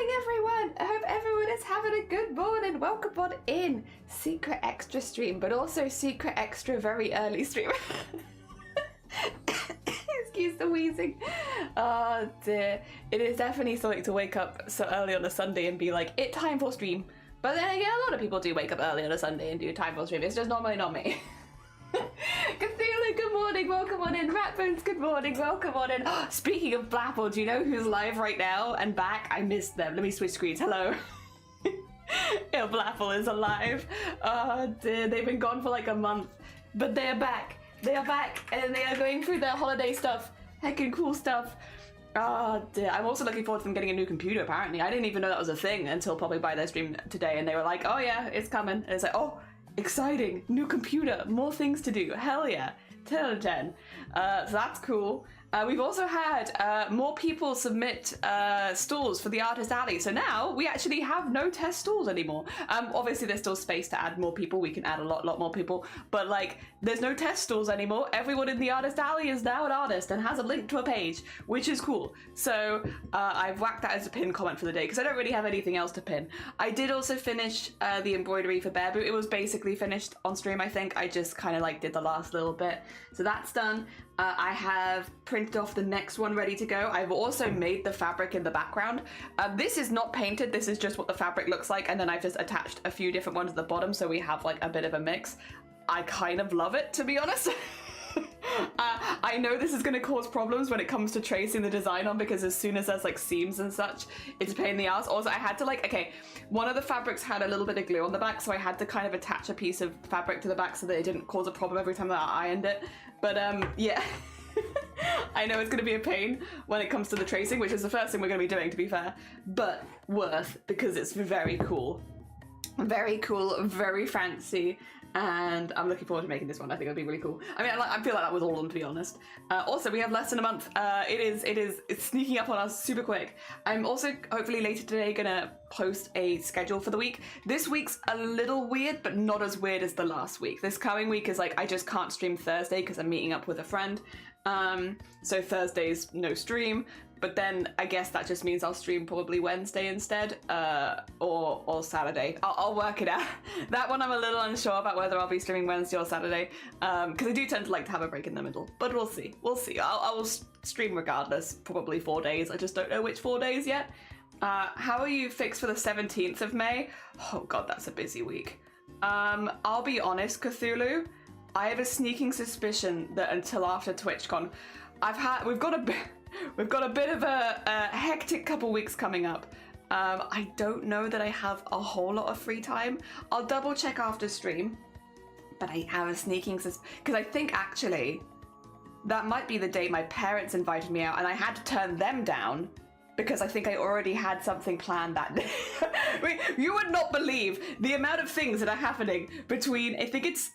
everyone! I hope everyone is having a good morning. Welcome on in. Secret extra stream, but also secret extra very early stream. Excuse the wheezing. Oh dear. It is definitely something to wake up so early on a Sunday and be like, it's time for stream. But then again, a lot of people do wake up early on a Sunday and do time for stream. It's just normally not me. Cthulhu, good morning, welcome on in. Ratbones, good morning, welcome on in. Speaking of Blapple, do you know who's live right now and back? I missed them. Let me switch screens. Hello. Yeah, Blapple is alive. Oh dear, they've been gone for like a month, but they're back. They are back and they are going through their holiday stuff. Heckin' cool stuff. Oh dear. I'm also looking forward to them getting a new computer, apparently. I didn't even know that was a thing until probably by their stream today, and they were like, oh yeah, it's coming. And it's like, oh, exciting, new computer, more things to do, hell yeah, 10 out of 10. So that's cool. We've also had more people submit stalls for the Artist Alley, so now we actually have no test stalls anymore. Obviously there's still space to add more people, we can add a lot more people, but like there's no test stalls anymore. Everyone in the Artist Alley is now an artist and has a link to a page, which is cool. So I've whacked that as a pin comment for the day because I don't really have anything else to pin. I did also finish the embroidery for Bear Boot. It was basically finished on stream, I think. I just kind of like did the last little bit. So that's done. I have printed off the next one ready to go. I've also made the fabric in the background. This is not painted, this is just what the fabric looks like, and then I've just attached a few different ones at the bottom so we have like a bit of a mix. I kind of love it, to be honest. I know this is going to cause problems when it comes to tracing the design on, because as soon as there's like seams and such, it's a pain in the ass. Also, I had to like, okay, one of the fabrics had a little bit of glue on the back, so I had to kind of attach a piece of fabric to the back so that it didn't cause a problem every time that I ironed it. But yeah, I know it's going to be a pain when it comes to the tracing, which is the first thing we're going to be doing, to be fair, but worth, because it's very cool. Very cool, very fancy. And I'm looking forward to making this one. I think it'll be really cool. I mean, I feel like that was all of them, to be honest. Also, we have less than a month. It's sneaking up on us super quick. I'm also, hopefully later today, gonna post a schedule for the week. This week's a little weird, but not as weird as the last week. This coming week is like, I just can't stream Thursday because I'm meeting up with a friend. So Thursday's no stream. But then I guess that just means I'll stream probably Wednesday instead, or Saturday. I'll work it out. That one I'm a little unsure about whether I'll be streaming Wednesday or Saturday, because I do tend to like to have a break in the middle. But we'll see. We'll see. I'll stream regardless. Probably 4 days. I just don't know which 4 days yet. How are you fixed for the 17th of May? Oh god, that's a busy week. I'll be honest, Cthulhu. I have a sneaking suspicion that until after TwitchCon, we've got a bit of a hectic couple weeks coming up. I don't know that I have a whole lot of free time. I'll double check after stream, but I have a sneaking suspicion, because I think actually that might be the day my parents invited me out and I had to turn them down because I think I already had something planned that day. You would not believe the amount of things that are happening between, I think it's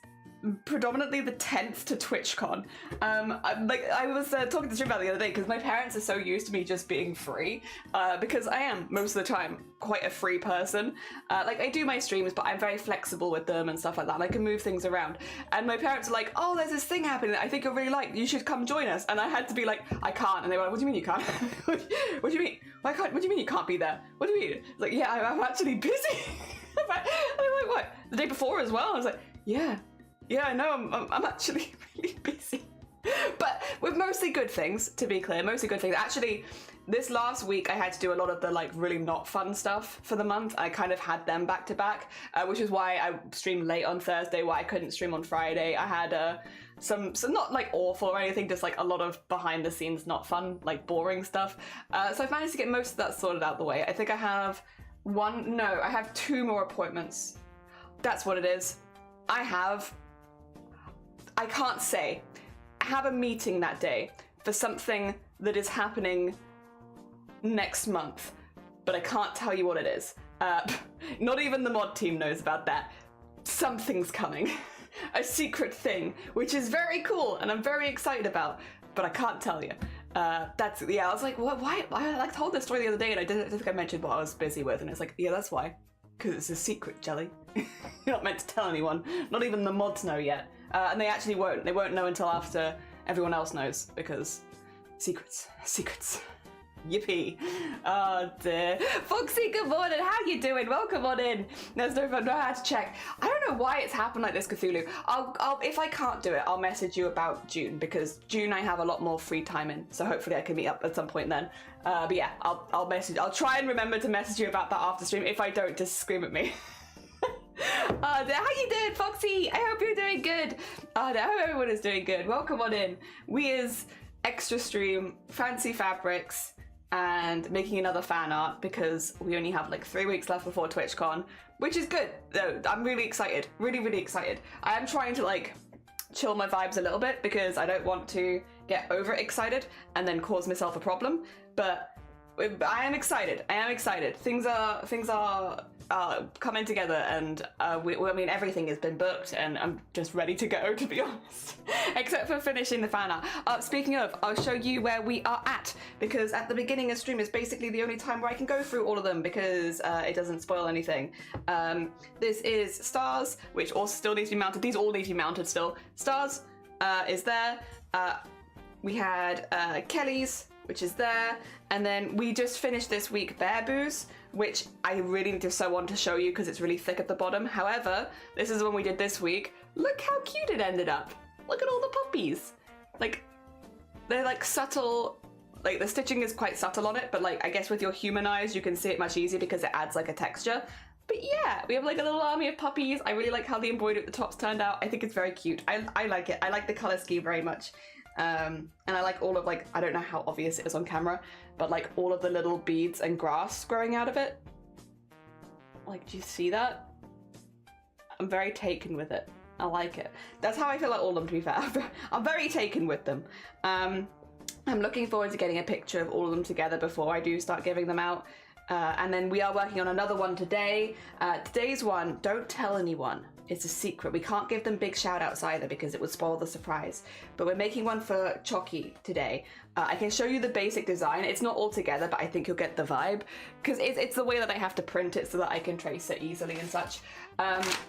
predominantly the 10th to TwitchCon. I was talking to Stream about it the other day because my parents are so used to me just being free, because I am most of the time quite a free person. Like I do my streams, but I'm very flexible with them and stuff like that. I can move things around. And my parents are like, oh, there's this thing happening that I think you'll really like. You should come join us. And I had to be like, I can't. And they were like, what do you mean you can't? What do you mean? Why can't? What do you mean you can't be there? What do you mean? It's like, yeah, I'm actually busy. And I'm like, what? The day before as well? I was like, yeah. Yeah, I know, I'm actually really busy. But with mostly good things, to be clear, mostly good things. Actually, this last week I had to do a lot of the like really not fun stuff for the month. I kind of had them back to back, which is why I streamed late on Thursday, why I couldn't stream on Friday. I had some not like awful or anything, just like a lot of behind the scenes, not fun, like boring stuff. So I've managed to get most of that sorted out the way. I think I have I have 2 more appointments. That's what it is. I can't say. I have a meeting that day for something that is happening next month, but I can't tell you what it is. Not even the mod team knows about that. Something's coming. A secret thing, which is very cool and I'm very excited about, but I can't tell you. I was like, what? Why? I told this story the other day and I didn't think I mentioned what I was busy with, and it's like, yeah, that's why. Because it's a secret, Jelly. You're not meant to tell anyone. Not even the mods know yet. And they actually won't. They won't know until after everyone else knows, because secrets. Yippee. Oh dear. Foxy, good morning. How you doing? Welcome on in. There's no fun. Know how to check. I don't know why it's happened like this, Cthulhu. I'll if I can't do it, I'll message you about June, because June I have a lot more free time in, so hopefully I can meet up at some point then. But yeah, I'll message. I'll try and remember to message you about that after stream. If I don't, just scream at me. How you doing, Foxy? I hope you're doing good. I hope everyone is doing good. Welcome on in. We is extra stream, fancy fabrics, and making another fan art because we only have like 3 weeks left before TwitchCon, which is good. No, I'm really excited. Really excited. I am trying to like chill my vibes a little bit because I don't want to get overexcited and then cause myself a problem. But I am excited. Things are coming together, and I mean, everything has been booked, and I'm just ready to go, to be honest. Except for finishing the fan art. Speaking of, I'll show you where we are at, because at the beginning of stream is basically the only time where I can go through all of them, because it doesn't spoil anything. This is Stars, which also still needs to be mounted. These all need to be mounted still. Stars is there. We had Kelly's, which is there, and then we just finished this week Bear Boo's, which I really need to sew on to show you because it's really thick at the bottom. However, this is the one we did this week. Look how cute it ended up. Look at all the puppies. Like, they're like subtle, like the stitching is quite subtle on it, but like I guess with your human eyes you can see it much easier because it adds like a texture. But yeah, we have like a little army of puppies. I really like how the embroidery at the tops turned out. I think it's very cute. I like it. I like the color scheme very much. And I like all of like, I don't know how obvious it is on camera, but like all of the little beads and grass growing out of it. Like, do you see that? I'm very taken with it. I like it. That's how I feel like all of them, to be fair. I'm very taken with them. I'm looking forward to getting a picture of all of them together before I do start giving them out. And then we are working on another one today. Today's one, don't tell anyone. It's a secret. We can't give them big shout outs either because it would spoil the surprise. But we're making one for Chalky today. I can show you the basic design. It's not all together, but I think you'll get the vibe. Because it's the way that I have to print it so that I can trace it easily and such.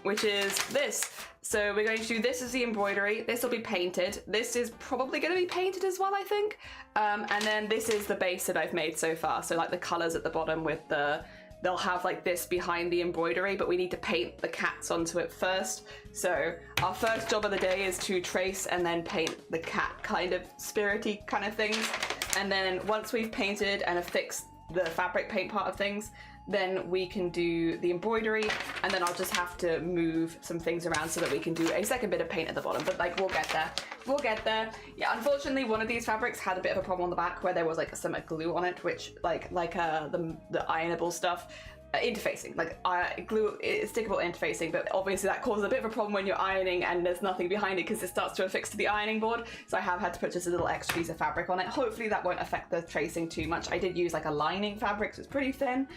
Which is this. So we're going to do this as the embroidery. This will be painted. This is probably going to be painted as well, I think. And then this is the base that I've made so far. So like the colours at the bottom with the... They'll have like this behind the embroidery, but we need to paint the cats onto it first. So our first job of the day is to trace and then paint the cat kind of spirity kind of things. And then once we've painted and affixed the fabric paint part of things, then we can do the embroidery, and then I'll just have to move some things around so that we can do a second bit of paint at the bottom, but like we'll get there. We'll get there. Yeah, unfortunately one of these fabrics had a bit of a problem on the back where there was like some glue on it, which the ironable stuff, interfacing, like glue, stickable interfacing, but obviously that causes a bit of a problem when you're ironing and there's nothing behind it because it starts to affix to the ironing board. So I have had to put just a little extra piece of fabric on it. Hopefully that won't affect the tracing too much. I did use like a lining fabric, so it's pretty thin.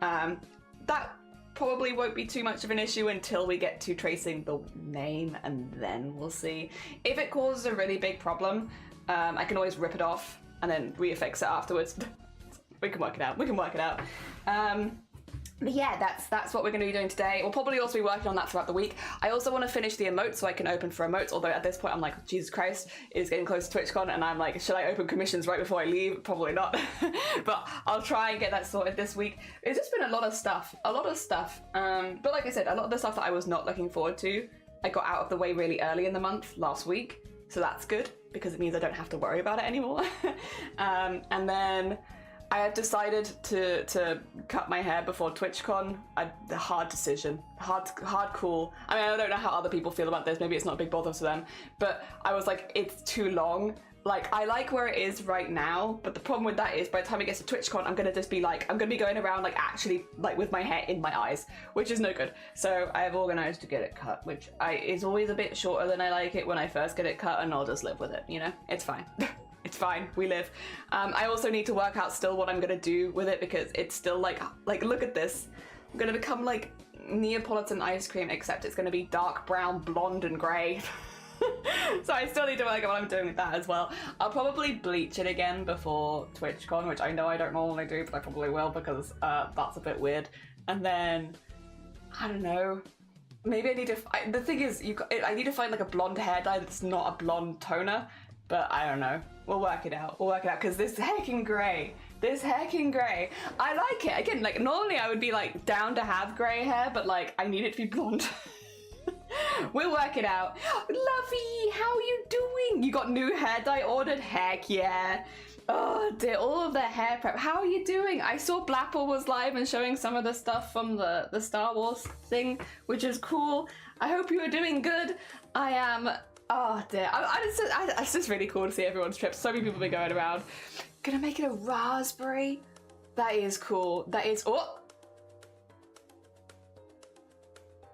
That probably won't be too much of an issue until we get to tracing the name, and then we'll see. If it causes a really big problem, I can always rip it off and then reaffix it afterwards. We can work it out. But yeah, that's what we're going to be doing today. We'll probably also be working on that throughout the week. I also want to finish the emotes so I can open for emotes, although at this point I'm like, Jesus Christ, it's getting close to TwitchCon, and I'm like, should I open commissions right before I leave? Probably not. But I'll try and get that sorted this week. It's just been a lot of stuff. But like I said, a lot of the stuff that I was not looking forward to, I got out of the way really early in the month, last week. So that's good, because it means I don't have to worry about it anymore. And then I have decided to cut my hair before TwitchCon. The hard decision, hard call. I mean, I don't know how other people feel about this. Maybe it's not a big bother to them, but I was like, it's too long. Like, I like where it is right now, but the problem with that is by the time it gets to TwitchCon, I'm gonna be going around like actually like with my hair in my eyes, which is no good. So I have organised to get it cut, which is always a bit shorter than I like it when I first get it cut, and I'll just live with it, you know? It's fine. It's fine, we live. I also need to work out still what I'm gonna do with it, because it's still like look at this. I'm gonna become like Neapolitan ice cream, except it's gonna be dark brown, blonde and grey. So I still need to work out what I'm doing with that as well. I'll probably bleach it again before TwitchCon, which I know I don't normally do, but I probably will, because that's a bit weird. And then, I don't know, maybe I need to, the thing is, I need to find like a blonde hair dye that's not a blonde toner, but I don't know. We'll work it out, because this heckin' grey This heckin' grey. I like it. Again, like normally I would be like down to have grey hair, but like I need it to be blonde. We'll work it out. Lovey, how are you doing? You got new hair dye ordered? Heck yeah. Oh dear, all of the hair prep. How are you doing? I saw Blapple was live and showing some of the stuff from the Star Wars thing, which is cool. I hope you are doing good. I am. Oh dear, it's just really cool to see everyone's trips. So many people have been going around. Gonna make it a raspberry. That is cool. That is.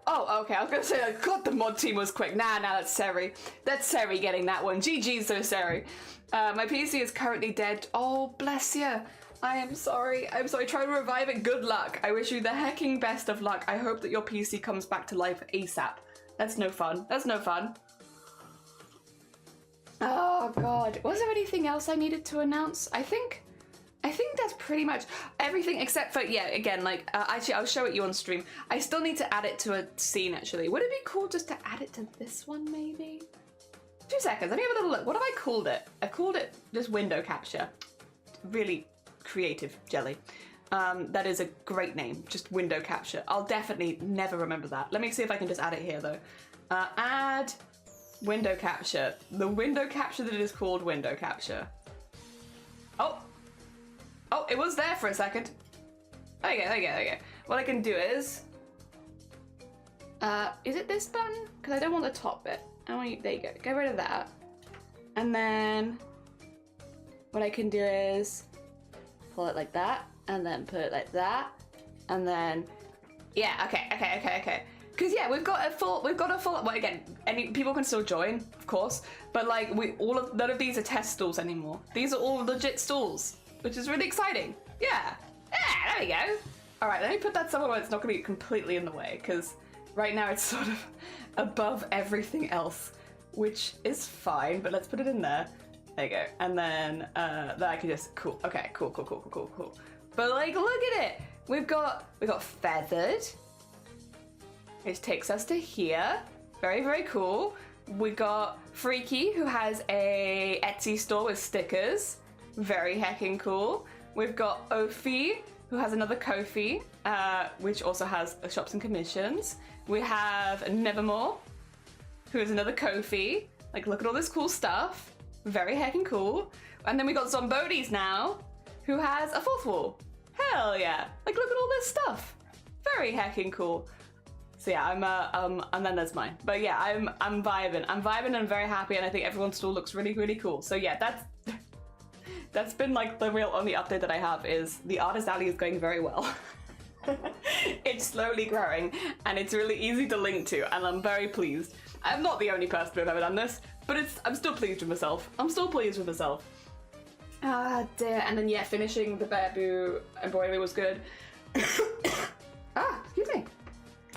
Oh, okay. I was gonna say, like, God, the mod team was quick. Nah, that's Seri. That's Seri getting that one. GG's so Seri. My PC is currently dead. Oh, bless you. I am sorry. I'm sorry. Try to revive it. Good luck. I wish you the hecking best of luck. I hope that your PC comes back to life ASAP. That's no fun. That's no fun. Oh, God. Was there anything else I needed to announce? I think that's pretty much everything except for, yeah, again, like, actually, I'll show it you on stream. I still need to add it to a scene, actually. Would it be cool just to add it to this one, maybe? 2 seconds, let me have a little look. What have I called it? I called it just window capture. Really creative, Jelly. That is a great name, just window capture. I'll definitely never remember that. Let me see if I can just add it here, though. Add window capture. The window capture that is called window capture. Oh, it was there for a second. There you go. What I can do is it this button? Because I don't want the top bit. I want you, there you go. Get rid of that. And then what I can do is pull it like that, and then put it like that, and then yeah, okay. Because yeah, we've got a full. Well, again, any people can still join, of course, but like none of these are test stalls anymore. These are all legit stalls, which is really exciting. Yeah, there we go. All right, let me put that somewhere where it's not going to be completely in the way, because right now it's sort of above everything else, which is fine, but let's put it in there. There you go. And then I can just, cool. Okay, cool. But like, look at it. We've got feathered, which takes us to here. Very, very cool. We got Freaky, who has a Etsy store with stickers. Very heckin' cool. We've got Ophi, who has another Ko-fi, which also has shops and commissions. We have Nevermore, who is another Ko-fi. Like, look at all this cool stuff. Very heckin' cool. And then we got Zombodies now, who has a fourth wall. Hell yeah. Like, look at all this stuff. Very heckin' cool. So yeah, and then there's mine. But yeah, I'm vibing. I'm vibing and very happy, and I think everyone's stall looks really, really cool. So yeah, that's been like the real only update that I have is the Artist Alley is going very well. It's slowly growing, and it's really easy to link to, and I'm very pleased. I'm not the only person who've ever done this, but I'm still pleased with myself. Ah, dear. And then yeah, finishing the Bamboo embroidery was good. Excuse me.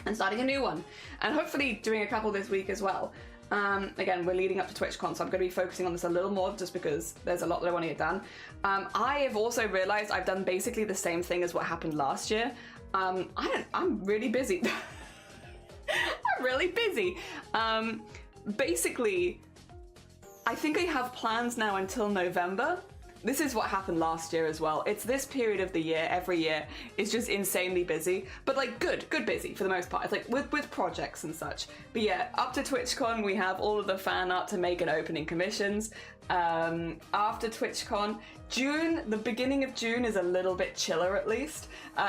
And starting a new one, and hopefully doing a couple this week as well. Again, we're leading up to TwitchCon, so I'm going to be focusing on this a little more just because there's a lot that I want to get done. I have also realized I've done basically the same thing as what happened last year. I'm really busy. I'm really busy. Basically, I think I have plans now until November. This is what happened last year as well. It's this period of the year, every year, is just insanely busy, but like good busy for the most part. It's like with projects and such. But yeah, up to TwitchCon, we have all of the fan art to make and opening commissions. After TwitchCon, June, the beginning of June is a little bit chiller at least.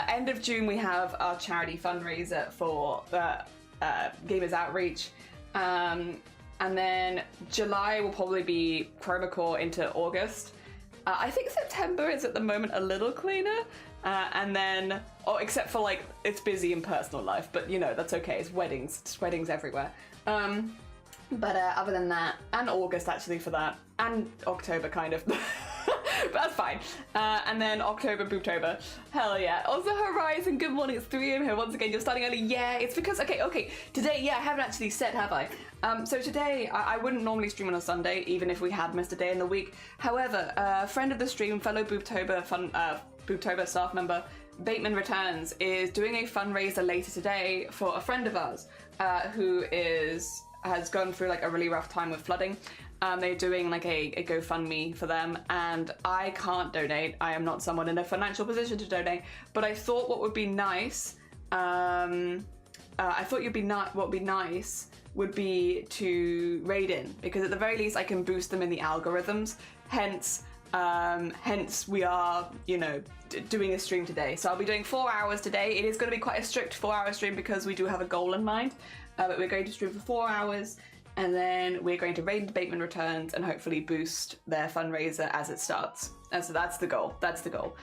End of June, we have our charity fundraiser for Gamers Outreach. And then July will probably be Chromacore into August. I think September is at the moment a little cleaner, and then, except for like, it's busy in personal life, but you know, that's okay, it's weddings, just weddings everywhere. But other than that, and August actually for that, and October kind of, but that's fine. And then October, Booptober, hell yeah. Also Horizon, good morning, it's 3 AM here once again, you're starting early, yeah, it's because, okay, today, yeah, I haven't actually said, have I? So today, I wouldn't normally stream on a Sunday, even if we had missed a day in the week. However, a friend of the stream, fellow Booptober staff member, Bateman Returns, is doing a fundraiser later today for a friend of ours who has gone through like a really rough time with flooding. They're doing like a GoFundMe for them, and I can't donate. I am not someone in a financial position to donate, but I thought what would be nice, what would be nice would be to raid in, because at the very least I can boost them in the algorithms. Hence we are, you know, doing a stream today. So I'll be doing 4 hours today. It is going to be quite a strict 4-hour stream because we do have a goal in mind. But we're going to stream for 4 hours, and then we're going to raid Debatement Returns and hopefully boost their fundraiser as it starts. And so that's the goal. That's the goal.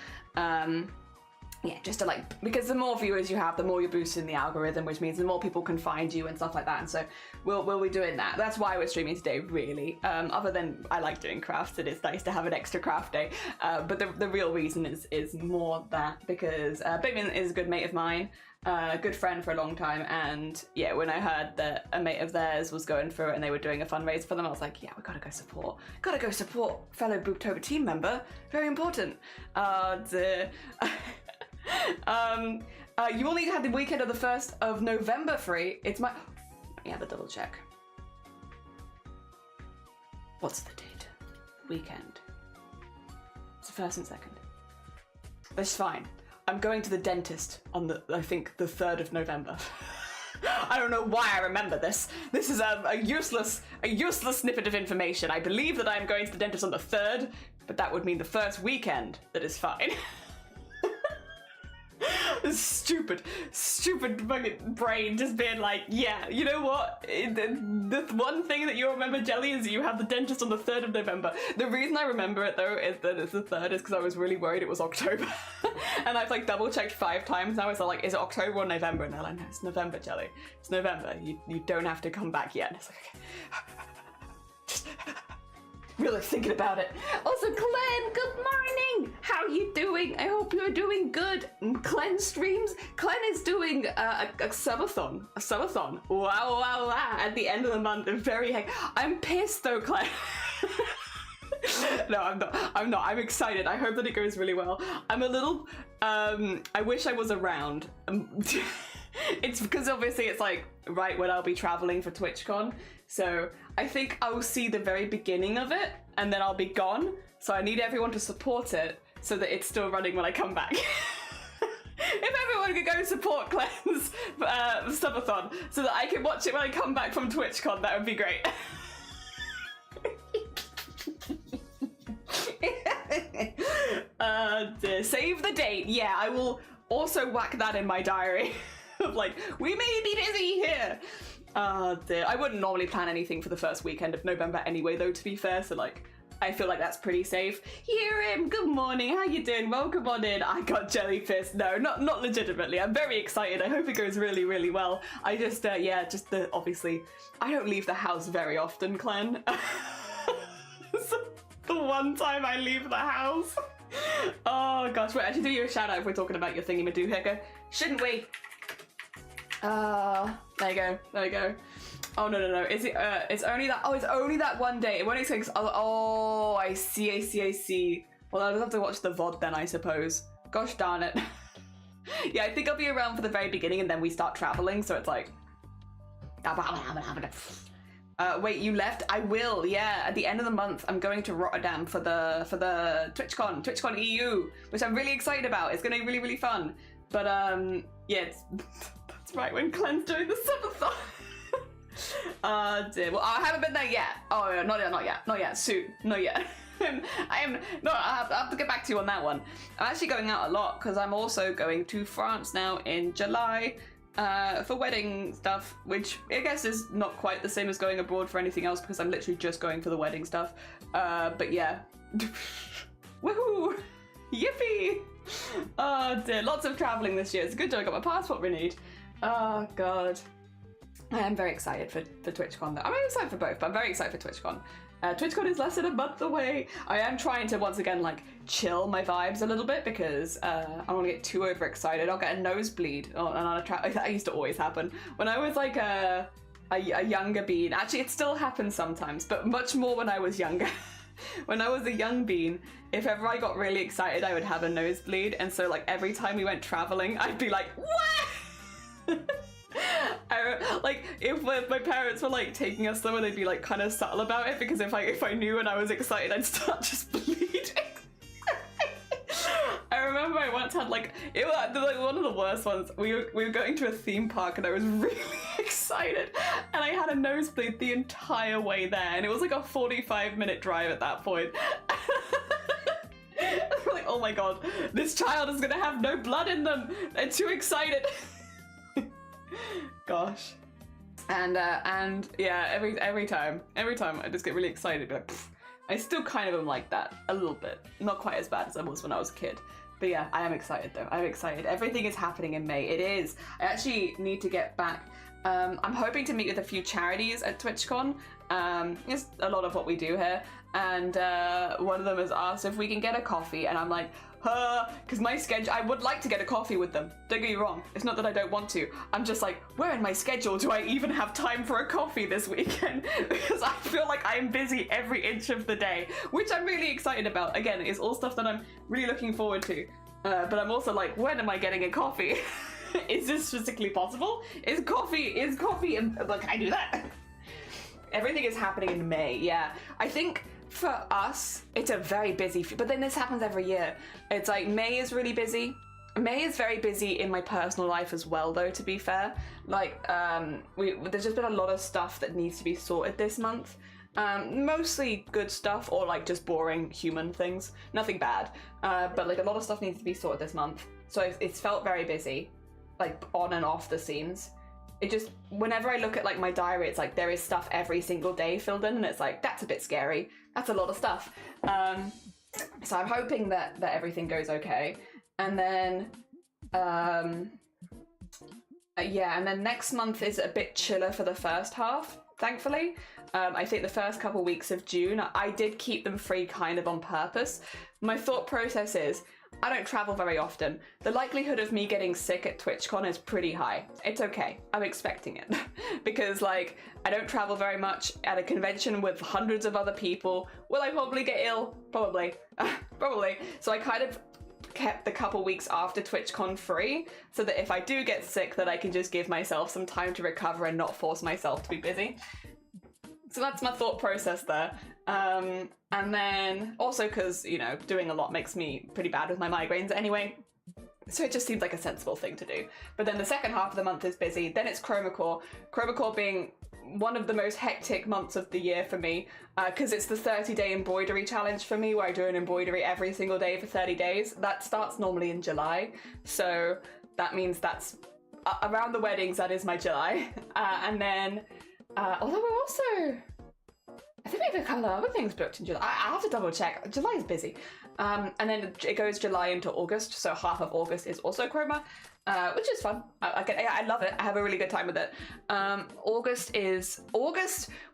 Yeah, just to like, because the more viewers you have, the more you're boosting the algorithm, which means the more people can find you and stuff like that. And so we'll be doing that. That's why we're streaming today, really. Other than I like doing crafts, and it's nice to have an extra craft day. But the real reason is more that because Bateman is a good mate of mine, a good friend for a long time. And yeah, when I heard that a mate of theirs was going through it and they were doing a fundraiser for them, I was like, yeah, we gotta go support. Gotta go support fellow Booktober team member. Very important. You will need to have the weekend of the 1st of November free. It's my... Let me have a double check. What's the date? Weekend. It's the 1st and 2nd. That's fine. I'm going to the dentist on the, I think, the 3rd of November. I don't know why I remember this. This is a useless snippet of information. I believe that I'm going to the dentist on the 3rd, but that would mean the first weekend. That is fine. Stupid fucking brain just being like, yeah, you know what? The one thing that you'll remember, Jelly, is that you have the dentist on the 3rd of November. The reason I remember it, though, is that it's the 3rd is because I was really worried it was October. And I've, like, double-checked 5 times now. So, like, is it October or November? And they're like, no, it's November, Jelly. It's November. You don't have to come back yet. And it's like, okay. Just... really thinking about it. Also, Glenn, good morning. How are you doing? I hope you're doing good. Glenn streams. Glenn is doing a subathon. A subathon. Wow. At the end of the month. I'm pissed though, Glenn. No, I'm not. I'm excited. I hope that it goes really well. I'm a little, I wish I was around. It's because obviously it's like right when I'll be traveling for TwitchCon. So I think I'll see the very beginning of it and then I'll be gone. So I need everyone to support it so that it's still running when I come back. If everyone could go support Glenn's subathon so that I can watch it when I come back from TwitchCon, that would be great. Save the date. Yeah, I will also whack that in my diary. Of like, we may be busy here. I wouldn't normally plan anything for the first weekend of November anyway, though, to be fair, so like, I feel like that's pretty safe. Hear good morning, how you doing? Welcome on in. I got jellyfish. No, not legitimately. I'm very excited. I hope it goes really, really well. I just, obviously, I don't leave the house very often, Clan. So, the one time I leave the house. Oh gosh, wait, I should do you a shout out if we're talking about your thingy-madoohickey. Shouldn't we? There you go. Oh, no. Is it, it's only that one day. It won't extend, oh, I see. Well, I'll just have to watch the VOD then, I suppose. Gosh darn it. Yeah, I think I'll be around for the very beginning and then we start traveling, so it's like... wait, you left? I will, yeah. At the end of the month, I'm going to Rotterdam for the TwitchCon EU, which I'm really excited about. It's gonna be really, really fun. But, yeah, that's right, when Glenn's doing the subathon. Dear. Well, I haven't been there yet. Oh, yeah, not yet. Soon, not yet. I have to get back to you on that one. I'm actually going out a lot because I'm also going to France now in July for wedding stuff, which I guess is not quite the same as going abroad for anything else because I'm literally just going for the wedding stuff. But yeah. Woohoo! Yippee! Oh dear, lots of travelling this year. It's a good job I got my passport renewed. Oh god. I am very excited for TwitchCon though. I'm very excited for both, but I'm very excited for TwitchCon. TwitchCon is less than a month away. I am trying to once again like chill my vibes a little bit because I don't want to get too overexcited. I'll get a nosebleed on a track. That used to always happen when I was like a younger bean. Actually, it still happens sometimes, but much more when I was younger. When I was a young bean, if ever I got really excited, I would have a nosebleed, and so like every time we went traveling, I'd be like, what? I like if my parents were like taking us somewhere, they'd be like kind of subtle about it, because if I knew and I was excited, I'd start just bleeding. I remember I once had like one of the worst ones. We were going to a theme park and I was really excited, and I had a nosebleed the entire way there, and it was like a 45-minute drive at that point. I'm like, oh my god, this child is gonna have no blood in them. They're too excited. Gosh. And yeah, every time I just get really excited. Be like, pfft. I still kind of am like that a little bit. Not quite as bad as I was when I was a kid. But yeah, I am excited though. I'm excited. Everything is happening in May. It is. I actually need to get back. I'm hoping to meet with a few charities at TwitchCon. It's a lot of what we do here. And one of them has asked if we can get a coffee. And I'm like, because my schedule, I would like to get a coffee with them. Don't get me wrong. It's not that I don't want to. I'm just like, where in my schedule do I even have time for a coffee this weekend? Because I feel like I'm busy every inch of the day, which I'm really excited about. Again, it's all stuff that I'm really looking forward to. But I'm also like, when am I getting a coffee? Is this physically possible? Is coffee, like, can I do that? Everything is happening in May, yeah. I think for us, it's a very busy, but then this happens every year. It's like May is really busy. May is very busy in my personal life as well, though, to be fair. Like, there's just been a lot of stuff that needs to be sorted this month. Mostly good stuff, or like just boring human things. Nothing bad. But like a lot of stuff needs to be sorted this month. So it's felt very busy, like on and off the scenes. It just, whenever I look at like my diary, it's like there is stuff every single day filled in, and it's like, that's a bit scary. That's a lot of stuff. So I'm hoping that everything goes okay. And then, yeah, and then next month is a bit chiller for the first half, thankfully. I think the first couple weeks of June, I did keep them free kind of on purpose. My thought process is, I don't travel very often. The likelihood of me getting sick at TwitchCon is pretty high. It's okay. I'm expecting it. Because, like, I don't travel very much at a convention with hundreds of other people. Will I probably get ill? Probably. Probably. So I kind of kept the couple weeks after TwitchCon free, so that if I do get sick, that I can just give myself some time to recover and not force myself to be busy. So that's my thought process there. And then also because, you know, doing a lot makes me pretty bad with my migraines anyway. So it just seems like a sensible thing to do. But then the second half of the month is busy. Then it's Chromacore. Chromacore being one of the most hectic months of the year for me, because it's the 30-day embroidery challenge for me, where I do an embroidery every single day for 30 days. That starts normally in July. So that means that's around the weddings, that is my July. And then, although we're also, I think we have a couple of other things booked in July. I have to double check. July is busy. And then it goes July into August, so half of August is also Chroma, which is fun. I love it. I have a really good time with it. August,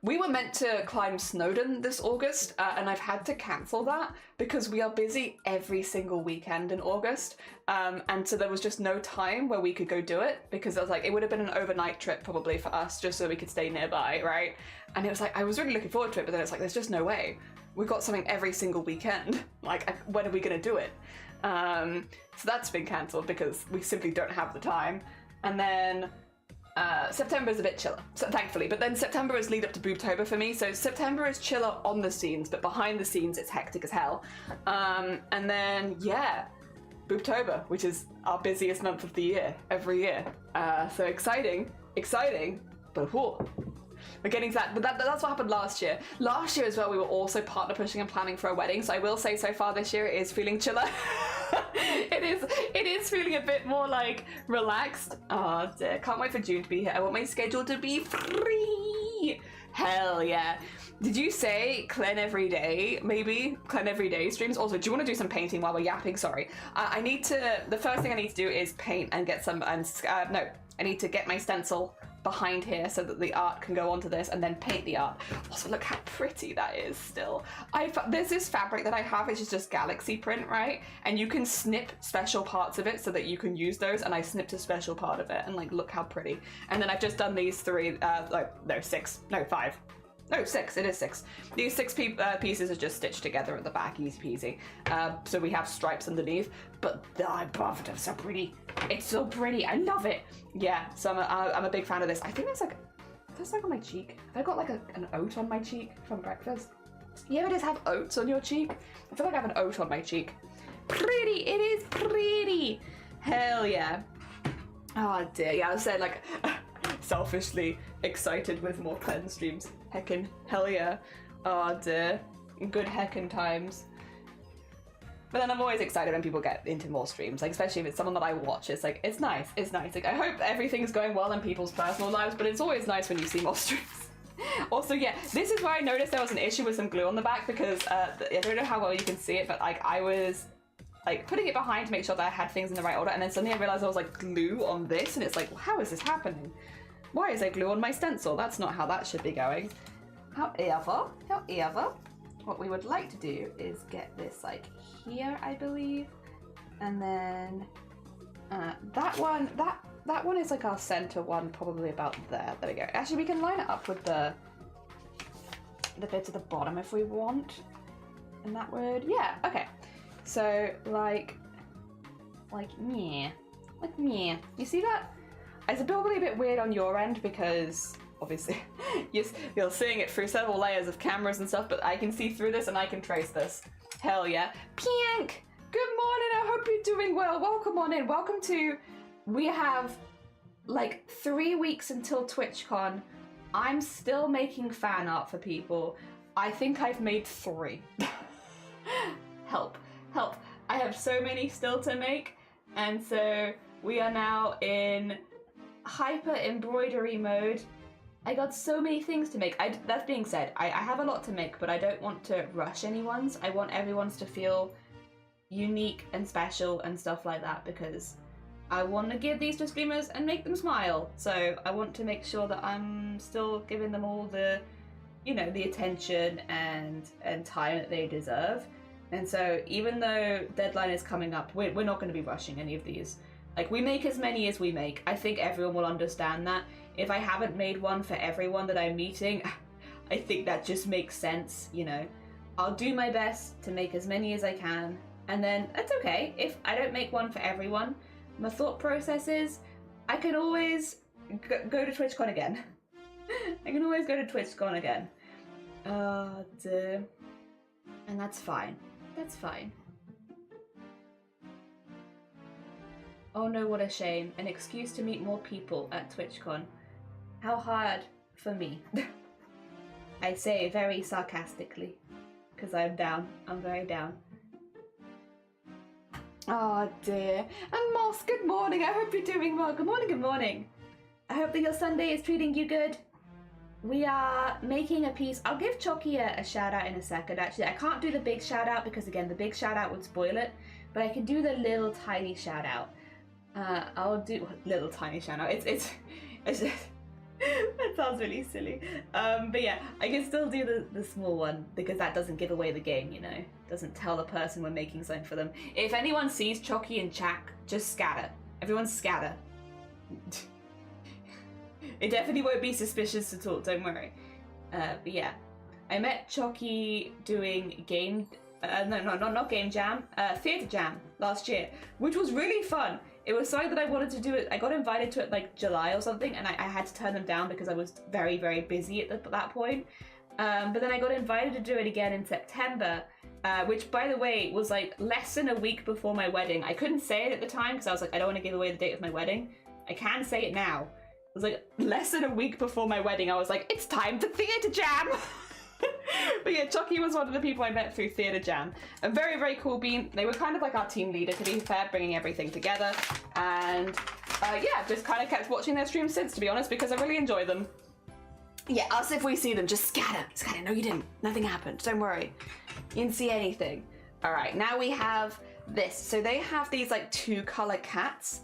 we were meant to climb Snowdon this August, and I've had to cancel that because we are busy every single weekend in August. And so there was just no time where we could go do it, because I was like, it would have been an overnight trip probably for us, just so we could stay nearby, right? And it was like, I was really looking forward to it, but then it's like, there's just no way. We've got something every single weekend. Like, when are we gonna do it? So that's been cancelled because we simply don't have the time. And then September is a bit chiller, so, thankfully. But then September is lead up to Boobtober for me. So September is chiller on the scenes, but behind the scenes it's hectic as hell. And then, yeah, Boobtober, which is our busiest month of the year, every year. So exciting, but whoa. We're getting to that, but that's what happened last year. Last year as well, we were also partner pushing and planning for a wedding, so I will say so far this year it is feeling chiller. It is feeling a bit more like relaxed. Oh dear, can't wait for June to be here. I want my schedule to be free. Hell yeah. Did you say Clen every day, maybe? Clen every day streams? Also, do you want to do some painting while we're yapping? Sorry. The first thing I need to do is paint and get some, I need to get my stencil behind here so that the art can go onto this, and then paint the art. Also, look how pretty that is still. There's this fabric that I have, which is just galaxy print, right? And you can snip special parts of it so that you can use those, and I snipped a special part of it, and like, look how pretty. And then I've just done these 5. No, 6. It is 6. These 6 pieces are just stitched together at the back, easy peasy. So we have stripes underneath, but the above it is so pretty. It's so pretty. I love it. Yeah, so I'm a big fan of this. I think that's like on my cheek. Have I got like an oat on my cheek from breakfast? You ever just have oats on your cheek? I feel like I have an oat on my cheek. Pretty. It is pretty. Hell yeah. Oh dear. Yeah, I was saying like selfishly excited with more cleanse streams. Heckin', hell yeah. Oh dear. Good heckin' times. But then I'm always excited when people get into more streams, like especially if it's someone that I watch. It's like, it's nice. Like I hope everything's going well in people's personal lives, but it's always nice when you see more streams. Also, yeah, this is where I noticed there was an issue with some glue on the back because I don't know how well you can see it, but like I was like putting it behind to make sure that I had things in the right order, and then suddenly I realized there was like glue on this, and it's like, well, how is this happening? Why is there glue on my stencil? That's not how that should be going. However, what we would like to do is get this like here, I believe, and then that one is like our center one, probably about there. There we go. Actually, we can line it up with the bits at the bottom if we want, and that would, yeah, okay. So like yeah. You see that? It's probably a bit weird on your end because obviously you're seeing it through several layers of cameras and stuff, but I can see through this and I can trace this. Hell yeah. Piank! Good morning, I hope you're doing well. Welcome on in. Welcome to, we have like 3 weeks until TwitchCon. I'm still making fan art for people. I think I've made 3. Help. I have so many still to make, and so we are now in hyper embroidery mode. I got so many things to make. That being said, I have a lot to make, but I don't want to rush anyone's. I want everyone's to feel unique and special and stuff like that because I want to give these to streamers and make them smile. So I want to make sure that I'm still giving them all the, you know, the attention and time that they deserve. And so even though deadline is coming up, we're not going to be rushing any of these. Like, we make as many as we make. I think everyone will understand that. If I haven't made one for everyone that I'm meeting, I think that just makes sense, you know. I'll do my best to make as many as I can, and then it's okay if I don't make one for everyone. My thought process is, I can always go to TwitchCon again. I can always go to TwitchCon again. And that's fine. That's fine. Oh no, what a shame. An excuse to meet more people at TwitchCon. How hard for me. I say very sarcastically, because I'm down. I'm very down. Oh dear. And Moss, good morning. I hope you're doing well. Good morning, good morning. I hope that your Sunday is treating you good. We are making a piece. I'll give Chalky a shout out in a second, actually. I can't do the big shout out because, again, the big shout out would spoil it, but I can do the little tiny shout out. I'll do little tiny shout out. It's just, that sounds really silly. But yeah, I can still do the small one because that doesn't give away the game, you know? Doesn't tell the person we're making something for them. If anyone sees Chalky and Chak, just scatter. Everyone scatter. It definitely won't be suspicious at all, don't worry. But yeah, I met Chalky doing not game jam, theatre jam last year, which was really fun. It was something that I wanted to do. I got invited to it like July or something, and I had to turn them down because I was very, very busy at that point. But then I got invited to do it again in September, which, by the way, was like less than a week before my wedding. I couldn't say it at the time because I was like, I don't want to give away the date of my wedding. I can say it now. It was like less than a week before my wedding. I was like, it's time to theatre jam. But yeah, Chucky was one of the people I met through Theatre Jam. A very, very cool bean. They were kind of like our team leader, to be fair, bringing everything together. And yeah, just kind of kept watching their streams since, to be honest, because I really enjoy them. Yeah, us if we see them, just scatter. Scatter. No, you didn't. Nothing happened. Don't worry. You didn't see anything. All right, now we have this. So they have these like 2-color cats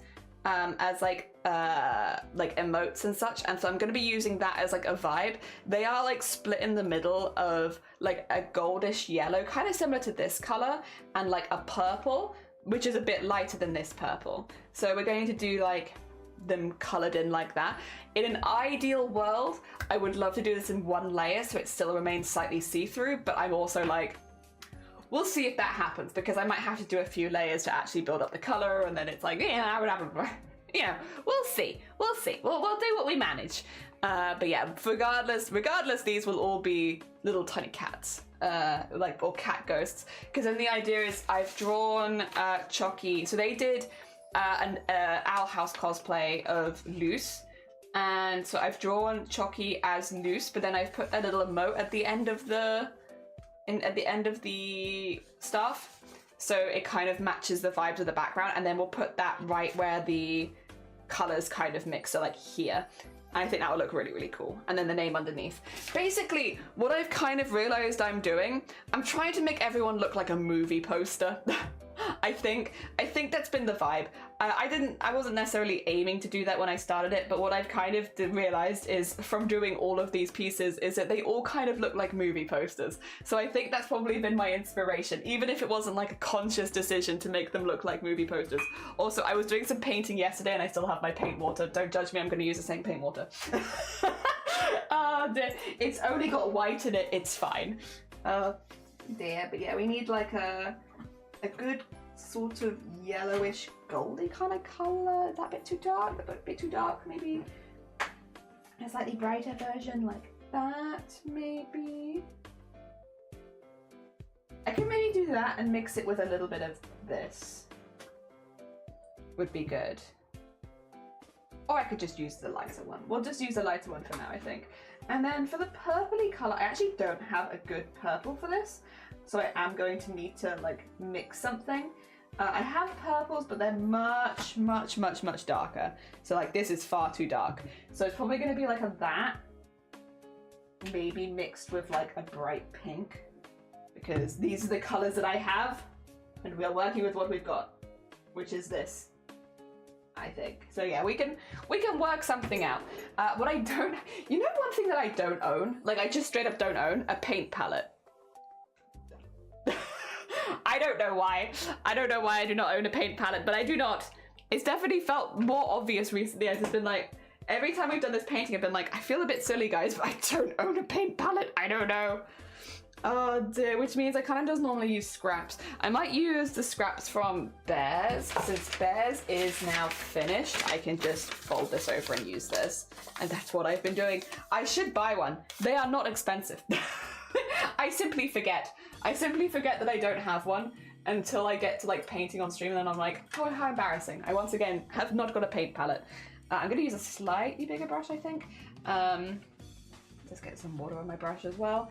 as like emotes and such, and so I'm going to be using that as like a vibe. They are like split in the middle of like a goldish yellow, kind of similar to this color, and like a purple, which is a bit lighter than this purple. So we're going to do like them colored in like that. In an ideal world, I would love to do this in one layer so it still remains slightly see-through, but I'm also like, we'll see if that happens, because I might have to do a few layers to actually build up the color, and then it's like, yeah, we'll see. We'll see. We'll do what we manage. But yeah, regardless, these will all be little tiny cats, or cat ghosts. Because then the idea is I've drawn Chucky. So they did an Owl House cosplay of Luce. And so I've drawn Chucky as Luce, but then I've put a little emote at the end of the staff, so it kind of matches the vibes of the background, and then we'll put that right where the colors kind of mix, so like here. I think that will look really, really cool. And then the name underneath. Basically, what I've kind of realized I'm doing, I'm trying to make everyone look like a movie poster. I think that's been the vibe. I wasn't necessarily aiming to do that when I started it, but what I've kind of realized is from doing all of these pieces is that they all kind of look like movie posters. So I think that's probably been my inspiration, even if it wasn't like a conscious decision to make them look like movie posters. Also, I was doing some painting yesterday and I still have my paint water. Don't judge me, I'm going to use the same paint water. It's only got white in it, it's fine. Dear, but yeah, we need like a good sort of yellowish goldy kind of colour. Is that a bit too dark? A bit too dark, maybe a slightly brighter version like that, maybe. I can maybe do that and mix it with a little bit of this. Would be good. Or I could just use the lighter one. We'll just use the lighter one for now, I think. And then for the purpley colour, I actually don't have a good purple for this. So I am going to need to like mix something. I have purples, but they're much, much, much, much darker. So like this is far too dark. So it's probably going to be like that. Maybe mixed with like a bright pink. Because these are the colours that I have. And we are working with what we've got. Which is this. I think. So yeah, we can work something out. What I don't, you know, one thing that I don't own, like I just straight up don't own, a paint palette. I don't know why. I don't know why I do not own a paint palette, but I do not. It's definitely felt more obvious recently. I've just been like, every time we've done this painting, I've been like, I feel a bit silly, guys, but I don't own a paint palette. I don't know. Oh dear, which means I kind of just normally use scraps. I might use the scraps from Bears. Since Bears is now finished, I can just fold this over and use this. And that's what I've been doing. I should buy one. They are not expensive. I simply forget. I simply forget that I don't have one until I get to like painting on stream, and then I'm like, oh, how embarrassing. I once again have not got a paint palette. I'm gonna use a slightly bigger brush, I think. Just get some water on my brush as well.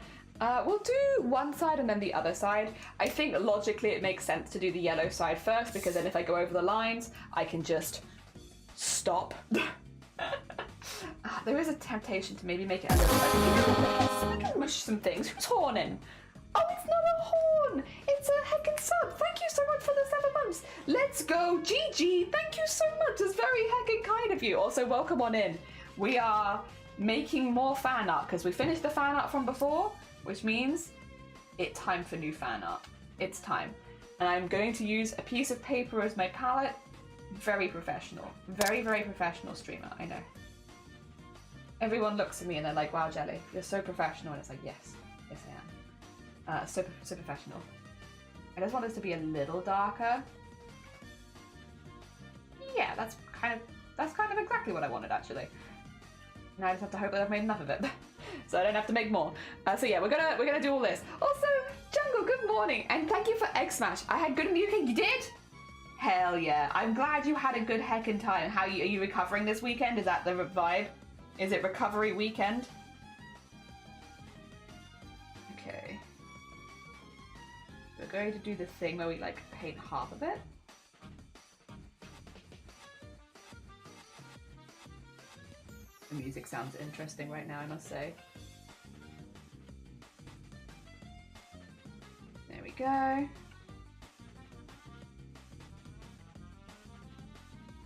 We'll do one side and then the other side. I think logically it makes sense to do the yellow side first, because then if I go over the lines, I can just stop. There is a temptation to maybe make it a little bit. So I can mush some things. Who's horning? Oh, it's not a horn. It's a heckin' sub. Thank you so much for the 7 months. Let's go, Gigi. Thank you so much. It's very heckin' kind of you. Also, welcome on in. We are making more fan art because we finished the fan art from before, which means it's time for new fan art. It's time. And I'm going to use a piece of paper as my palette. Very professional. Very, very professional streamer, I know. Everyone looks at me and they're like, wow, Jelly, you're so professional. And it's like, yes, yes I am. So professional. I just want this to be a little darker. Yeah, that's kind of exactly what I wanted, actually. Now I just have to hope that I've made enough of it. So I don't have to make more. So yeah, we're gonna do all this. Also, Jungle, good morning, and thank you for Egg Smash. I had good music. You did? Hell yeah! I'm glad you had a good heckin' time. Are you recovering this weekend? Is that the vibe? Is it recovery weekend? Okay. We're going to do the thing where we like paint half of it. The music sounds interesting right now, I must say. There we go.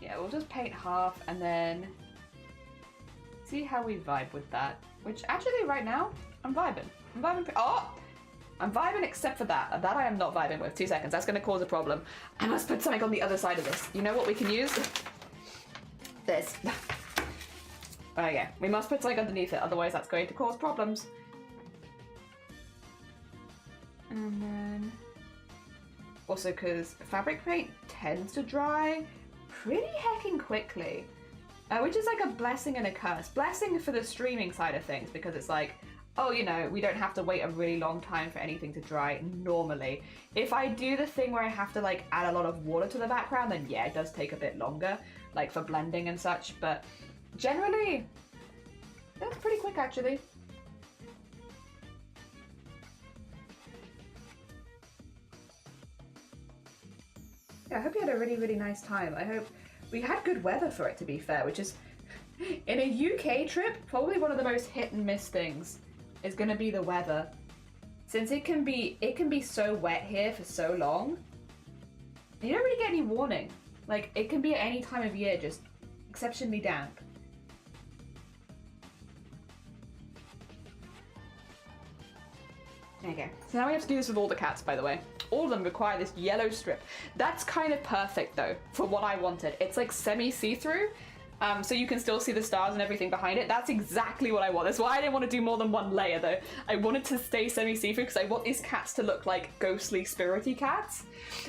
Yeah, we'll just paint half and then see how we vibe with that. Which actually right now, I'm vibing. I'm vibing. Oh! I'm vibing except for that. That I am not vibing with. 2 seconds. That's going to cause a problem. I must put something on the other side of this. You know what we can use? this. Oh yeah, we must put something underneath it, otherwise that's going to cause problems. And then... also because fabric paint tends to dry pretty heckin' quickly. Which is like a blessing and a curse. Blessing for the streaming side of things, because it's like, oh, you know, we don't have to wait a really long time for anything to dry normally. If I do the thing where I have to like add a lot of water to the background, then yeah, it does take a bit longer, like for blending and such, but generally, that's pretty quick actually. Yeah, I hope you had a really, really nice time. I hope we had good weather for it, to be fair, which is, in a UK trip, probably one of the most hit and miss things is going to be the weather. Since it can be so wet here for so long, you don't really get any warning. Like, it can be at any time of year, just exceptionally damp. Okay, so now we have to do this with all the cats, by the way. All of them require this yellow strip. That's kind of perfect, though, for what I wanted. It's like semi-see-through, so you can still see the stars and everything behind it. That's exactly what I want. That's why I didn't want to do more than one layer, though. I wanted to stay semi-see-through because I want these cats to look like ghostly, spirity cats.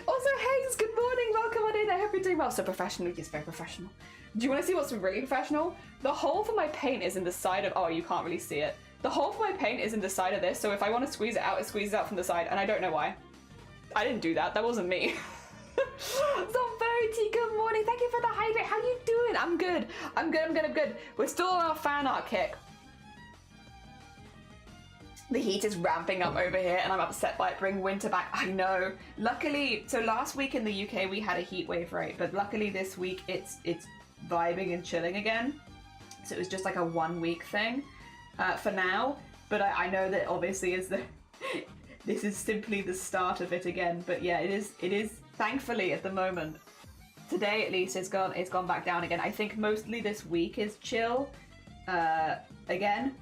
Also, Hayes, good morning. Welcome on in. I hope you're doing well. So professional. Yes, very professional. Do you want to see what's really professional? The hole for my paint is in the side of... oh, you can't really see it. The hole for my paint is in the side of this, so if I want to squeeze it out, it squeezes out from the side, and I don't know why. I didn't do that. That wasn't me. Zomberty, good morning. Thank you for the hydrate. How you doing? I'm good. I'm good. We're still on our fan art kick. The heat is ramping up over here, and I'm upset by it. Bring winter back. I know. Luckily, so last week in the UK we had a heat wave, right? But luckily this week it's vibing and chilling again. So it was just like a 1 week thing. For now, but I know that obviously this is simply the start of it again. But yeah, it is thankfully at the moment. Today at least it's gone back down again. I think mostly this week is chill again.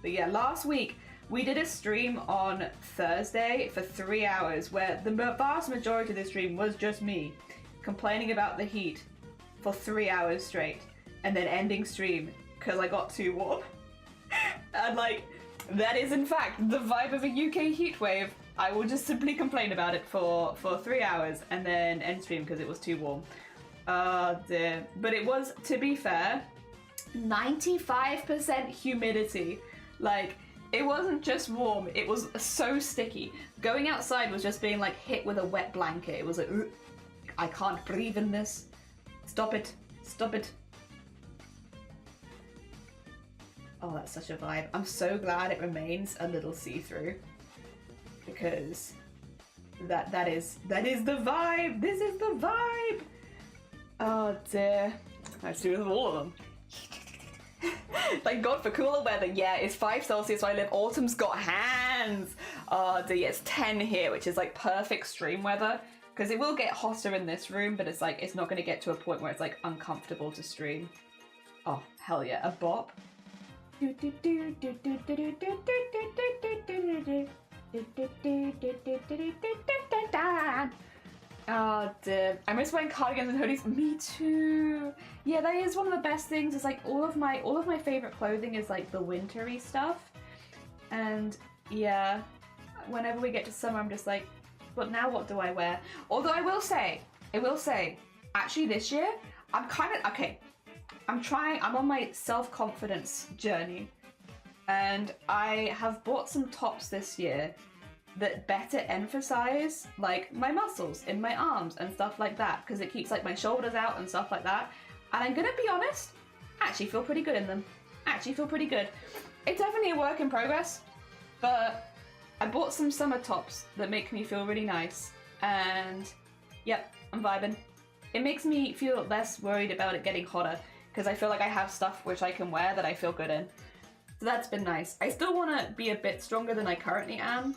But yeah, last week we did a stream on Thursday for 3 hours where the vast majority of the stream was just me complaining about the heat for 3 hours straight and then ending stream because I got too warm. And like, that is in fact the vibe of a UK heatwave. I will just simply complain about it for 3 hours and then end stream because it was too warm. Dear. But it was, to be fair, 95% humidity. Like, it wasn't just warm, it was so sticky. Going outside was just being like hit with a wet blanket. It was like, I can't breathe in this. Stop it. Stop it. Oh, that's such a vibe. I'm so glad it remains a little see-through because that is the vibe. This is the vibe. Oh dear. Let's do it with all of them. Thank God for cooler weather. Yeah, it's 5 Celsius where I live. Autumn's got hands. Oh dear, it's 10 here, which is like perfect stream weather because it will get hotter in this room, but it's like it's not going to get to a point where it's like uncomfortable to stream. Oh hell yeah, a bop. Oh dear. I miss wearing cardigans and hoodies. Me too. Yeah, that is one of the best things. It's like all of my favorite clothing is like the wintry stuff. And yeah, whenever we get to summer I'm just like, but now what do I wear? Although I will say, actually this year, I'm on my self-confidence journey, and I have bought some tops this year that better emphasize like my muscles in my arms and stuff like that, because it keeps like my shoulders out and stuff like that. And I'm gonna be honest, I actually feel pretty good in them. It's definitely a work in progress, but I bought some summer tops that make me feel really nice, and yep, I'm vibing. It makes me feel less worried about it getting hotter, because I feel like I have stuff which I can wear that I feel good in. So that's been nice. I still want to be a bit stronger than I currently am,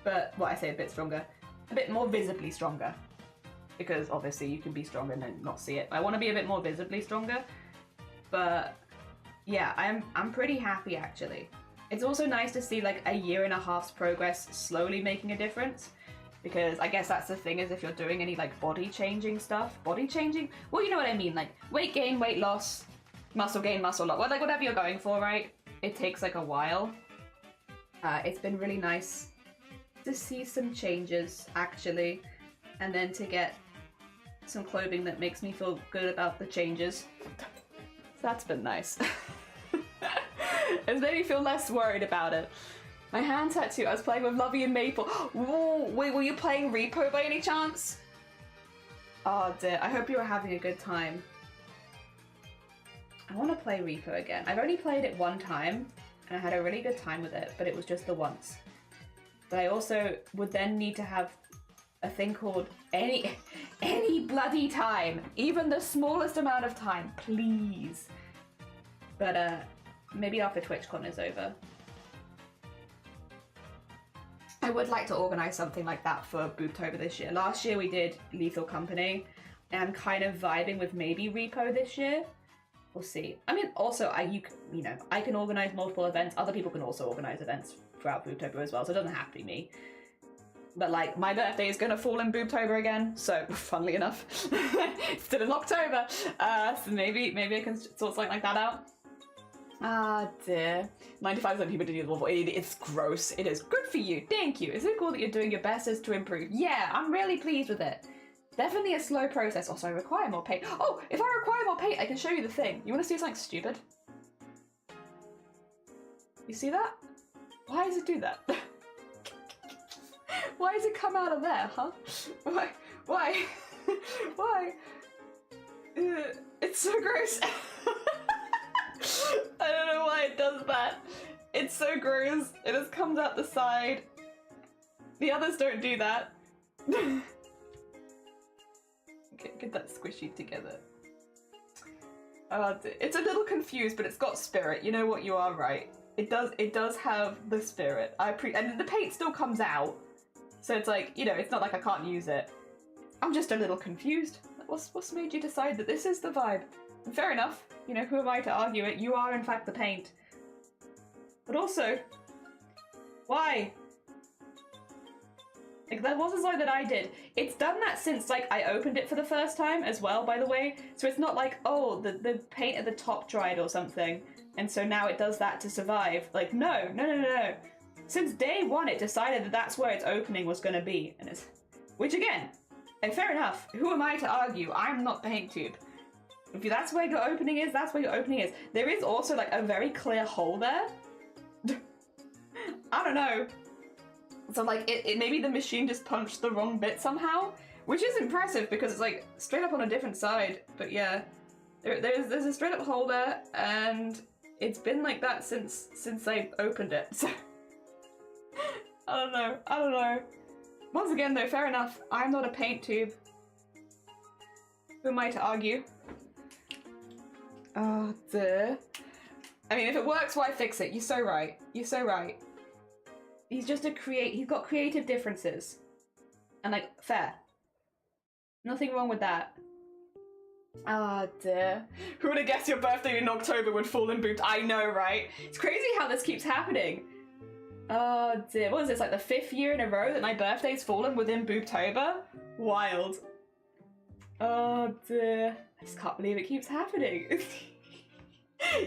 but I say a bit stronger, a bit more visibly stronger, because obviously you can be stronger and then not see it. I want to be a bit more visibly stronger, but yeah, I'm pretty happy actually. It's also nice to see like a 1.5 year's progress slowly making a difference, because I guess that's the thing, is if you're doing any like body changing stuff, well, you know what I mean, like weight gain, weight loss, muscle gain, muscle loss, like whatever you're going for, right? It takes like a while. It's been really nice to see some changes actually, and then to get some clothing that makes me feel good about the changes. So that's been nice. It's made me feel less worried about it. My hand tattoo, I was playing with Lovey and Maple. Whoa, wait, were you playing Repo by any chance? Oh dear, I hope you were having a good time. I want to play Repo again. I've only played it one time, and I had a really good time with it, but it was just the once. But I also would then need to have a thing called any bloody time, even the smallest amount of time, please. But maybe after TwitchCon is over. I would like to organise something like that for Booptober this year. Last year we did Lethal Company, and I'm kind of vibing with maybe Repo this year. We'll see. I mean, also, I can organise multiple events. Other people can also organise events throughout Booptober as well, so it doesn't have to be me. But like, my birthday is gonna fall in Booptober again, so funnily enough, it's still in October. So maybe I can sort something like that out. Ah dear. 95% of people do use level 80. It's gross. It is good for you. Thank you. Is it cool that you're doing your best as to improve? Yeah, I'm really pleased with it. Definitely a slow process. Also, I require more paint. Oh, if I require more paint, I can show you the thing. You want to see something stupid? You see that? Why does it do that? Why does it come out of there, huh? Why? Why? Why? It's so gross. I don't know why it does that. It's so gross. It just comes out the side. The others don't do that. Okay, get that squishy together. It's a little confused, but it's got spirit. You know what? You are right. It does have the spirit. And the paint still comes out. So it's like, you know, it's not like I can't use it. I'm just a little confused. What's made you decide that this is the vibe? And fair enough. You know, who am I to argue it? You are in fact the paint. But also, why? Like, that wasn't something that I did. It's done that since, like, I opened it for the first time as well, by the way. So it's not like, oh, the paint at the top dried or something, and so now it does that to survive. Like, no. Since day one, it decided that that's where its opening was going to be. And it's... Which, again, and fair enough. Who am I to argue? I'm not PaintTube. If that's where your opening is, that's where your opening is. There is also, like, a very clear hole there. I don't know. So, like, it maybe the machine just punched the wrong bit somehow, which is impressive because it's, like, straight up on a different side. But yeah, there's a straight up hole there, and it's been like that since I opened it. So I don't know. Once again, though, fair enough. I'm not a paint tube. Who am I to argue? Oh, dear. I mean, if it works, why fix it? You're so right. You're so right. He's just he's got creative differences. And, like, fair. Nothing wrong with that. Ah, dear. Who would have guessed your birthday in October would fall in Boop? I know, right? It's crazy how this keeps happening. Oh, dear. What is this, like the 5th year in a row that my birthday's fallen within Booptober? Wild. Oh, dear. I just can't believe it keeps happening.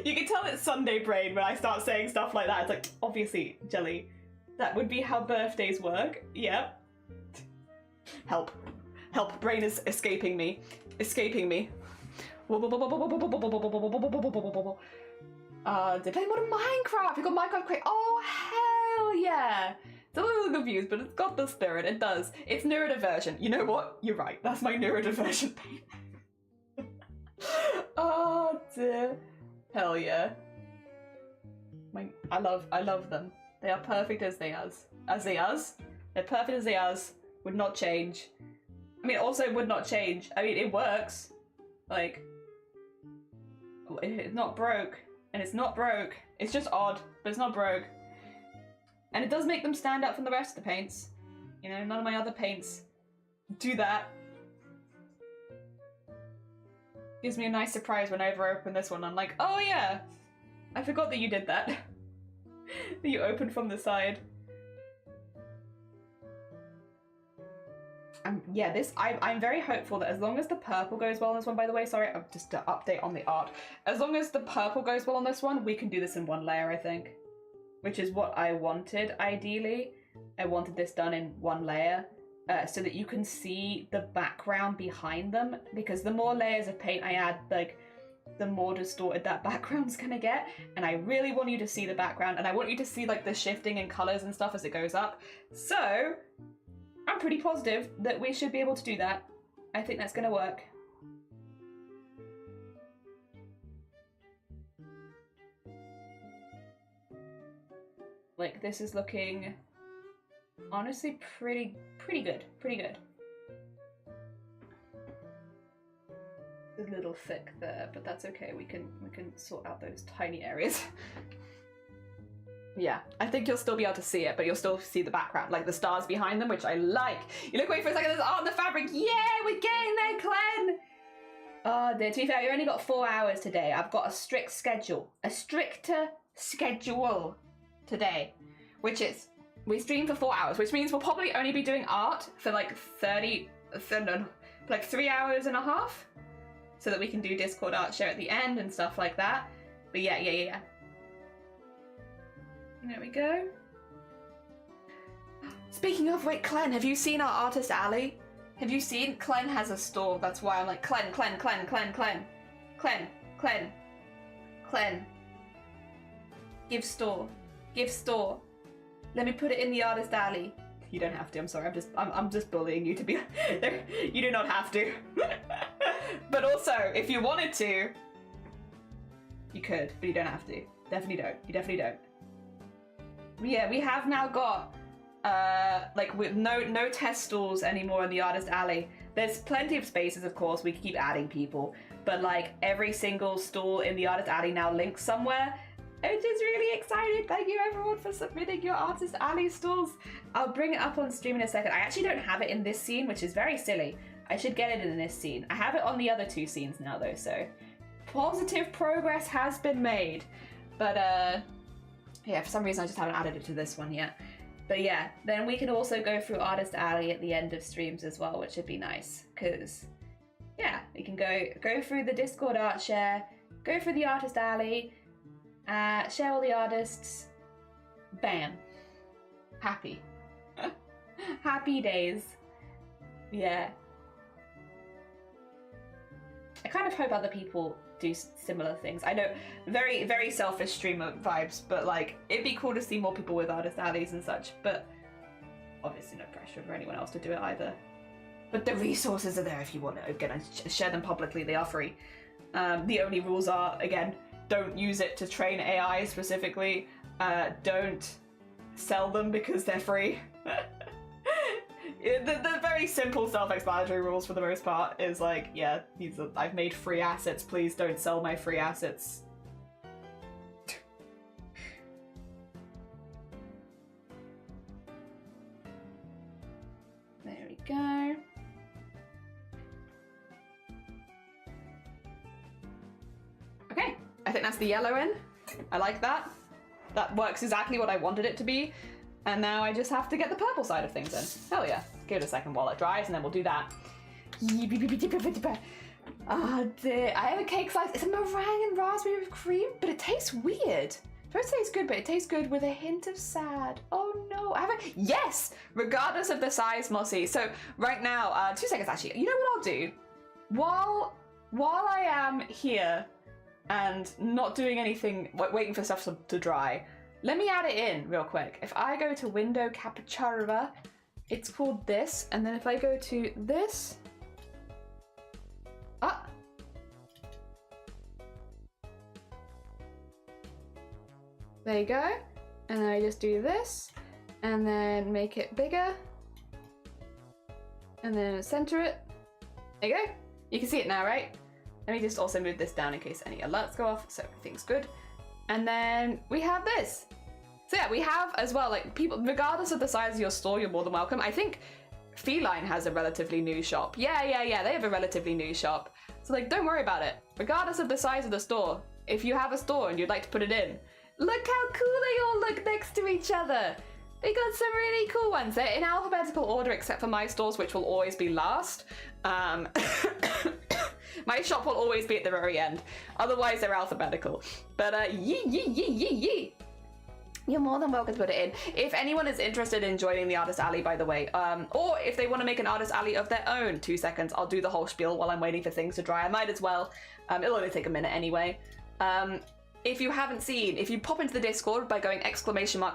You can tell it's Sunday brain when I start saying stuff like that. It's like, obviously, Jelly, that would be how birthdays work. Yep. Help. Help. Brain is escaping me. Escaping me. They're playing more Minecraft. We got Minecraft Crate. Oh, hell yeah. It's a little confused, but it's got the spirit. It does. It's neurodiversion. You know what? You're right. That's my neurodiversion pain. Oh, dear. Hell yeah. I love them. They are perfect as they as. They're perfect as they as. Would not change. I mean, also would not change. I mean, it works. Like, it's not broke. And it's not broke. It's just odd, but it's not broke. And it does make them stand out from the rest of the paints. You know, none of my other paints do that. Gives me a nice surprise whenever I open this one. I'm like, oh yeah, I forgot that you did that. That you opened from the side. yeah, I'm very hopeful that as long as the purple goes well on this one, by the way, sorry, just to update on the art. As long as the purple goes well on this one, we can do this in one layer, I think. Which is what I wanted, ideally. I wanted this done in one layer, so that you can see the background behind them, because the more layers of paint I add, like, the more distorted that background's gonna get, and I really want you to see the background, and I want you to see, like, the shifting in colours and stuff as it goes up. So, I'm pretty positive that we should be able to do that. I think that's gonna work. Like, this is looking, honestly, pretty good, pretty good. A little thick there, but that's okay. We can sort out those tiny areas. Yeah, I think you'll still be able to see it, but you'll still see the background, like the stars behind them, which I like. You look away for a second, there's art on the fabric. Yeah, we're getting there, Clen! Oh dear, to be fair, you only got 4 hours today. I've got a strict schedule. A stricter schedule today, which is, we stream for 4 hours, which means we'll probably only be doing art for like 3 hours and a half, so that we can do Discord art share at the end and stuff like that. But yeah. There we go. Speaking of, wait, Clen, have you seen our artist alley? Have you seen? Clen has a store, that's why I'm like, Clen. Give store. Let me put it in the artist alley. You don't have to, I'm sorry, I'm just bullying you to be, you do not have to. But also, if you wanted to, you could, but you don't have to. Definitely don't, you definitely don't. Yeah, we have now got, like, with no test stalls anymore in the artist alley. There's plenty of spaces, of course, we can keep adding people, but like, every single stall in the artist alley now links somewhere. I'm just really excited. Thank you everyone for submitting your artist alley stalls. I'll bring it up on stream in a second. I actually don't have it in this scene, which is very silly. I should get it in this scene. I have it on the other 2 scenes now though, so positive progress has been made. But yeah, for some reason I just haven't added it to this one yet. But yeah, then we can also go through Artist Alley at the end of streams as well, which would be nice, because yeah, we can go through the Discord art share, go through the Artist Alley, share all the artists, bam, happy. Happy days. Yeah. I kind of hope other people do similar things. I know, very, very selfish streamer vibes, but like, it'd be cool to see more people with artist alleys and such, but obviously no pressure for anyone else to do it either. But the resources are there if you want to. Again, share them publicly, they are free. The only rules are, again, don't use it to train AI specifically. Don't sell them because they're free. The very simple self-explanatory rules for the most part is like, yeah, I've made free assets, please don't sell my free assets. There we go. Okay, I think that's the yellow in. I like that. That works exactly what I wanted it to be. And now I just have to get the purple side of things in. Hell yeah. Give it a second while it dries and then we'll do that. Oh dear. I have a cake slice. It's a meringue and raspberry with cream, but it tastes weird. First tastes good, but it tastes good with a hint of sad. Oh no. I have a, yes! Regardless of the size, Mossy. So right now, 2 seconds actually. You know what I'll do? While I am here and not doing anything, waiting for stuff to dry, let me add it in real quick. If I go to window captura, it's called this, and then if I go to this, there you go, and then I just do this, and then make it bigger, and then center it. There you go. You can see it now, right? Let me just also move this down in case any alerts go off, so everything's good. And then we have this. So yeah, we have as well, like, people, regardless of the size of your store, you're more than welcome. I think Feline has a relatively new shop. Yeah, they have a relatively new shop. So like, don't worry about it. Regardless of the size of the store, if you have a store and you'd like to put it in, look how cool they all look next to each other. We got some really cool ones. They're in alphabetical order except for my stores, which will always be last. My shop will always be at the very end. Otherwise, they're alphabetical. But yee. You're more than welcome to put it in. If anyone is interested in joining the Artist Alley, by the way, or if they want to make an Artist Alley of their own, 2 seconds, I'll do the whole spiel while I'm waiting for things to dry. I might as well. It'll only take a minute anyway. If you haven't seen, if you pop into the Discord by going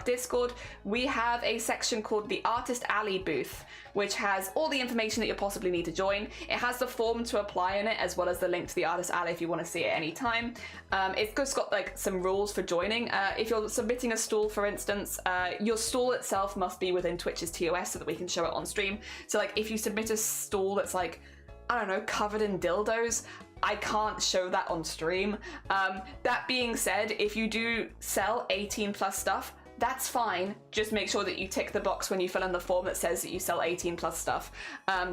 !Discord, we have a section called the Artist Alley booth, which has all the information that you possibly need to join. It has the form to apply in it, as well as the link to the Artist Alley if you want to see it anytime. It's just got like some rules for joining. If you're submitting a stall, for instance, your stall itself must be within Twitch's TOS so that we can show it on stream. So like if you submit a stall that's like, I don't know, covered in dildos, I can't show that on stream. That being said, if you do sell 18 plus stuff, that's fine. Just make sure that you tick the box when you fill in the form that says that you sell 18 plus stuff.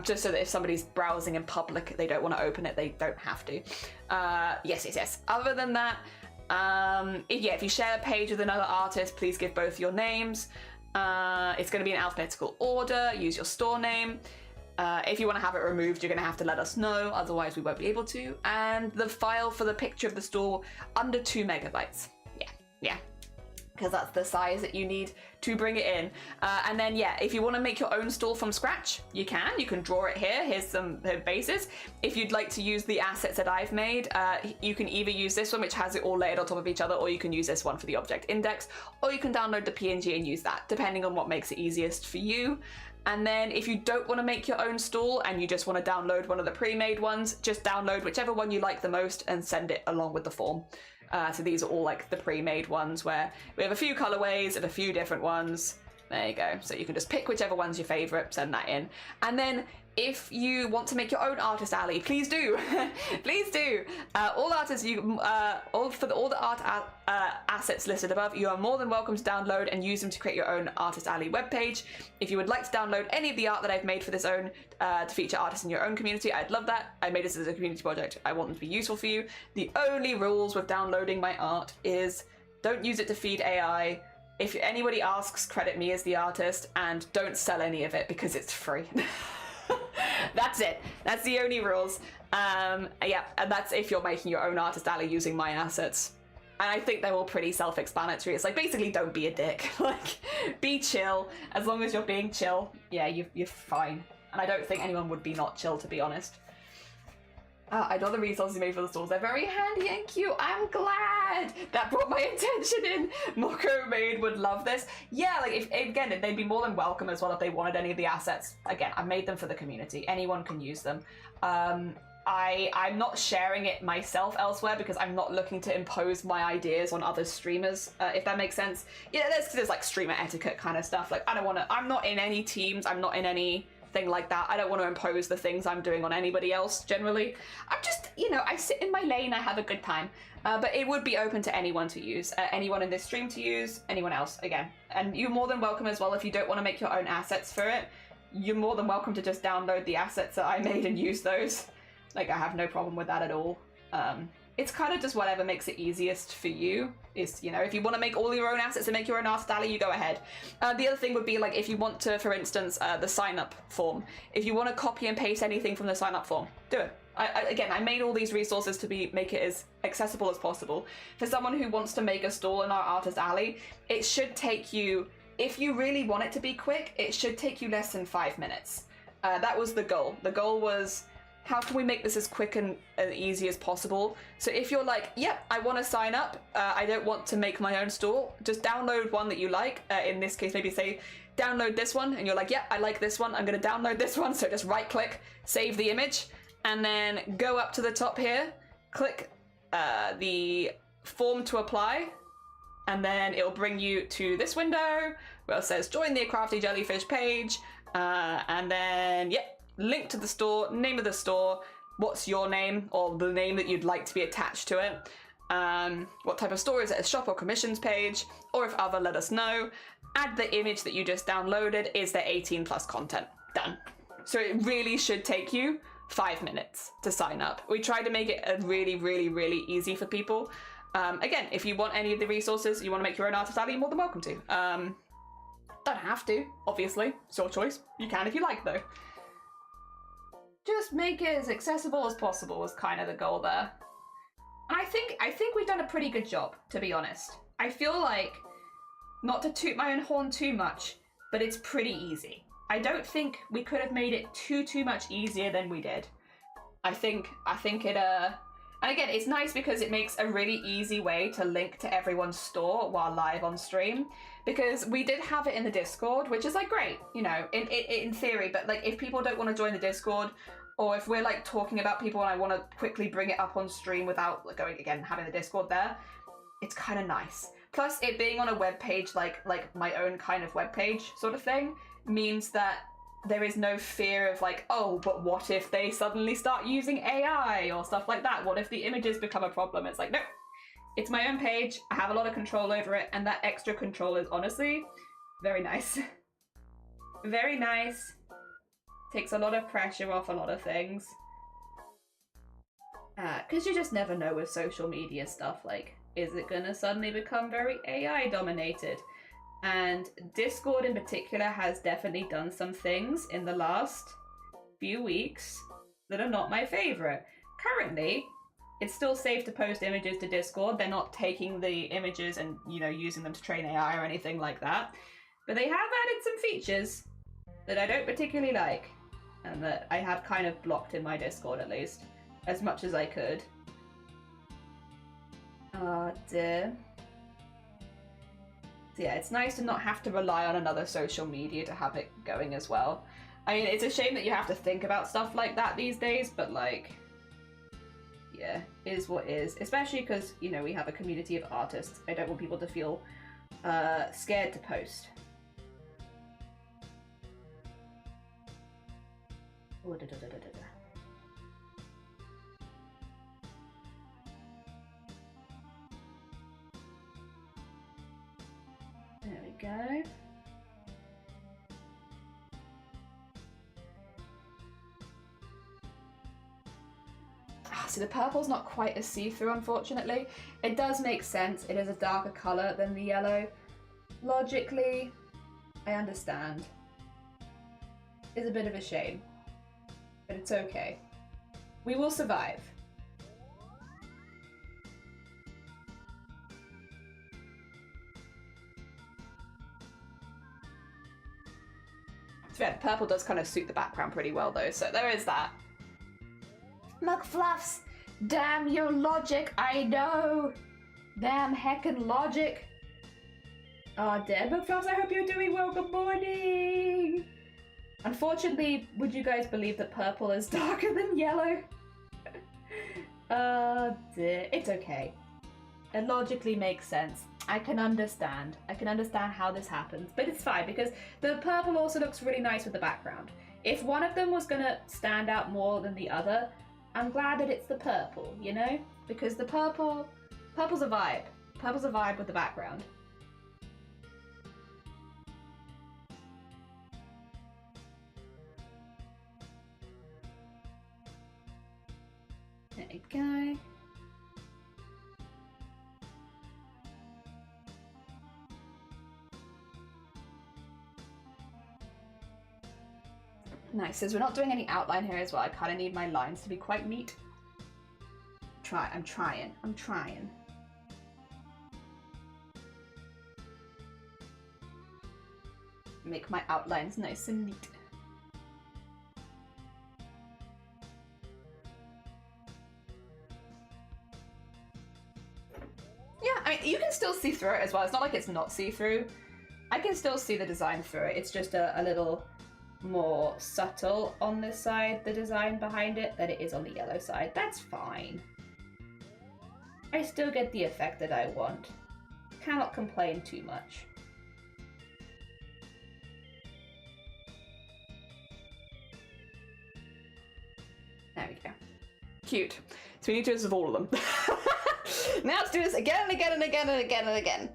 Just so that if somebody's browsing in public, they don't want to open it, they don't have to. Yes. Other than that, if you share a page with another artist, please give both your names. It's going to be in alphabetical order. Use your store name. If you want to have it removed, you're going to have to let us know, otherwise we won't be able to. And the file for the picture of the store, under 2 megabytes. Yeah. Because that's the size that you need to bring it in. And then, if you want to make your own stall from scratch, you can. You can draw it here. Here's some bases. If you'd like to use the assets that I've made, you can either use this one, which has it all layered on top of each other, or you can use this one for the object index, or you can download the PNG and use that, depending on what makes it easiest for you. And then if you don't want to make your own stall and you just want to download one of the pre-made ones, just download whichever one you like the most and send it along with the form. So these are all like the pre-made ones where we have a few colorways of a few different ones. There you go. So you can just pick whichever one's your favorite, send that in. And then if you want to make your own Artist Alley, please do. Please do. All artists, all the art assets listed above, you are more than welcome to download and use them to create your own Artist Alley webpage. If you would like to download any of the art that I've made for this own, to feature artists in your own community, I'd love that. I made this as a community project. I want them to be useful for you. The only rules with downloading my art is don't use it to feed AI. If anybody asks, credit me as the artist, and don't sell any of it because it's free. That's it. That's the only rules. And that's if you're making your own Artist Alley using my assets. And I think they're all pretty self-explanatory. It's like, basically, don't be a dick. Like, be chill. As long as you're being chill, you're fine. And I don't think anyone would be not chill, to be honest. I know the resources you made for the stalls. They're very handy and cute. I'm glad that brought my attention in. Moko Maid would love this. Yeah, like, again, they'd be more than welcome as well if they wanted any of the assets. Again, I made them for the community. Anyone can use them. I'm not sharing it myself elsewhere because I'm not looking to impose my ideas on other streamers, if that makes sense. Yeah, there's like streamer etiquette kind of stuff. Like, I'm not in any teams. I'm not in any thing like that. I don't want to impose the things I'm doing on anybody else generally. I'm just, I sit in my lane, I have a good time. But it would be open to anyone to use, anyone in this stream to use, anyone else, again. And you're more than welcome as well if you don't want to make your own assets for it. You're more than welcome to just download the assets that I made and use those. Like, I have no problem with that at all. It's kind of just whatever makes it easiest for you. Is, if you want to make all your own assets and make your own Artist Alley, you go ahead. The other thing would be, like, if you want to, for instance, the sign-up form. If you want to copy and paste anything from the sign-up form, do it. I made all these resources to make it as accessible as possible. For someone who wants to make a stall in our Artist Alley, it should take you, if you really want it to be quick, it should take you less than 5 minutes. That was the goal. The goal was, how can we make this as quick and as easy as possible? So if you're like, yep, I want to sign up, I don't want to make my own store, just download one that you like. In this case, maybe say, download this one, and you're like, yep, I like this one, I'm going to download this one. So just right click, save the image, and then go up to the top here, click the form to apply, and then it'll bring you to this window where it says join the Crafty Jellyfish page, and then, yep, link to the store, name of the store, what's your name, or the name that you'd like to be attached to it. What type of store is it, a shop or commissions page, or if other, let us know. Add the image that you just downloaded, is there 18 plus content, done. So it really should take you 5 minutes to sign up. We try to make it really, really, really easy for people. Again, if you want any of the resources, you want to make your own Artist Alley, you're more than welcome to. Don't have to, obviously. It's your choice. You can if you like, though. Just make it as accessible as possible was kind of the goal there. And I think we've done a pretty good job, to be honest. I feel like, not to toot my own horn too much, but it's pretty easy. I don't think we could have made it too much easier than we did. I think it, and again, it's nice because it makes a really easy way to link to everyone's store while live on stream. Because we did have it in the Discord, which is like great, you know, in theory, but like if people don't want to join the Discord, or if we're like talking about people and I want to quickly bring it up on stream without like, going again, having the Discord there, it's kind of nice. Plus it being on a web page, like my own kind of web page sort of thing, means that there is no fear of like, oh, but what if they suddenly start using AI or stuff like that? What if the images become a problem? It's like, no, it's my own page. I have a lot of control over it. And that extra control is honestly very nice. Very nice. Takes a lot of pressure off a lot of things. Because you just never know with social media stuff, like, is it gonna suddenly become very AI dominated? And Discord in particular has definitely done some things in the last few weeks that are not my favorite. Currently, it's still safe to post images to Discord. They're not taking the images and, you know, using them to train AI or anything like that. But they have added some features that I don't particularly like, and that I have kind of blocked in my Discord at least, as much as I could. Oh dear. So yeah, it's nice to not have to rely on another social media to have it going as well. I mean, it's a shame that you have to think about stuff like that these days, but like, yeah, is what is. Especially because, you know, we have a community of artists. I don't want people to feel scared to post. Oh, da, da, da, da, da. There we go. So the purple's not quite as see-through, unfortunately. It does make sense. It is a darker colour than the yellow. Logically, I understand. It's a bit of a shame, but it's okay. We will survive. Yeah, purple does kind of suit the background pretty well though, so there is that. McFluffs, damn your logic, I know. Damn heckin' logic. Oh dear, McFluffs, I hope you're doing well, good morning. Unfortunately, would you guys believe that purple is darker than yellow? Oh dear, it's okay. It logically makes sense. I can understand. I can understand how this happens, but it's fine because the purple also looks really nice with the background. If one of them was gonna stand out more than the other, I'm glad that it's the purple, you know? Because the purple's a vibe. Purple's a vibe with the background. There we go. Nice, since we're not doing any outline here as well, I kind of need my lines to be quite neat. I'm trying. Make my outlines nice and neat. Yeah, I mean, you can still see through it as well. It's not like it's not see-through. I can still see the design through it. It's just a little more subtle on this side, the design behind it, than it is on the yellow side. That's fine. I still get the effect that I want. Cannot complain too much. There we go. Cute. So we need to do this with all of them. Now let's do this again and again and again and again and again.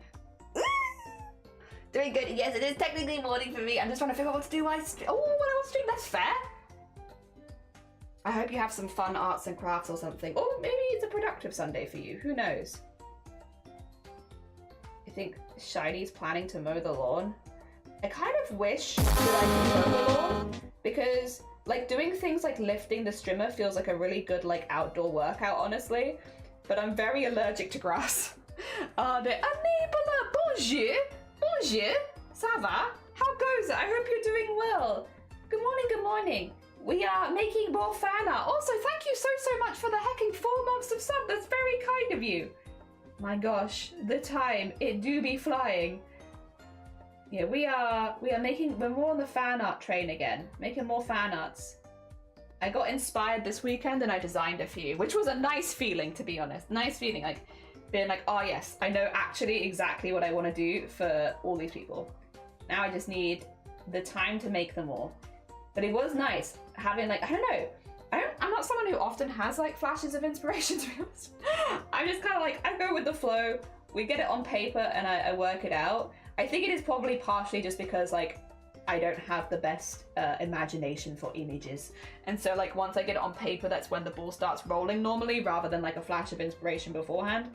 Doing good. Yes, it is technically morning for me. I'm just trying to figure out what to do while I stream. Oh, when I will stream, that's fair. I hope you have some fun arts and crafts or something. Or maybe it's a productive Sunday for you. Who knows? I think Shiny's planning to mow the lawn. I kind of wish that I could mow the lawn, because like doing things like lifting the strimmer feels like a really good like outdoor workout, honestly. But I'm very allergic to grass. Bonjour, bonjour, ça va? How goes it? I hope you're doing well. Good morning, good morning. We are making more fan art. Also, thank you so much for the hecking 4 months of sub. That's very kind of you. My gosh, the time, it do be flying. Yeah, we're more on the fan art train again, making more fan arts. I got inspired this weekend and I designed a few, which was a nice feeling, to be honest. Nice feeling, like being like, oh yes, I know actually exactly what I want to do for all these people. Now I just need the time to make them all. But it was nice having like, I don't know, I'm not someone who often has like flashes of inspiration, to be honest. I'm just kind of like, I go with the flow, we get it on paper and I work it out. I think it is probably partially just because like I don't have the best imagination for images. And so like once I get it on paper, that's when the ball starts rolling normally, rather than like a flash of inspiration beforehand.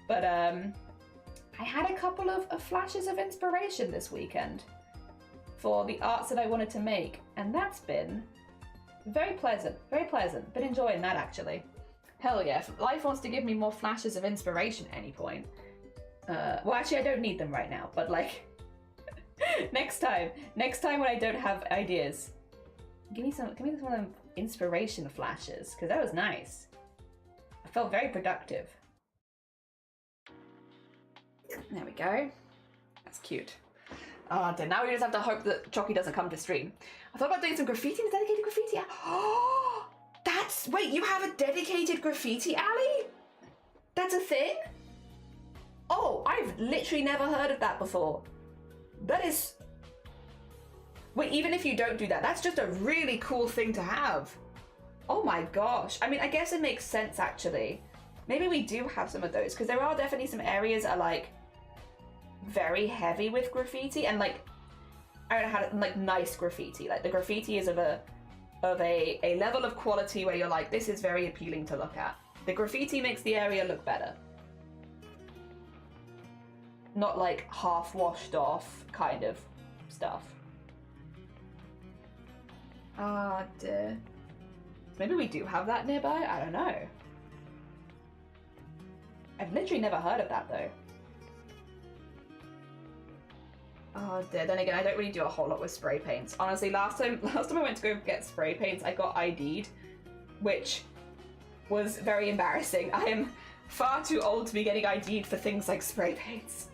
But I had a couple of flashes of inspiration this weekend for the arts that I wanted to make. And that's been very pleasant, been enjoying that actually. Hell yeah, if life wants to give me more flashes of inspiration at any point. Well actually I don't need them right now, but like next time when I don't have ideas, give me one of them inspiration flashes, because that was nice. I felt very productive. There we go. That's cute. Oh, now we just have to hope that Chocky doesn't come to stream. I thought about doing some graffiti, dedicated graffiti. Oh, wait, you have a dedicated graffiti alley? That's a thing? Oh, I've literally never heard of that before. That is... Wait, even if you don't do that, that's just a really cool thing to have. Oh my gosh. I mean, I guess it makes sense actually. Maybe we do have some of those, because there are definitely some areas that are like very heavy with graffiti, and like, I don't know how to, like nice graffiti. Like the graffiti is of a level of quality where you're like, this is very appealing to look at. The graffiti makes the area look better. Not like half washed off kind of stuff. Ah, dear. Maybe we do have that nearby? I don't know. I've literally never heard of that though. Oh dear, then again, I don't really do a whole lot with spray paints. Honestly, last time I went to go get spray paints, I got ID'd, which was very embarrassing. I am far too old to be getting ID'd for things like spray paints.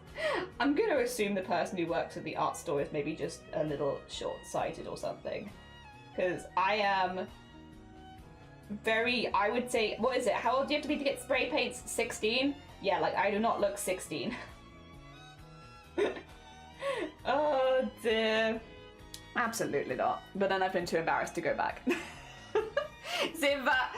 I'm going to assume the person who works at the art store is maybe just a little short-sighted or something. Because I am very, I would say, what is it? How old do you have to be to get spray paints? 16? Yeah, like I do not look 16. Oh dear. Absolutely not. But then I've been too embarrassed to go back. C'est va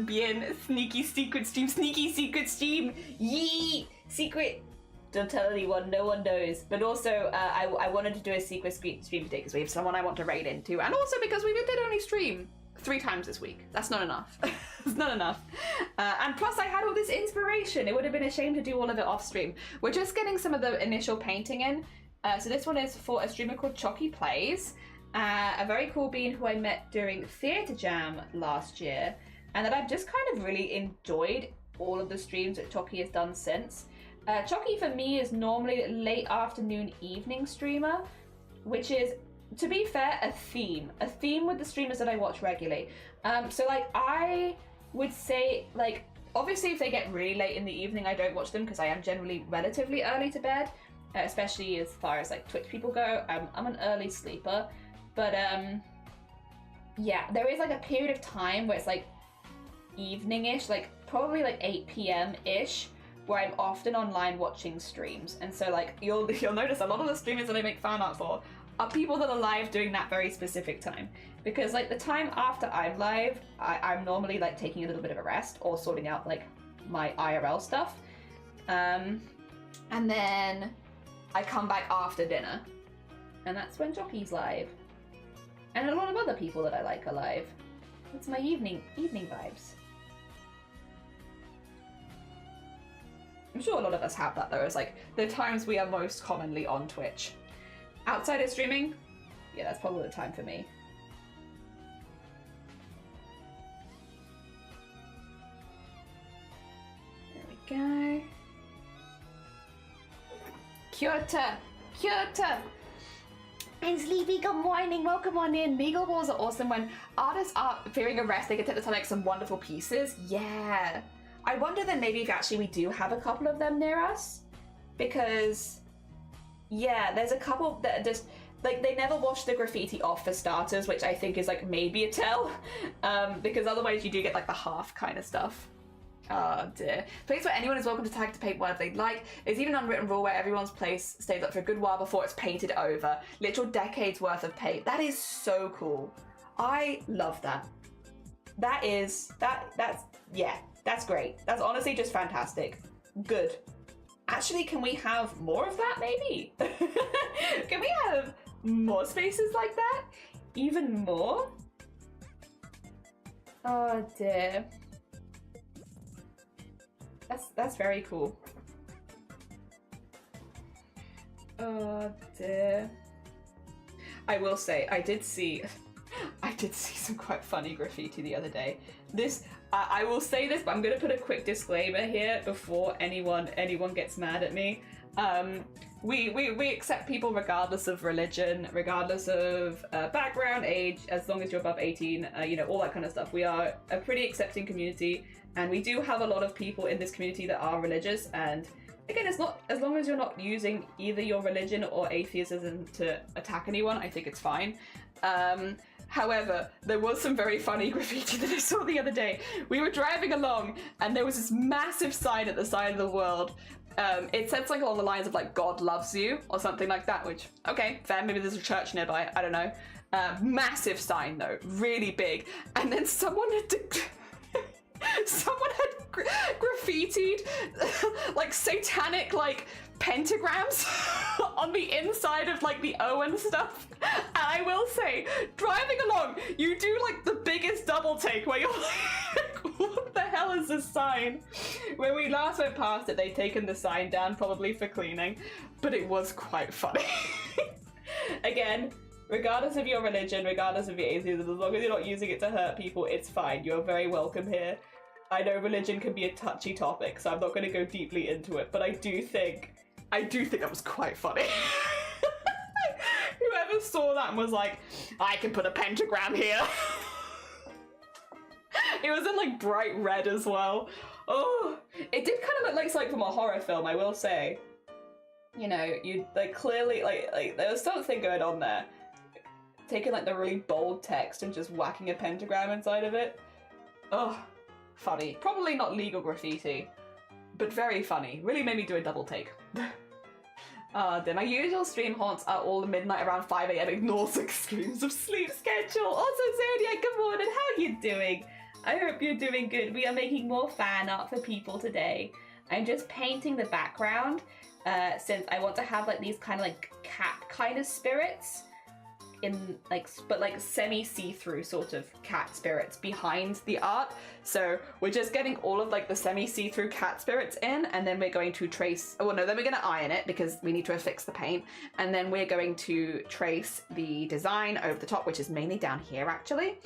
bien sneaky secret stream. Yee! Secret. Don't tell anyone, no one knows. But also, I wanted to do a secret stream today because we have someone I want to raid into. And also because we did only stream 3 times this week. That's not enough. It's not enough. And plus I had all this inspiration. It would have been a shame to do all of it off stream. We're just getting some of the initial painting in. So this one is for a streamer called Chocky Plays. A very cool bean who I met during Theatre Jam last year. And that I've just kind of really enjoyed all of the streams that Chocky has done since. Chocky for me is normally a late afternoon evening streamer, which is, to be fair, a theme with the streamers that I watch regularly. So like I would say, like, obviously if they get really late in the evening I don't watch them because I am generally relatively early to bed, especially as far as like Twitch people go. I'm an early sleeper, but yeah, there is like a period of time where it's like evening-ish, like probably like 8 p.m.-ish, where I'm often online watching streams. And so like you'll notice a lot of the streamers that I make fan art for are people that are live during that very specific time. Because like the time after I'm live, I'm normally like taking a little bit of a rest or sorting out like my IRL stuff. And then I come back after dinner. And that's when Jocky's live. And a lot of other people that I like are live. It's my evening vibes. I'm sure a lot of us have that though. It's like the times we are most commonly on Twitch. Outside of streaming, yeah, that's probably the time for me. There we go. Kyoto! Kyoto! And Sleepy, good morning, welcome on in. Beagle balls are awesome. When artists are fearing a rest, they can take the time to make some wonderful pieces. Yeah. I wonder then maybe if actually we do have a couple of them near us. Because, yeah, there's a couple that are just, like, they never wash the graffiti off for starters, which I think is like maybe a tell. Because otherwise you do get like the half kind of stuff. Oh dear. Place where anyone is welcome to tag to paint whatever they'd like. There's even an unwritten rule where everyone's place stays up for a good while before it's painted over. Literal decades worth of paint. That is so cool. I love that. That's great. That's honestly just fantastic. Good. Actually, can we have more of that maybe? Can we have more spaces like that? Even more? Oh dear. That's very cool. Oh dear. I will say, I did see some quite funny graffiti the other day. I will say this, but I'm gonna put a quick disclaimer here before anyone gets mad at me. We accept people regardless of religion, regardless of background, age, as long as you're above 18, you know, all that kind of stuff. We are a pretty accepting community, and we do have a lot of people in this community that are religious, and again, it's not, as long as you're not using either your religion or atheism to attack anyone, I think it's fine. However, there was some very funny graffiti that I saw the other day. We were driving along and there was this massive sign at the side of the world. It said something along the lines of like, God loves you or something like that, which, okay, fair, maybe there's a church nearby, I don't know. Massive sign though, really big. And then someone had graffitied like satanic like pentagrams on the inside of like the O and stuff. And I will say, driving along, you do like the biggest double take where you're like, what the hell is this sign? When we last went past it, they'd taken the sign down probably for cleaning, but it was quite funny. Again, regardless of your religion, regardless of your atheism, as long as you're not using it to hurt people, it's fine. You're very welcome here. I know religion can be a touchy topic, so I'm not going to go deeply into it, but I do think that was quite funny. Whoever saw that and was like, I can put a pentagram here. It was in like bright red as well. Oh, it did kind of look like something from a horror film, I will say. You know, you like clearly like there was something going on there. Taking like the really bold text and just whacking a pentagram inside of it. Oh, funny. Probably not legal graffiti, but very funny. Really made me do a double take. Then my usual stream haunts are all the midnight around 5 AM. Ignores extremes of sleep schedule. Also, Zodiac, good morning. How are you doing? I hope you're doing good. We are making more fan art for people today. I'm just painting the background since I want to have like these kind of like cat kind of spirits in like, but like semi see-through sort of cat spirits behind the art. So we're just getting all of like the semi see-through cat spirits in, and then we're going to trace, oh no, then we're going to iron it because we need to affix the paint, and then we're going to trace the design over the top, which is mainly down here actually.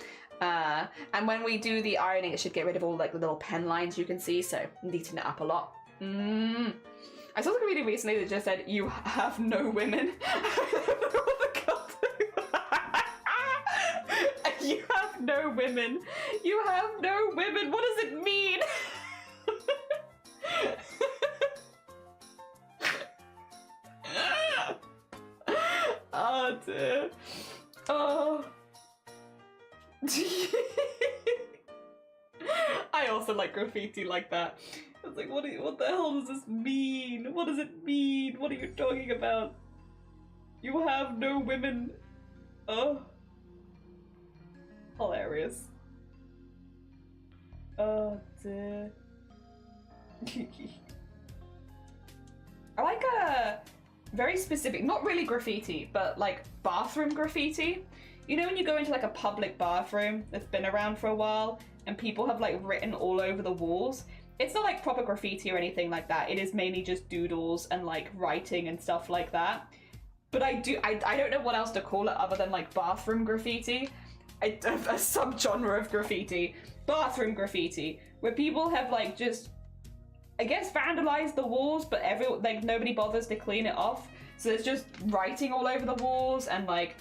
And when we do the ironing, it should get rid of all like the little pen lines you can see, so neaten it up a lot. I saw something really recently that just said, you have no women. You have no women. You have no women. What does it mean? Oh dear. Oh. I also like graffiti like that. I was like, what the hell does this mean? What does it mean? What are you talking about? You have no women. Oh. Hilarious. Oh dear. I like a very specific, not really graffiti, but like bathroom graffiti. You know when you go into like a public bathroom that's been around for a while and people have like written all over the walls? It's not like proper graffiti or anything like that. It is mainly just doodles and like writing and stuff like that. but I don't know what else to call it other than like bathroom graffiti. A subgenre of graffiti. Bathroom graffiti. Where people have like just, I guess, vandalized the walls, but nobody bothers to clean it off. So there's just writing all over the walls and like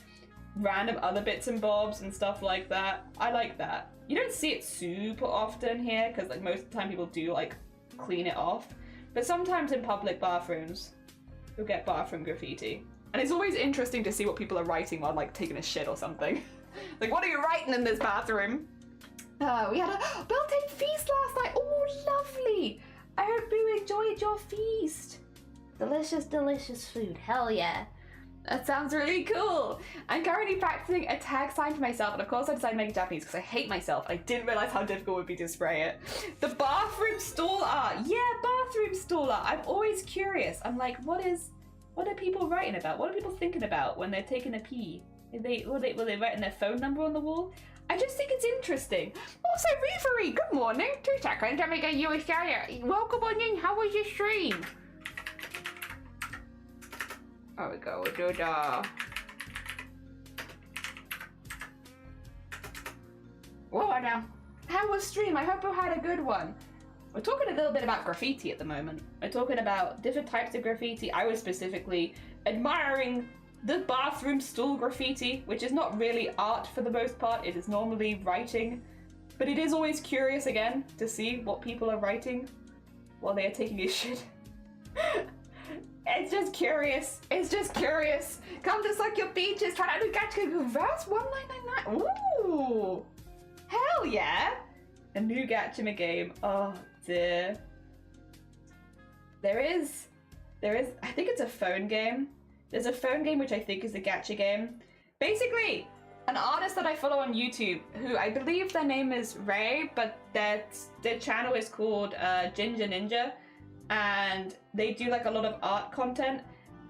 random other bits and bobs and stuff like that. I like that. You don't see it super often here because like most of the time people do like clean it off. But sometimes in public bathrooms, you'll get bathroom graffiti. And it's always interesting to see what people are writing while like taking a shit or something. Like, what are you writing in this bathroom? We had a built-in feast last night. Oh, lovely. I hope you enjoyed your feast. Delicious, delicious food. Hell yeah. That sounds really cool. I'm currently practicing a tag sign for myself, and of course I decided to make it Japanese because I hate myself. I didn't realize how difficult it would be to spray it. The bathroom stall art. Yeah, bathroom stall art. I'm always curious. I'm like, what are people writing about? What are people thinking about when they're taking a pee? Will they writing their phone number on the wall? I just think it's interesting. Also, Reverie, good morning. 2 seconds, let me get you a shout out. Welcome on in. How was your stream? There we go. We'll do the... Whoa, now. How was stream? I hope you had a good one. We're talking a little bit about graffiti at the moment. We're talking about different types of graffiti. I was specifically admiring the bathroom stool graffiti, which is not really art for the most part. It is normally writing. But it is always curious, again, to see what people are writing while they are taking a shit. It's just curious. It's just curious. Come to suck your beaches. Try to get to reverse 1999. Ooh. Hell yeah. A new Gacha game. Oh dear. There is, I think it's a phone game. There's a phone game which I think is a gacha game. Basically, an artist that I follow on YouTube, who I believe their name is Ray, but their channel is called Ginger Ninja, and they do like a lot of art content,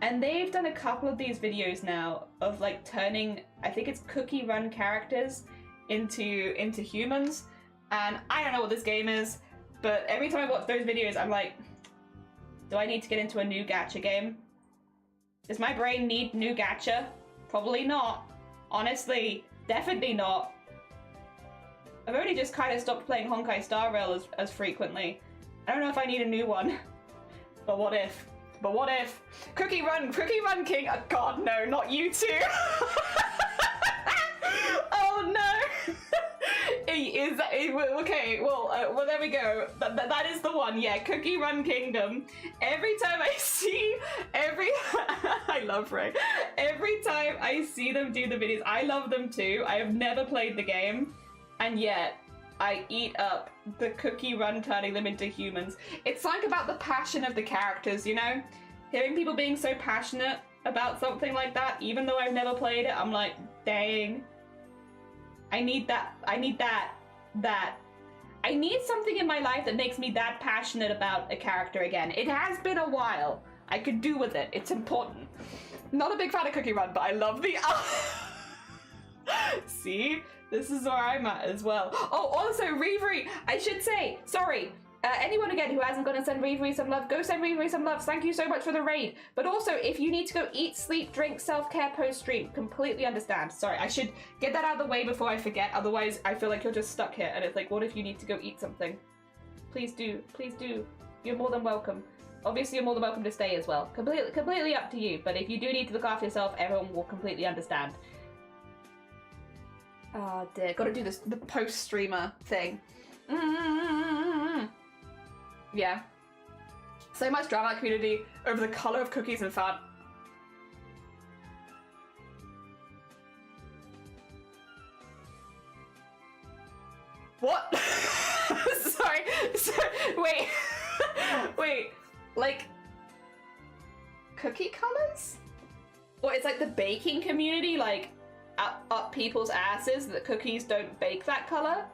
and they've done a couple of these videos now of like turning, I think it's cookie run characters into humans, and I don't know what this game is, but every time I watch those videos, I'm like, do I need to get into a new gacha game? Does my brain need new gacha? Probably not. Honestly, definitely not. I've only just kind of stopped playing Honkai Star Rail as frequently. I don't know if I need a new one. But what if? But what if? Cookie Run King! Oh god, no, not you two! Oh no! Is that, okay, well there we go. That is the one, yeah, Cookie Run Kingdom. Every time I see, I love Ray. Every time I see them do the videos, I love them too. I have never played the game, and yet I eat up the cookie run turning them into humans. It's like about the passion of the characters, you know? Hearing people being so passionate about something like that, even though I've never played it, I'm like, dang. I need that. I need something in my life that makes me that passionate about a character again. It has been a while. I could do with it. It's important. Not a big fan of Cookie Run, but I love the... See? This is where I'm at as well. Oh, also, Reverie, I should say, sorry. Anyone again who hasn't gone and send Reverie some love, go send Reverie some love. Thank you so much for the raid. But also, if you need to go eat, sleep, drink, self-care post-stream, completely understand. Sorry, I should get that out of the way before I forget. Otherwise, I feel like you're just stuck here. And it's like, what if you need to go eat something? Please do. Please do. You're more than welcome. Obviously, you're more than welcome to stay as well. Completely up to you. But if you do need to look after yourself, everyone will completely understand. Oh dear, gotta do the post-streamer thing. Yeah. So much drama community over the colour of cookies and fat. What? Sorry. Wait. Wait. Like, cookie colours? Or it's like the baking community, like, up people's asses that cookies don't bake that colour?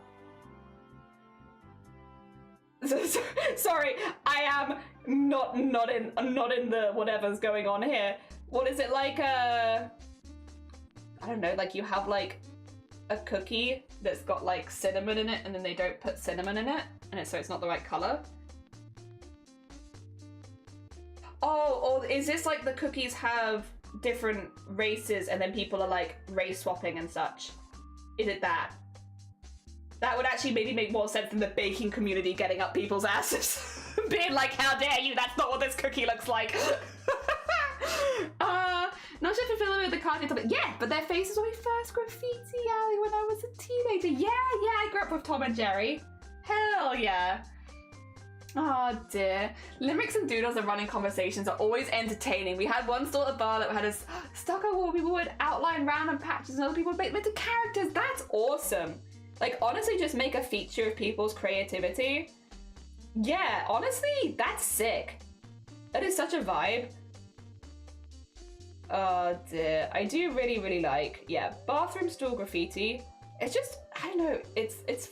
Sorry, I am not in the whatever's going on here. What is it like? I don't know. Like you have like a cookie that's got like cinnamon in it, and then they don't put cinnamon in it, and so it's not the right color. Oh, or is this like the cookies have different races and then people are like race swapping and such? Is it that? That would actually maybe make more sense than the baking community getting up people's asses. Being like, how dare you, that's not what this cookie looks like. Not sure if you're familiar with the cartoon topic. Yeah, but their faces when we first graffiti alley when I was a teenager. Yeah, I grew up with Tom and Jerry. Hell yeah. Oh dear. Limericks and doodles and running conversations are always entertaining. We had one stall at the bar that had a stucco wall. People would outline random patches and other people would make them into characters. That's awesome. Like, honestly, just make a feature of people's creativity. Yeah, honestly, that's sick. That is such a vibe. Oh dear. I do really like, yeah, bathroom stool graffiti. It's just, I don't know, it's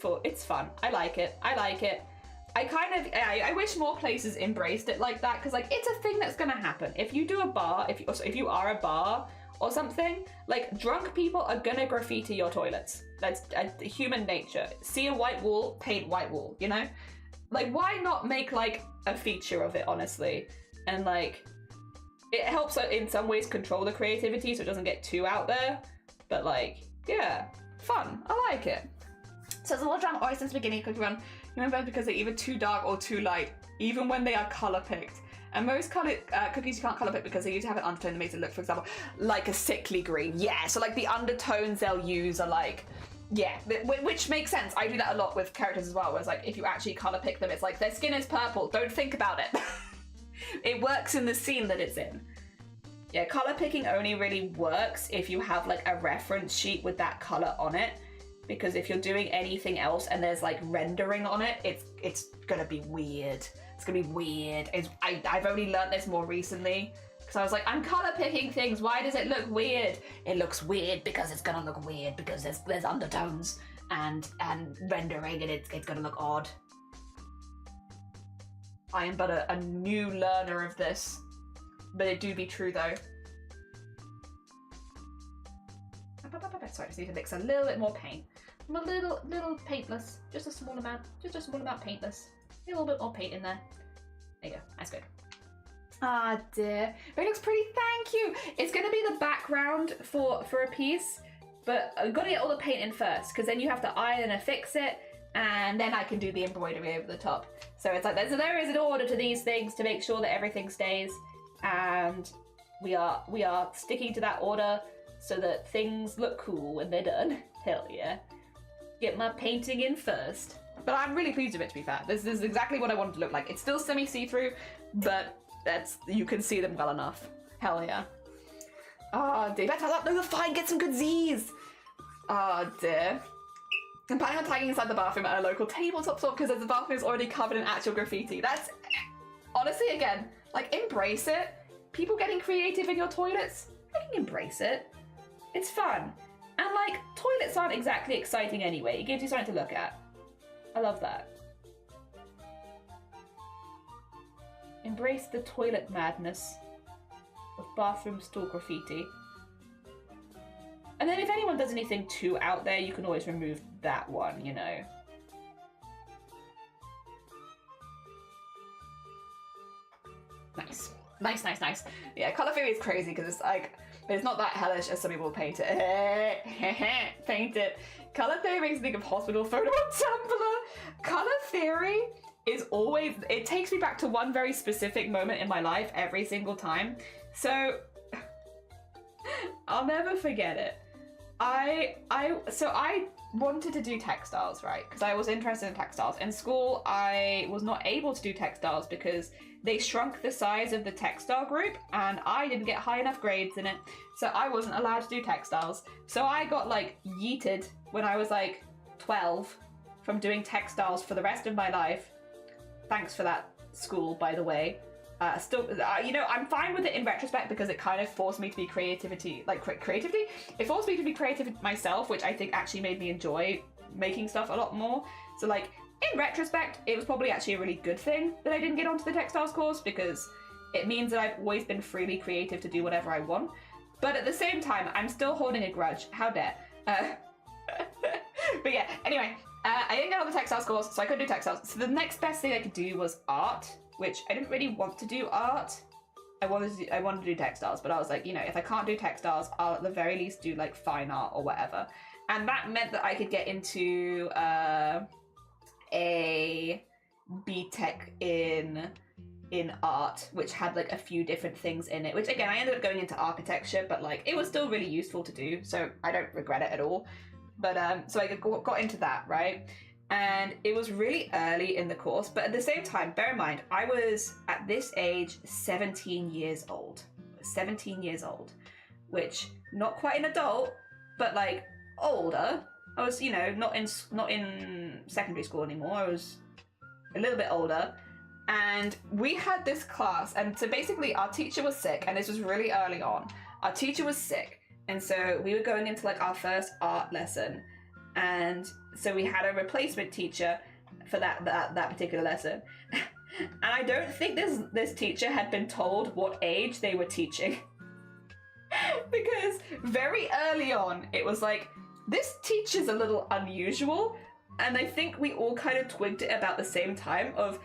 fun. I like it. I wish more places embraced it like that, because like it's a thing that's gonna happen. If you do a bar, if you are a bar or something, like drunk people are gonna graffiti your toilets. That's human nature. See a white wall, paint white wall, you know? Like, why not make like a feature of it, honestly? And like, it helps in some ways control the creativity so it doesn't get too out there. But like, yeah, fun. I like it. So there's a lot of drama always since the beginning of Cookie Run. You remember, because they're either too dark or too light, even when they are colour picked. And most cookies you can't colour pick because they usually have an undertone that makes it look, for example, like a sickly green. Yeah, so like the undertones they'll use are like, yeah, which makes sense. I do that a lot with characters as well, where it's like, if you actually colour pick them, it's like, their skin is purple, don't think about it. It works in the scene that it's in. Yeah, colour picking only really works if you have like a reference sheet with that colour on it. Because if you're doing anything else and there's like rendering on it, it's gonna be weird. It's gonna be weird. I've only learned this more recently because I was like, I'm color picking things. Why does it look weird? It looks weird because it's gonna look weird because there's undertones and rendering and it's gonna look odd. I am but a new learner of this, but it do be true though. Sorry, I just need to mix a little bit more paint. I'm a little paintless, just a small amount paintless. A little bit more paint in there. There you go, that's good. Ah dear, but it looks pretty, thank you. It's gonna be the background for a piece, but I've got to get all the paint in first, because then you have to iron and affix it, and then I can do the embroidery over the top. So it's like, there is an order to these things to make sure that everything stays, and we are sticking to that order so that things look cool when they're done. Hell yeah. Get my painting in first. But I'm really pleased with it, to be fair. This is exactly what I wanted to look like. It's still semi-see-through, but you can see them well enough. Hell yeah. Oh dear, better up, no, fine, get some good Z's. Oh dear. I'm planning on tagging inside the bathroom at a local tabletop store because the bathroom is already covered in actual graffiti. That's, honestly, again, like, embrace it. People getting creative in your toilets, I can embrace it. It's fun. And like, toilets aren't exactly exciting anyway. It gives you something to look at. I love that. Embrace the toilet madness of bathroom stall graffiti. And then if anyone does anything too out there, you can always remove that one, you know. Nice. Nice. Yeah, colour theory is crazy because it's like, it's not that hellish as some people paint it. Paint it. Colour theory makes me think of hospital photo on Tumblr. Colour theory is always, it takes me back to one very specific moment in my life every single time. So, I'll never forget it. So I wanted to do textiles, right? Because I was interested in textiles. In school, I was not able to do textiles because they shrunk the size of the textile group and I didn't get high enough grades in it. So I wasn't allowed to do textiles. So I got like yeeted when I was like 12 from doing textiles for the rest of my life. Thanks for that, school, by the way. You know, I'm fine with it in retrospect because it kind of forced me to be creativity. It forced me to be creative myself, which I think actually made me enjoy making stuff a lot more. So like, in retrospect, it was probably actually a really good thing that I didn't get onto the textiles course because it means that I've always been freely creative to do whatever I want. But at the same time, I'm still holding a grudge. How dare. But yeah, anyway, I didn't get on the textiles course, so I couldn't do textiles. So the next best thing I could do was art, which I didn't really want to do art. I wanted to do textiles, but I was like, you know, if I can't do textiles, I'll at the very least do like fine art or whatever. And that meant that I could get into a B.Tech in art, which had like a few different things in it, which again I ended up going into architecture, but like it was still really useful to do, so I don't regret it at all. But so I got into that, right? And it was really early in the course, but at the same time, bear in mind, I was at this age 17 years old. 17 years old, which not quite an adult, but like older. I was, you know, not in secondary school anymore. I was a little bit older. And we had this class, and so basically our teacher was sick, and this was really early on. Our teacher was sick, and so we were going into like our first art lesson, and so we had a replacement teacher for that particular lesson. And I don't think this teacher had been told what age they were teaching. Because very early on, it was like, this teacher's a little unusual, and I think we all kind of twigged it about the same time of,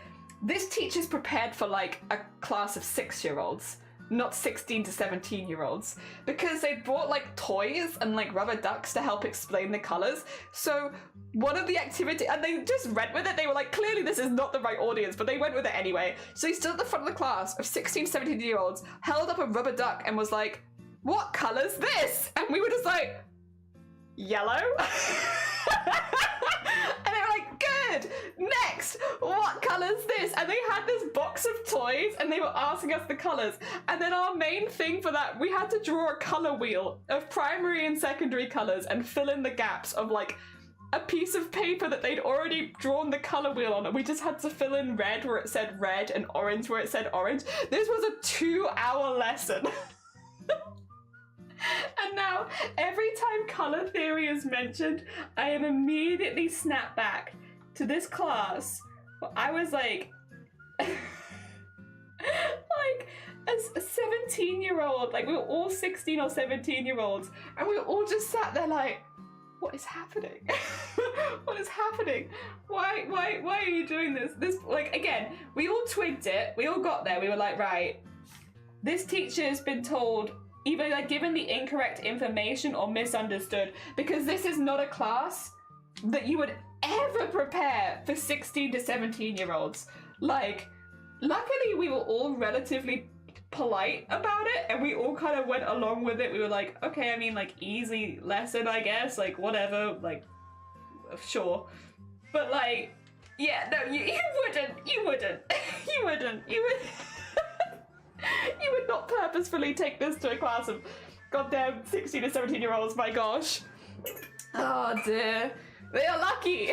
this teacher's prepared for like a class of 6-year-olds, not 16 to 17-year-olds, because they brought like toys and like rubber ducks to help explain the colors. So one of the activity, and they just went with it. They were like, clearly this is not the right audience, but they went with it anyway. So he stood at the front of the class of 16, 17-year-olds, held up a rubber duck and was like, what color's this? And we were just like, yellow. And they were like, good, next, what colour's this? And they had this box of toys and they were asking us the colours. And then our main thing for that, we had to draw a colour wheel of primary and secondary colours and fill in the gaps of like a piece of paper that they'd already drawn the colour wheel on, and we just had to fill in red where it said red and orange where it said orange. This was a 2-hour lesson. And now, every time colour theory is mentioned, I am immediately snapped back to this class where I was like, like as a 17-year-old, like we were all 16 or 17-year-olds, and we were all just sat there like, what is happening? What is happening? Why are you doing this? This, like, again, we all twigged it, we all got there, we were like, right, this teacher's been told either like given the incorrect information or misunderstood, because this is not a class that you would ever prepare for 16 to 17-year-olds. Like, luckily we were all relatively polite about it and we all kind of went along with it. We were like, okay, I mean, like, easy lesson, I guess, like, whatever, like, sure. But like, yeah, no, you wouldn't. You would not purposefully take this to a class of goddamn 16 to 17-year-olds, my gosh. Oh dear. They are lucky.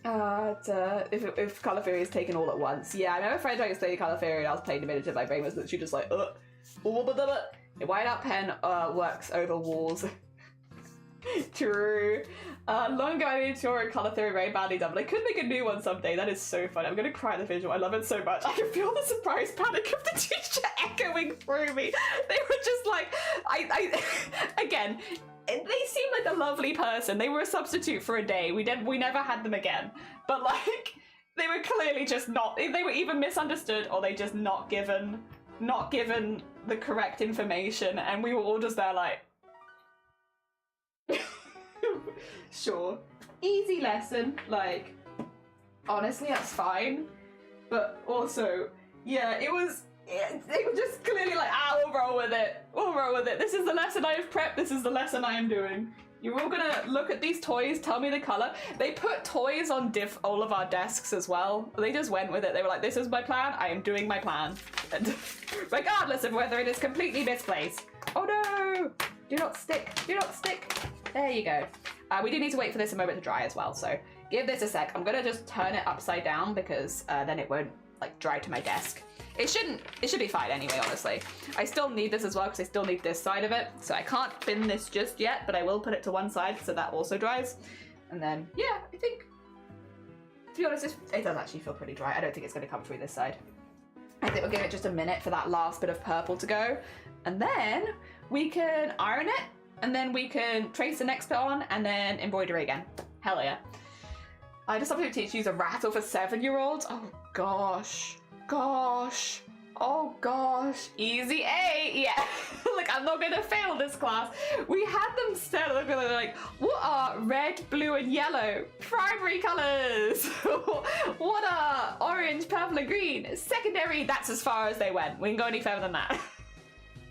If colour theory is taken all at once. Yeah, I remember Fred trying to study colour theory and I was playing the miniature, my brain was literally just like, a whiteout pen works over walls. True. Long ago I made a tutorial colour theory very badly done, but I could make a new one someday. That is so fun. I'm gonna cry at the visual. I love it so much. I can feel the surprise panic of the teacher echoing through me. They were just like, again, they seemed like a lovely person. They were a substitute for a day. We never had them again. But like, they were clearly just not, they were either misunderstood or they just not given the correct information, and we were all just there like, sure, easy lesson, like, honestly that's fine, but also, yeah, they were just clearly like, we'll roll with it, this is the lesson I have prepped, this is the lesson I am doing, you're all gonna look at these toys, tell me the colour. They put toys on all of our desks as well. They just went with it. They were like, this is my plan, I am doing my plan, and regardless of whether it is completely misplaced. Oh no, do not stick, there you go. We do need to wait for this a moment to dry as well, so give this a sec. I'm gonna just turn it upside down because then it won't like dry to my desk. It should be fine anyway, honestly. I still need this as well because I still need this side of it, so I can't bin this just yet, but I will put it to one side so that also dries. And then, yeah, I think, to be honest, it does actually feel pretty dry. I don't think it's gonna come through this side. I think we'll give it just a minute for that last bit of purple to go, and then we can iron it, and then we can trace the next bit on, and then embroidery again. Hell yeah. I just have to teach you a rattle for 7-year-olds. Oh gosh. gosh. Oh gosh. Easy A. Yeah. Like, I'm not gonna fail this class. We had them set up like, what are red, blue, and yellow? Primary colors. What are orange, purple, and green? Secondary. That's as far as they went. We can go any further than that.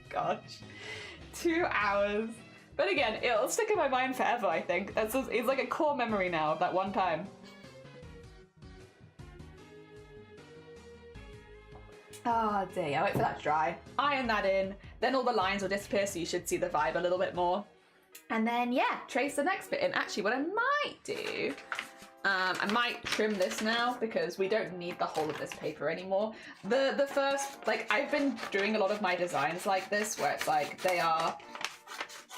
Gosh. 2 hours. But again, it'll stick in my mind forever, I think. It's like a core memory now of that one time. Oh dear, yeah, wait for that to dry. Iron that in, then all the lines will disappear so you should see the vibe a little bit more. And then, yeah, trace the next bit in. Actually, what I might do, I might trim this now because we don't need the whole of this paper anymore. The first, like, I've been doing a lot of my designs like this where it's like they are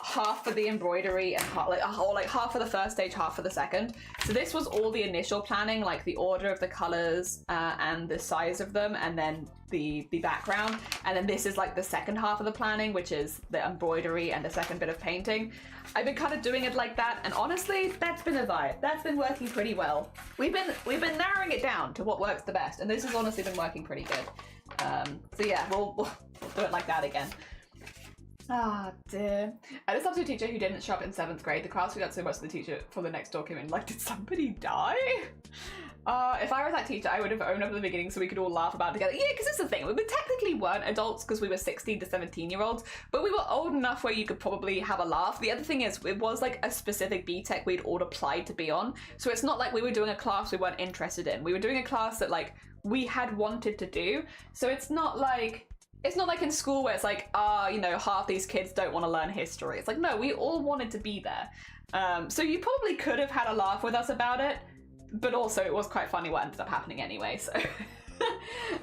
half for the embroidery and half for the first stage, half for the second. So this was all the initial planning, like the order of the colors and the size of them, and then the background. And then this is like the second half of the planning, which is the embroidery and the second bit of painting. I've been kind of doing it like that, and honestly, that's been a vibe. That's been working pretty well. We've been narrowing it down to what works the best, and this has honestly been working pretty good. So yeah, we'll do it like that again. Ah, dear. I had a substitute teacher who didn't show up in 7th grade. The class we got so much of the teacher from the next door came in like, did somebody die? If I was that teacher, I would have owned up at the beginning so we could all laugh about it together. Yeah, because it's the thing. We technically weren't adults because we were 16 to 17-year-olds, but we were old enough where you could probably have a laugh. The other thing is, it was like a specific B-Tech we'd all applied to be on. So it's not like we were doing a class we weren't interested in. We were doing a class that like we had wanted to do. So it's not like in school where it's like, you know, half these kids don't want to learn history. It's like, no, we all wanted to be there. So you probably could have had a laugh with us about it, but also it was quite funny what ended up happening anyway, so.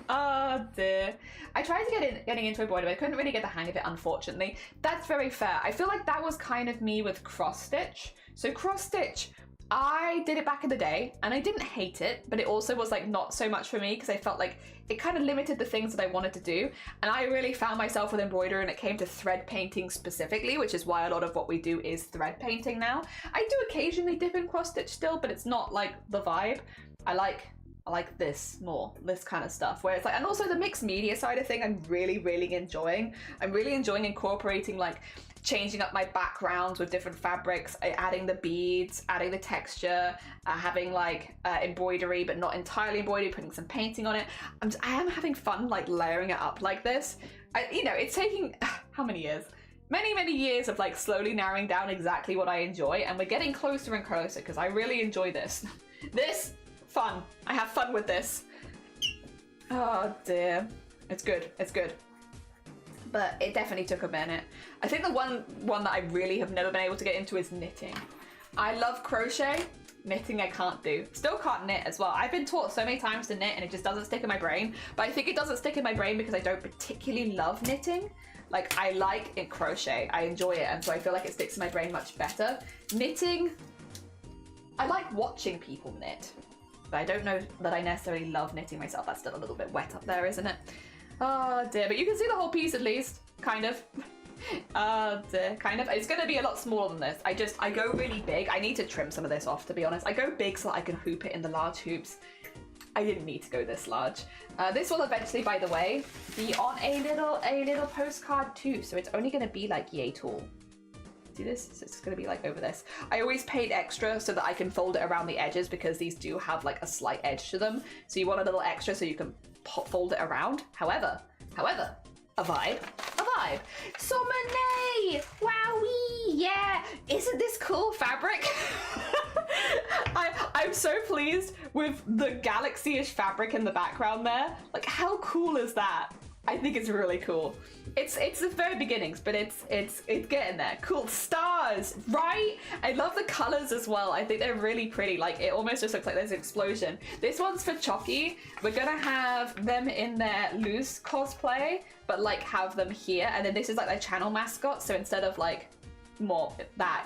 Oh dear. I tried to getting into embroidery, but I couldn't really get the hang of it, unfortunately. That's very fair. I feel like that was kind of me with cross stitch. So cross stitch, I did it back in the day and I didn't hate it, but it also was like not so much for me because I felt like it kind of limited the things that I wanted to do. And I really found myself with embroidery when it came to thread painting specifically, which is why a lot of what we do is thread painting now. I do occasionally dip in cross stitch still, but it's not like the vibe. I like this more, this kind of stuff where it's like, and also the mixed media side of thing I'm really enjoying. I'm really enjoying incorporating like changing up my backgrounds with different fabrics, adding the beads, adding the texture, having like embroidery, but not entirely embroidery, putting some painting on it. I am having fun like layering it up like this. You know, it's taking how many years? Many years of like slowly narrowing down exactly what I enjoy, and we're getting closer and closer because I really enjoy this. Fun. I have fun with this. Oh dear. It's good. It's good. But it definitely took a minute. I think the one that I really have never been able to get into is knitting. I love crochet. Knitting I can't do. Still can't knit as well. I've been taught so many times to knit and it just doesn't stick in my brain. But I think it doesn't stick in my brain because I don't particularly love knitting. Like, I like it crochet. I enjoy it, and so I feel like it sticks in my brain much better. Knitting, I like watching people knit. But I don't know that I necessarily love knitting myself. That's still a little bit wet up there, isn't it? Oh dear, but you can see the whole piece at least, kind of. Oh dear, kind of. It's gonna be a lot smaller than this. I go really big. I need to trim some of this off, to be honest. I go big so that I can hoop it in the large hoops. I didn't need to go this large. This will eventually, by the way, be on a little postcard too, so it's only gonna be like yay tall. See this? So it's gonna be like over this. I always paid extra so that I can fold it around the edges because these do have like a slight edge to them. So you want a little extra so you can fold it around. However, a vibe. Sommelier! Wowee! Yeah! Isn't this cool fabric? I'm so pleased with the galaxy-ish fabric in the background there. Like, how cool is that? I think it's really cool. It's the very beginnings, but it's getting there. Cool stars, right? I love the colors as well. I think they're really pretty. Like, it almost just looks like there's an explosion. This one's for Chucky. We're gonna have them in their loose cosplay, but like have them here. And then this is like their channel mascot. So instead of like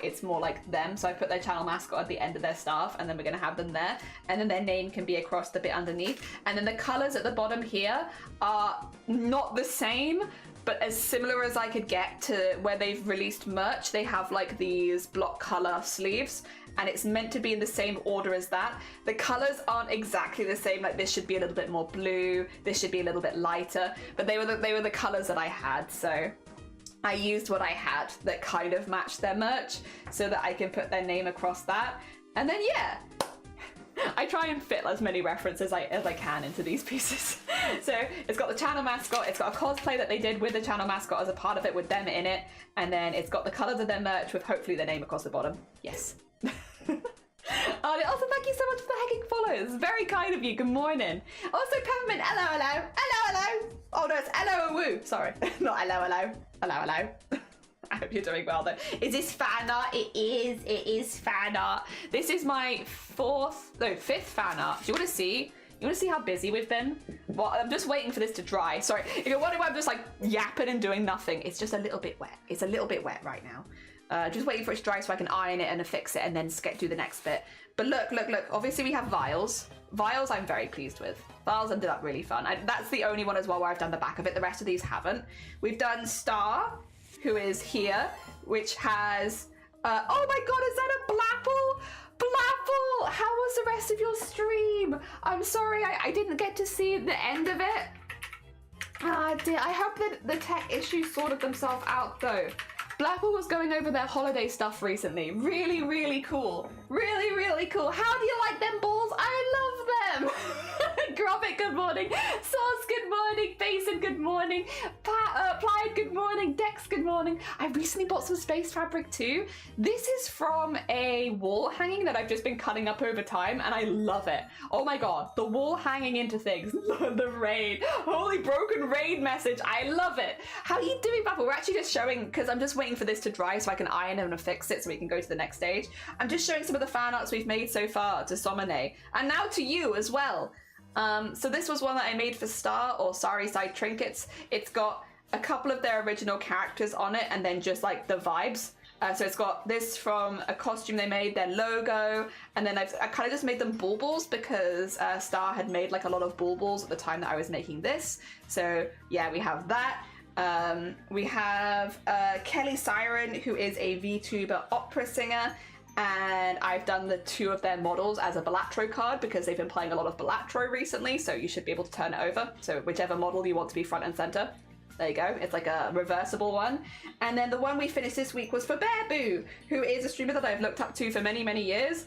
it's more like them. So I put their channel mascot at the end of their staff, and then we're gonna have them there, and then their name can be across the bit underneath. And then the colors at the bottom here are not the same, but as similar as I could get to where they've released merch. They have like these block color sleeves, and it's meant to be in the same order as that. The colors aren't exactly the same, like this should be a little bit more blue, this should be a little bit lighter, but they were the colors that I had, so I used what I had that kind of matched their merch so that I can put their name across that. And then yeah, I try and fit as many references as I can into these pieces. So it's got the channel mascot, it's got a cosplay that they did with the channel mascot as a part of it with them in it, and then it's got the colours of their merch with hopefully their name across the bottom. Yes. Also, thank you so much for the hecking follows. Very kind of you. Good morning. Also, Peppermint. Hello, hello. Hello, hello. Oh no, it's hello and woo. Sorry. Not hello, hello. Hello, hello. I hope you're doing well though. Is this fan art? It is. It is fan art. This is my fifth fan art. Do you want to see? You want to see how busy we've been? Well, I'm just waiting for this to dry. Sorry. If you're wondering why I'm just like yapping and doing nothing, it's just a little bit wet. It's a little bit wet right now. Just waiting for it to dry so I can iron it and affix it and then do the next bit. But look, look, look. Obviously we have vials. Vials I'm very pleased with. Vials ended up really fun. That's the only one as well where I've done the back of it. The rest of these haven't. We've done Star, who is here, which has... oh my god, is that a Blapple? Blapple! How was the rest of your stream? I'm sorry, I didn't get to see the end of it. Ah, dear. I hope that the tech issues sorted themselves out though. Blapple was going over their holiday stuff recently. Really, really cool. Really, really cool. How do you like them balls? I love them. Grobit, good morning. Sauce, good morning. Basin, good morning. Plied, good morning. Dex, good morning. I recently bought some space fabric too. This is from a wall hanging that I've just been cutting up over time and I love it. Oh my god, the wall hanging into things. The raid. Holy broken raid message. I love it. How are you doing, Blapple? We're actually just showing, because I'm just waiting for this to dry so I can iron and affix it so we can go to the next stage. I'm just showing some of the fan arts we've made so far to Somone and now to you as well. So this was one that I made for Star, or Starry Side Trinkets. It's got a couple of their original characters on it and then just like the vibes. So it's got this from a costume they made, their logo, and then I kind of just made them bulbuls because Star had made like a lot of bulbuls at the time that I was making this. So yeah, we have that. We have Kelly Siren, who is a VTuber opera singer, and I've done the two of their models as a Balatro card because they've been playing a lot of Balatro recently, so you should be able to turn it over. So whichever model you want to be front and center. There you go. It's like a reversible one. And then the one we finished this week was for Bearboo, who is a streamer that I've looked up to for many, many years.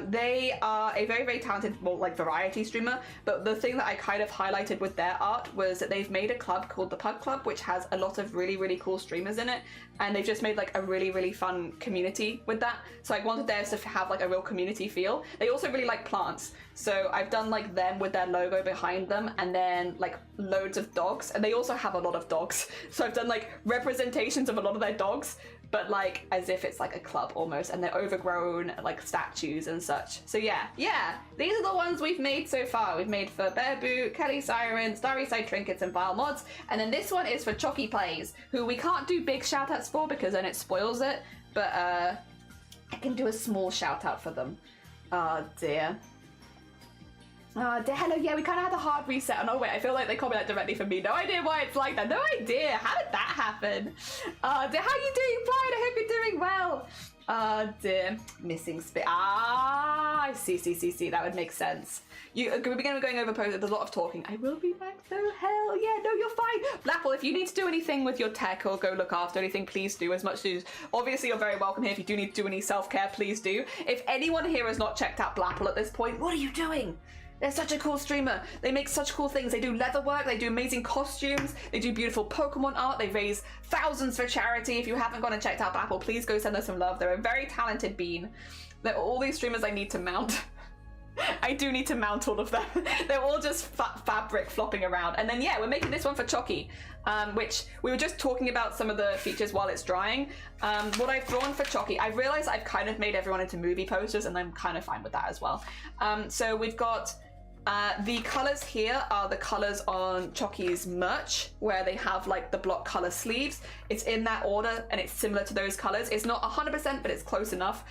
They are a very, very talented, well, like variety streamer. But the thing that I kind of highlighted with their art was that they've made a club called the Pug Club, which has a lot of really, really cool streamers in it. And they've just made like a really, really fun community with that. So I wanted theirs to have like a real community feel. They also really like plants. So I've done like them with their logo behind them and then like loads of dogs. And they also have a lot of dogs. So I've done like representations of a lot of their dogs, but like as if it's like a club almost, and they're overgrown like statues and such. So yeah, these are the ones we've made so far. We've made for Bearboo, Kelly Siren, Starry Side Trinkets, and Vile Mods. And then this one is for Chocky Plays, who we can't do big shout outs for because then it spoils it. But I can do a small shout out for them. Oh dear. Hello, yeah, we kind of had a hard reset. Oh wait, I feel like they comment that directly from me. No idea why it's like that. No idea. How did that happen? How are you doing, Blind? I hope you're doing well. Dear. Missing space. I see. That would make sense. We're going over posts. There's a lot of talking. I will be back though. Hell yeah, no, you're fine. Blapple, if you need to do anything with your tech or go look after anything, please do as much as. Obviously, you're very welcome here. If you do need to do any self-care, please do. If anyone here has not checked out Blapple at this point, what are you doing? They're such a cool streamer. They make such cool things. They do leather work, they do amazing costumes, they do beautiful Pokemon art, they raise thousands for charity. If you haven't gone and checked out Apple, please go send us some love. They're a very talented bean. They're all these streamers I need to mount. I do need to mount all of them. They're all just fabric flopping around. And then yeah, we're making this one for Chocky, which we were just talking about some of the features while it's drying. What I've drawn for Chocky, I realized I've kind of made everyone into movie posters and I'm kind of fine with that as well. So we've got the colors here are the colors on Chocky's merch, where they have like the block color sleeves. It's in that order and it's similar to those colors. It's not 100%, but it's close enough.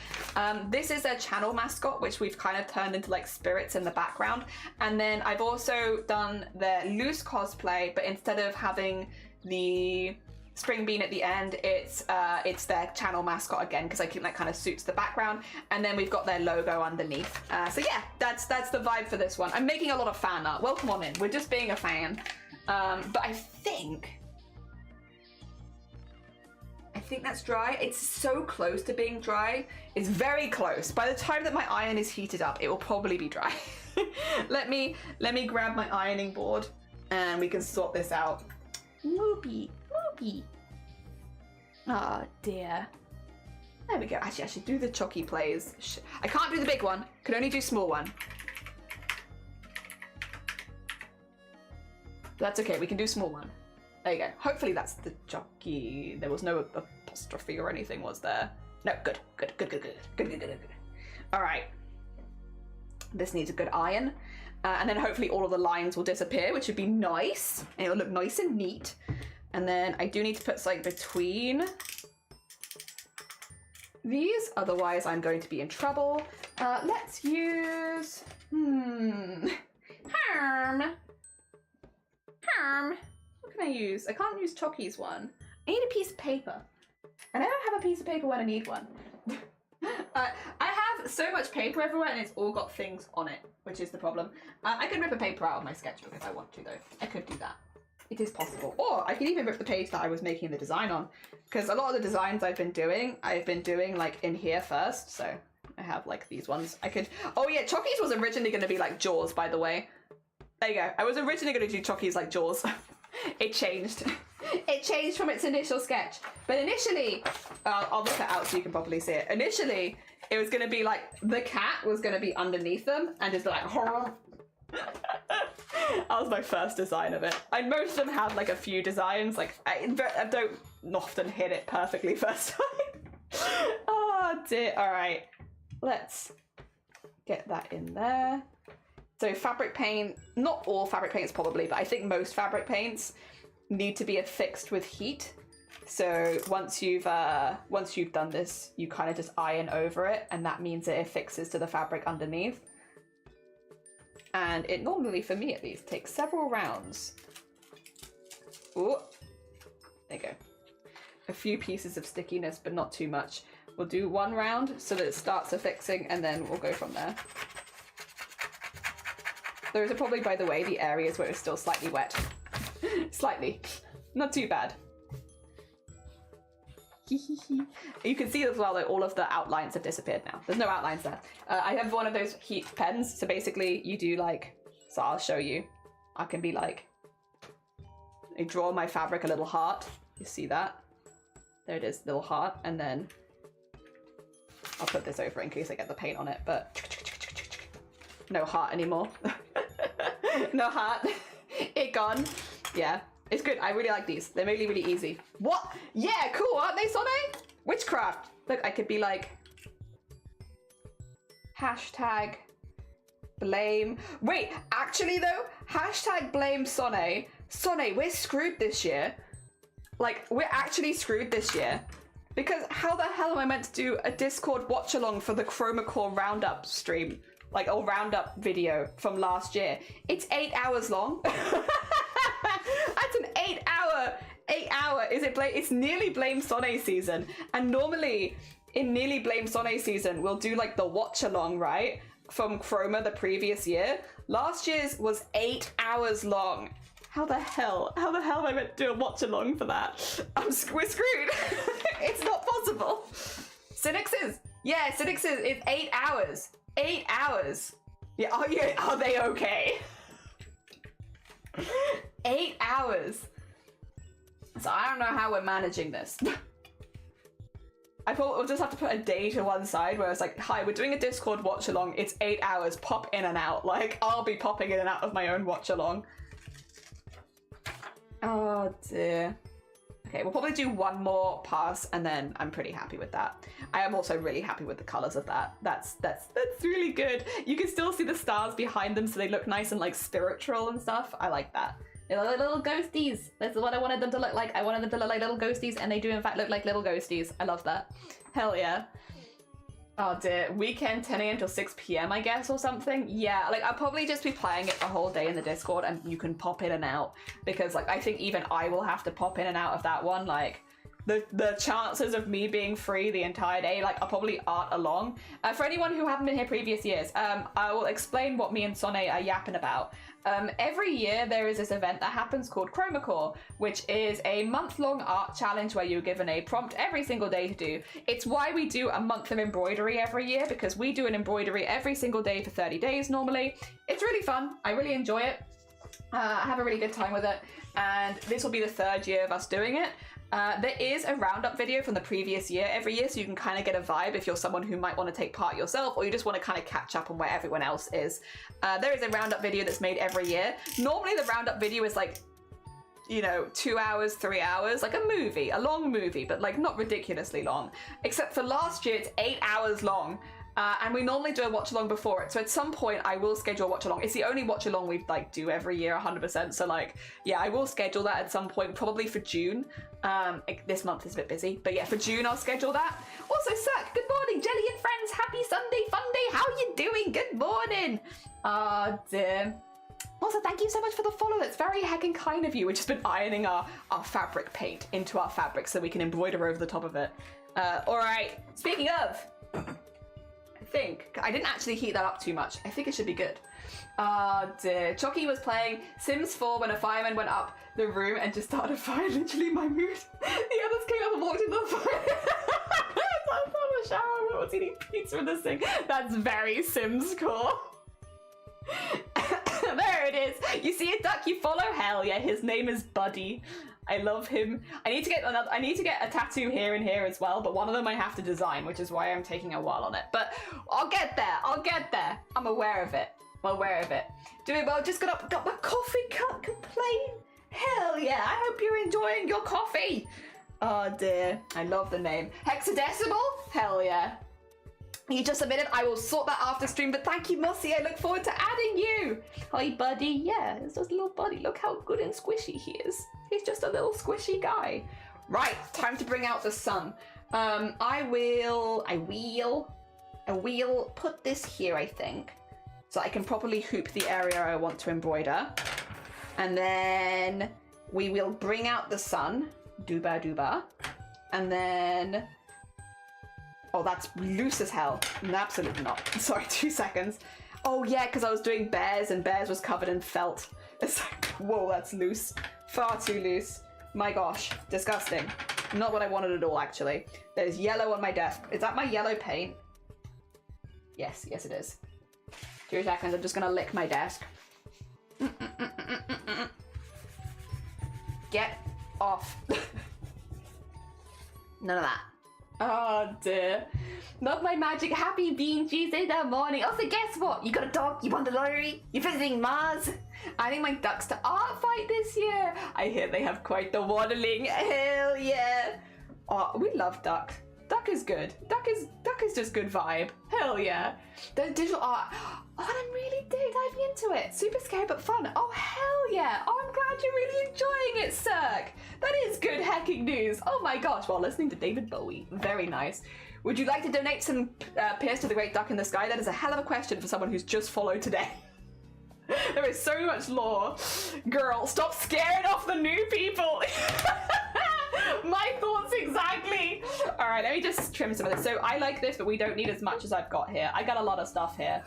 This is their channel mascot, which we've kind of turned into like spirits in the background. And then I've also done their loose cosplay, but instead of having the Spring Bean at the end. It's their channel mascot again, because I think that kind of suits the background. And then we've got their logo underneath. So yeah, that's the vibe for this one. I'm making a lot of fan art. Welcome on in. We're just being a fan. But I think that's dry. It's so close to being dry. It's very close. By the time that my iron is heated up, it will probably be dry. Let me grab my ironing board and we can sort this out. Moopy. Oh dear. There we go. Actually, I should do the chalky plays. I can't do the big one. Can only do small one. That's okay. We can do small one. There you go. Hopefully that's the chalky. There was no apostrophe or anything, was there? No. Good. All right. This needs a good iron. And then hopefully all of the lines will disappear, which would be nice. And it'll look nice and neat. And then I do need to put something between these, otherwise I'm going to be in trouble. Let's use... Harm. What can I use? I can't use Chalky's one. I need a piece of paper. I never have a piece of paper when I need one. I have so much paper everywhere and it's all got things on it, which is the problem. I can rip a paper out of my sketchbook if I want to, though. I could do that. It is possible. Or I can even rip the page that I was making the design on, because a lot of the designs I've been doing like in here first. So I have like these ones. I could. Oh yeah, Chalky's was originally going to be like Jaws, by the way. There you go. I was originally going to do Chalky's like Jaws. It changed. It changed from its initial sketch. But initially, I'll rip it out so you can properly see it. Initially, it was going to be like the cat was going to be underneath them and just like horror. That was my first design of it. And most of them have like a few designs. Like I don't often hit it perfectly first time. Oh dear. All right, let's get that in there. So fabric paint, not all fabric paints probably, but I think most fabric paints need to be affixed with heat. So once you've done this, you kind of just iron over it, and that means it affixes to the fabric underneath. And it normally, for me at least, takes several rounds. Ooh, there you go. A few pieces of stickiness, but not too much. We'll do one round so that it starts affixing, and then we'll go from there. Those are probably, by the way, the areas where it's still slightly wet. Slightly. Not too bad. You can see as well that all of the outlines have disappeared now. There's no outlines there. I have one of those heat pens, so basically you do like, so I'll show you. I can be like, I draw my fabric a little heart. You see that? There it is, little heart, and then I'll put this over in case I get the paint on it, but no heart anymore. No heart. It gone. Yeah. It's good. I really like these. They're really, really easy. What? Yeah, cool, aren't they, Sonne? Witchcraft. Look, I could be like... Hashtag... Blame... Wait, actually though, hashtag blame Sonne. Sonne, we're screwed this year. Like, we're actually screwed this year. Because how the hell am I meant to do a Discord watch-along for the Chroma Core Roundup stream? Like, or Roundup video from last year. It's 8 hours long. That's an 8 hour, it's nearly Blame Sonne season. And normally, in nearly Blame Sonne season, we'll do like the watch along, right? From Chroma the previous year. Last year's was 8 hours long. How the hell am I meant to do a watch along for that? We're screwed. It's not possible. Cynics yeah, Cynics it's 8 hours. 8 hours. Yeah, are they okay? 8 hours. So I don't know how we're managing this. I thought we'll just have to put a day to one side where it's like, hi, we're doing a Discord watch along. It's 8 hours. Pop in and out. Like, I'll be popping in and out of my own watch along. Oh dear. Okay, we'll probably do one more pass and then I'm pretty happy with that. I am also really happy with the colors of that. That's really good. You can still see the stars behind them so they look nice and like spiritual and stuff. I like that. They're like little ghosties. That's what I wanted them to look like. I wanted them to look like little ghosties and they do in fact look like little ghosties. I love that. Hell yeah. Oh dear, weekend 10 a.m. till 6 p.m. I guess, or something. Yeah, like I'll probably just be playing it the whole day in the Discord, and you can pop in and out, because like I think even I will have to pop in and out of that one. Like the chances of me being free the entire day, like I'll probably art along. For anyone who haven't been here previous years, I will explain what me and Sonne are yapping about. Every year there is this event that happens called Chromacore, which is a month-long art challenge where you're given a prompt every single day to do. It's why we do a month of embroidery every year, because we do an embroidery every single day for 30 days normally. It's really fun. I really enjoy it. I have a really good time with it, and this will be the 3rd year of us doing it. There is a roundup video from the previous year every year, so you can kind of get a vibe if you're someone who might want to take part yourself, or you just want to kind of catch up on where everyone else is. There is a roundup video that's made every year. Normally the roundup video is like, you know, 2 hours, 3 hours, like a movie, a long movie, but like not ridiculously long. Except for last year, it's 8 hours long. And we normally do a watch along before it, so at some point I will schedule a watch along. It's the only watch along we like do every year, 100%. So like, yeah, I will schedule that at some point, probably for June. This month is a bit busy, but yeah, for June I'll schedule that. Also, Cirque, good morning, Jelly and friends. Happy Sunday fun day. How are you doing? Good morning. Dear. Also, thank you so much for the follow. That's very heckin' kind of you. We've just been ironing our fabric paint into our fabric so we can embroider over the top of it. All right. Speaking of. I didn't actually heat that up too much. I think it should be good. Dear. Chucky was playing Sims 4 when a fireman went up the room and just started a fire. Literally my mood. The others came up and walked into the fire. I was on the shower and I was eating pizza in this thing. That's very Sims core. There it is. You see a duck you follow? Hell yeah, his name is Buddy. I love him. I need to get a tattoo here and here as well, but one of them I have to design, which is why I'm taking a while on it. But I'll get there. I'm aware of it. Doing well, just got my coffee, can't complain. Hell yeah, I hope you're enjoying your coffee. Oh dear, I love the name. Hexadecimal? Hell yeah. You just submitted. I will sort that after stream, but thank you, Mossy. I look forward to adding you. Hi, buddy. Yeah, it's just a little buddy. Look how good and squishy he is. He's just a little squishy guy. Right, time to bring out the sun. I will put this here, I think, so I can properly hoop the area I want to embroider. And then we will bring out the sun. Dooba dooba. And then... Oh, that's loose as hell. Absolutely not. Sorry, 2 seconds. Oh yeah, because I was doing bears and bears was covered in felt. It's like, whoa, that's loose. Far too loose. My gosh, disgusting. Not what I wanted at all, actually. There's yellow on my desk. Is that my yellow paint? Yes, yes it is. 2 seconds, I'm just gonna lick my desk. Get off. None of that. Oh dear. Not my magic. Happy Bean Tuesday in the morning. Also, guess what? You got a dog, you won the lottery, you're visiting Mars. Adding my ducks to art fight this year. I hear they have quite the waddling. Hell yeah. Oh, we love duck. Duck is good. Duck is just good vibe. Hell yeah. The digital art. Oh, I'm really diving into it. Super scary but fun. Oh, hell yeah. Oh, I'm glad you're really enjoying it, Cirque. That is good hacking news. Oh my gosh, while listening to David Bowie. Very nice. Would you like to donate some Pierce to the Great Duck in the Sky? That is a hell of a question for someone who's just followed today. There is so much lore. Girl, stop scaring off the new people. My thoughts exactly. All right, let me just trim some of this. So I like this, but we don't need as much as I've got here. I got a lot of stuff here,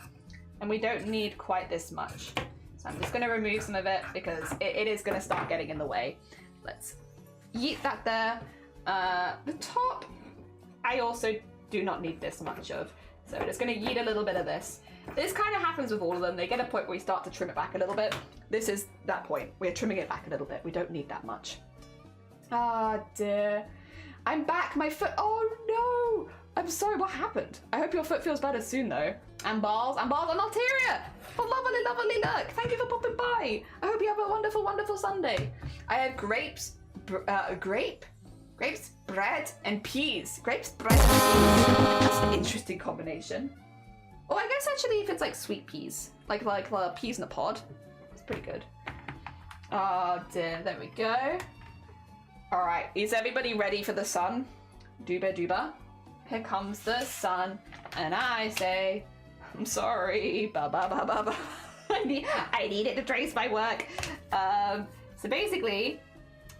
and we don't need quite this much. So I'm just gonna remove some of it because it is gonna start getting in the way. Let's yeet that there. The top, I also do not need this much of. So we're just gonna yeet a little bit of this. This kind of happens with all of them. They get a point where we start to trim it back a little bit. This is that point. We're trimming it back a little bit. We don't need that much. Ah, dear. I'm back. My foot. Oh, no. I'm sorry. What happened? I hope your foot feels better soon, though. And balls on Alteria. Oh, lovely, lovely look. Thank you for popping by. I hope you have a wonderful, wonderful Sunday. I have grapes, grapes, bread, and peas. Grapes, bread, and peas. That's an interesting combination. Oh, I guess actually if it's like sweet peas, like peas in a pod, it's pretty good. Oh dear, there we go. All right, is everybody ready for the sun? Dooba dooba. here comes the sun, and I say, I'm sorry, ba ba ba ba ba. I need it to trace my work. So basically,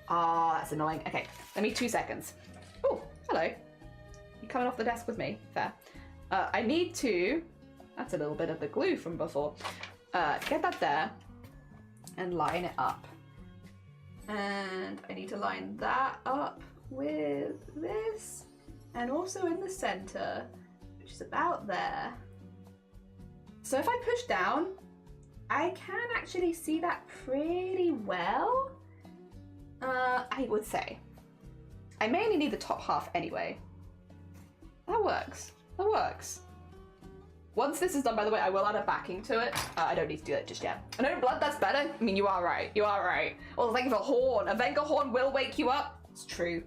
that's annoying. Okay, let me 2 seconds. Oh, hello. You coming off the desk with me? Fair. I need to, that's a little bit of the glue from before. Get that there and line it up. And I need to line that up with this. And also in the center, which is about there. So if I push down, I can actually see that pretty well, I would say. I mainly need the top half anyway. That works. That works. Once this is done, by the way, I will add a backing to it. I don't need to do that just yet. I know blood, that's better. I mean, you are right. You are right. Oh, thank you for a horn. A Venga horn will wake you up. It's true.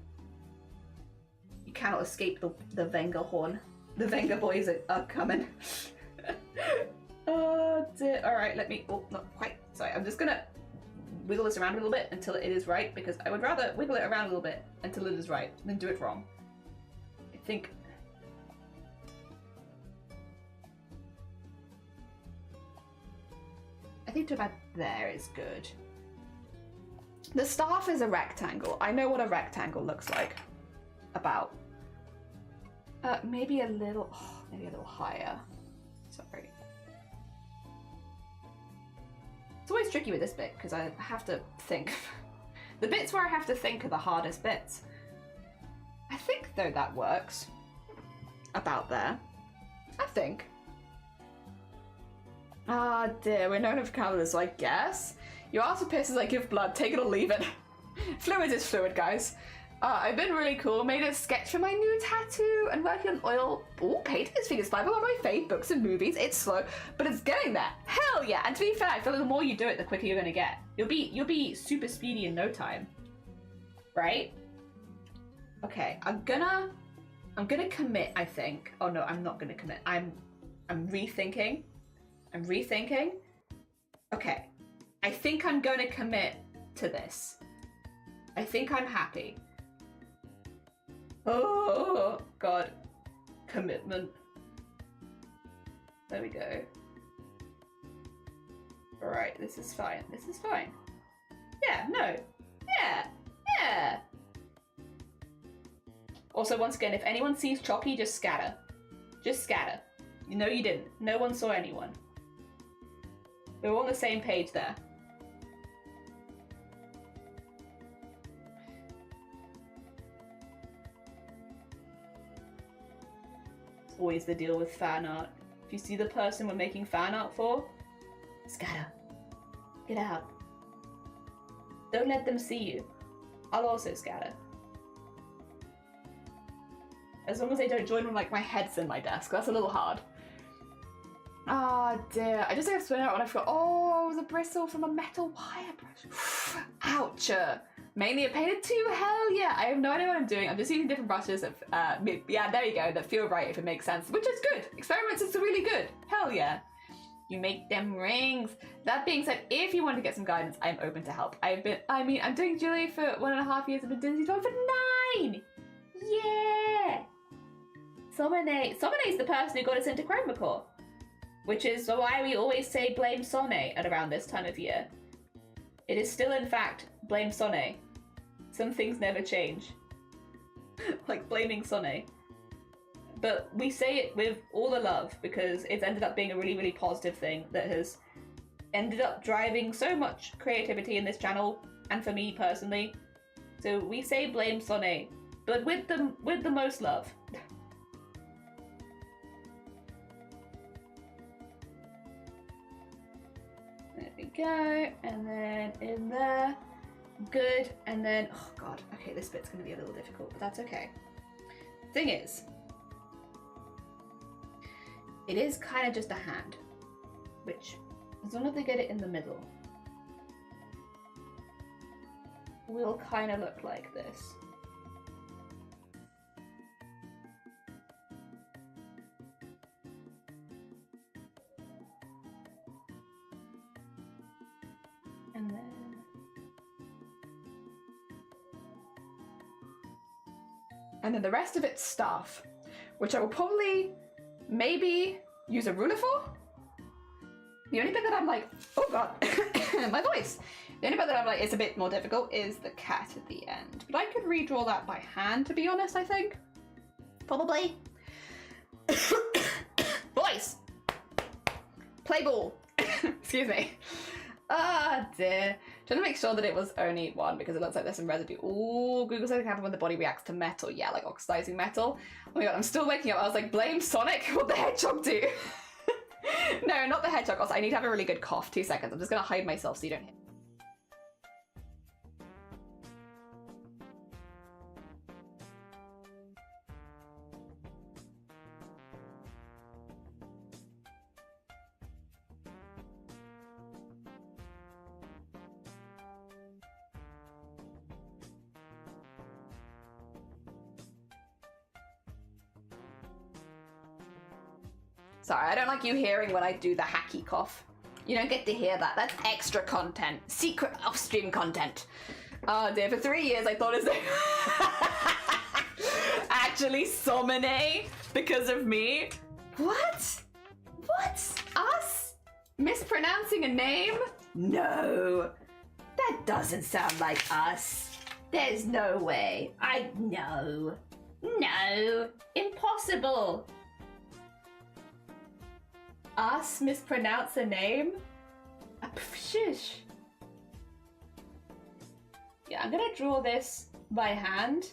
You cannot escape the Venga horn. The Venga boys are coming. Oh dear. All right, let me, oh, not quite. Sorry, I'm just gonna wiggle this around a little bit until it is right, because I would rather wiggle it around a little bit until it is right than do it wrong. I think to about there is good. The staff is a rectangle. I know what a rectangle looks like. About. Maybe a little higher. Sorry. It's always tricky with this bit because I have to think. The bits where I have to think are the hardest bits. I think though that works. About there. I think. Ah dear, we're known for calendars, so I guess. Your ass are pissed as I give blood, take it or leave it. Fluid is fluid, guys. I've been really cool, made a sketch for my new tattoo and working on oil. Ooh, painting is Phoenix Bible, one of my fave books and movies. It's slow, but it's getting there. Hell yeah! And to be fair, I feel like the more you do it, the quicker you're gonna get. You'll be super speedy in no time. Right? Okay, I'm gonna commit, I think. Oh no, I'm not gonna commit. I'm rethinking. Okay. I think I'm gonna commit to this. I think I'm happy. Oh, God. Commitment. There we go. Alright, this is fine. This is fine. Yeah, no. Yeah. Also, once again, if anyone sees Choppy, just scatter. Just scatter. You know you didn't. No one saw anyone. We're all on the same page there. It's always the deal with fan art. If you see the person we're making fan art for, scatter. Get out. Don't let them see you. I'll also scatter. As long as they don't join when like my head's in my desk. That's a little hard. Ah, dear. I just have to spin out when I forgot. Oh, the bristle from a metal wire brush. Ouch. Mainly a painted too. Hell yeah. I have no idea what I'm doing. I'm just using different brushes that, yeah, there you go. That feel right if it makes sense, which is good. Experiments is really good. Hell yeah. You make them rings. That being said, if you want to get some guidance, I'm open to help. I'm doing Julie for 1.5 years. I've been doing Disney for 9. Yeah. Somene is the person who got us into Chromacore. Which is why we always say blame Sonne at around this time of year. It is still, in fact, blame Sonne. Some things never change. Like blaming Sonne. But we say it with all the love because it's ended up being a really, really positive thing that has ended up driving so much creativity in this channel and for me personally. So we say blame Sonne, but with the most love. There we go, and then in there, good, and then, oh god, okay, this bit's gonna be a little difficult, but that's okay. Thing is, it is kind of just a hand, which, as long as they get it in the middle, will kind of look like this. And then the rest of it's staff, which I will probably maybe use a ruler for. The only bit that I'm like, oh god, my voice. The only bit that I'm like, it's a bit more difficult is the cat at the end. But I could redraw that by hand, to be honest, I think. Probably. Voice. Play ball. Excuse me. Ah, dear. Trying to make sure that it was only one because it looks like there's some residue. Ooh, Google says it can happen when the body reacts to metal. Yeah, like oxidizing metal. Oh my god, I'm still waking up. I was like, blame Sonic? What the hedgehog do? No, not the hedgehog. Also, I need to have a really good cough. 2 seconds. I'm just gonna hide myself so you don't hear. Sorry, I don't like you hearing when I do the hacky cough. You don't get to hear that. That's extra content. Secret off-stream content. Oh dear, for 3 years I thought it was actually Somene because of me. What? What? Us? Mispronouncing a name? No. That doesn't sound like us. There's no way. No. No. Impossible. Us mispronounce a name? Shush. Yeah, I'm gonna draw this by hand,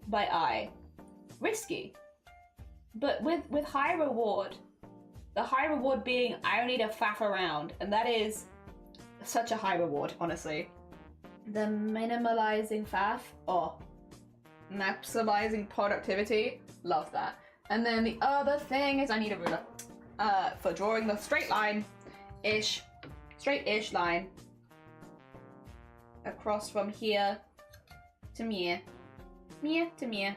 by eye. Risky, but with high reward. The high reward being I don't need to faff around, and that is such a high reward, honestly. The minimalizing faff, oh, maximizing productivity, love that. And then the other thing is I need a ruler. For drawing the straight line-ish, straight-ish line across from here to Mia to Mia.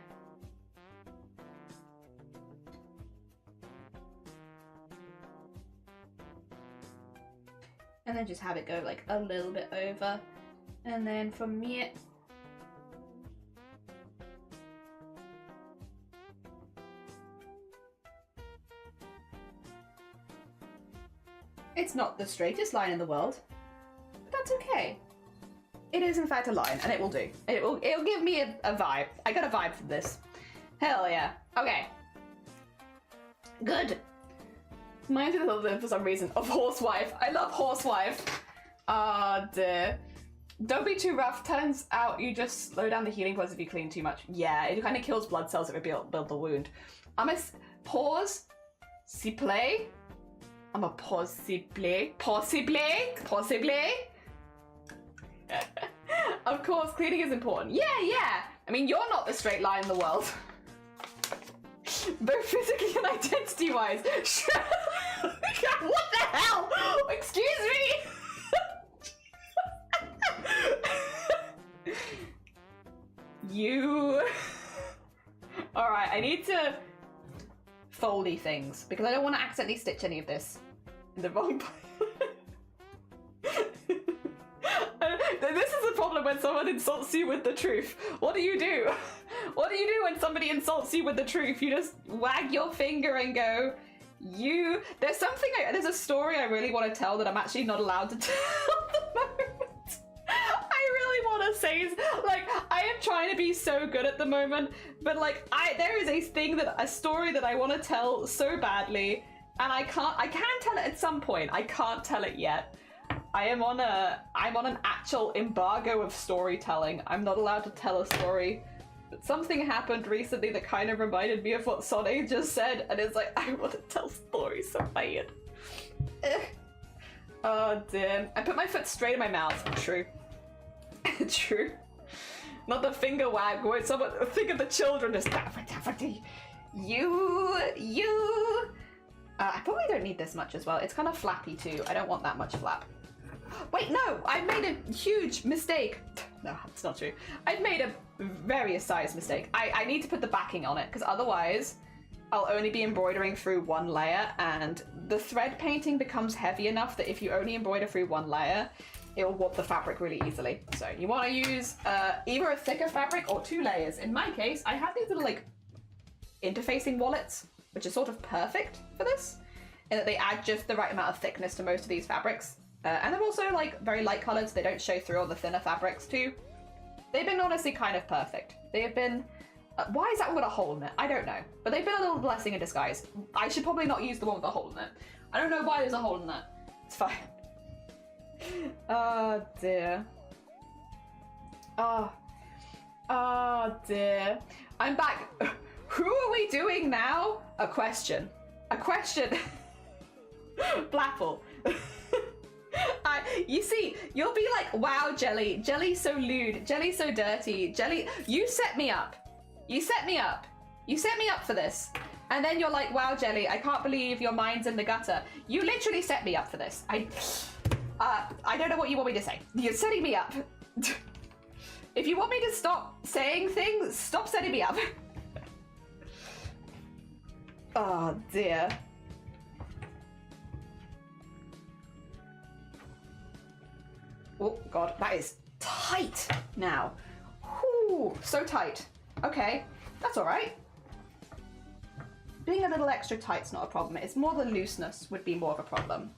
And then just have it go like a little bit over. And then from Mia. It's not the straightest line in the world, but that's okay. It is in fact a line, and it will do. It'll give me a vibe. I got a vibe from this. Hell yeah. Okay. Good. Mine's a little bit for some reason of Horsewife. I love Horsewife. Ah, dear. Don't be too rough. Turns out you just slow down the healing process if you clean too much. Yeah, it kind of kills blood cells if it build the wound. I'm a pause. Siple. I'm a possibly. Of course, cleaning is important. Yeah. I mean, you're not the straight line in the world. Both physically and identity-wise. What the hell? Excuse me? You. Alright, I need to foldy things because I don't want to accidentally stitch any of this in the wrong place. This is the problem when someone insults you with the truth. What do you do? What do you do when somebody insults you with the truth? You just wag your finger and go, you... There's a story I really want to tell that I'm actually not allowed to tell at the moment. I really want to say, like, I am trying to be so good at the moment, but like, there is a story that I want to tell so badly, and I can tell it at some point. I can't tell it yet. I'm on an actual embargo of storytelling. I'm not allowed to tell a story. But something happened recently that kind of reminded me of what Sonny just said, and it's like, I want to tell stories so bad. Oh damn. I put my foot straight in my mouth. True. True. Not the finger wag where someone think of the children just you. I probably don't need this much as well. It's kind of flappy too. I don't want that much flap. Wait, no! I made a huge mistake. No, it's not true. I've made a various size mistake. I need to put the backing on it because otherwise I'll only be embroidering through one layer, and the thread painting becomes heavy enough that if you only embroider through one layer, it will warp the fabric really easily. So you want to use either a thicker fabric or 2 layers. In my case, I have these little like interfacing wallets, which is sort of perfect for this, in that they add just the right amount of thickness to most of these fabrics. And they're also like very light colored, so they don't show through all the thinner fabrics too. They've been honestly kind of perfect. They have been, why is that one got a hole in it? I don't know, but they've been a little blessing in disguise. I should probably not use the one with a hole in it. I don't know why there's a hole in that. It's fine. Oh dear. Oh dear. I'm back. Who are we doing now? A question. A question. Blapple. You see, you'll be like, wow, Jelly. Jelly's so lewd. Jelly's so dirty. Jelly, you set me up. You set me up. You set me up for this. And then you're like, wow, Jelly, I can't believe your mind's in the gutter. You literally set me up for this. I don't know what you want me to say. You're setting me up. If you want me to stop saying things, stop setting me up. Oh, dear. Oh, God, that is tight now. Whew, so tight. Okay, that's all right. Being a little extra tight's not a problem. It's more the looseness would be more of a problem.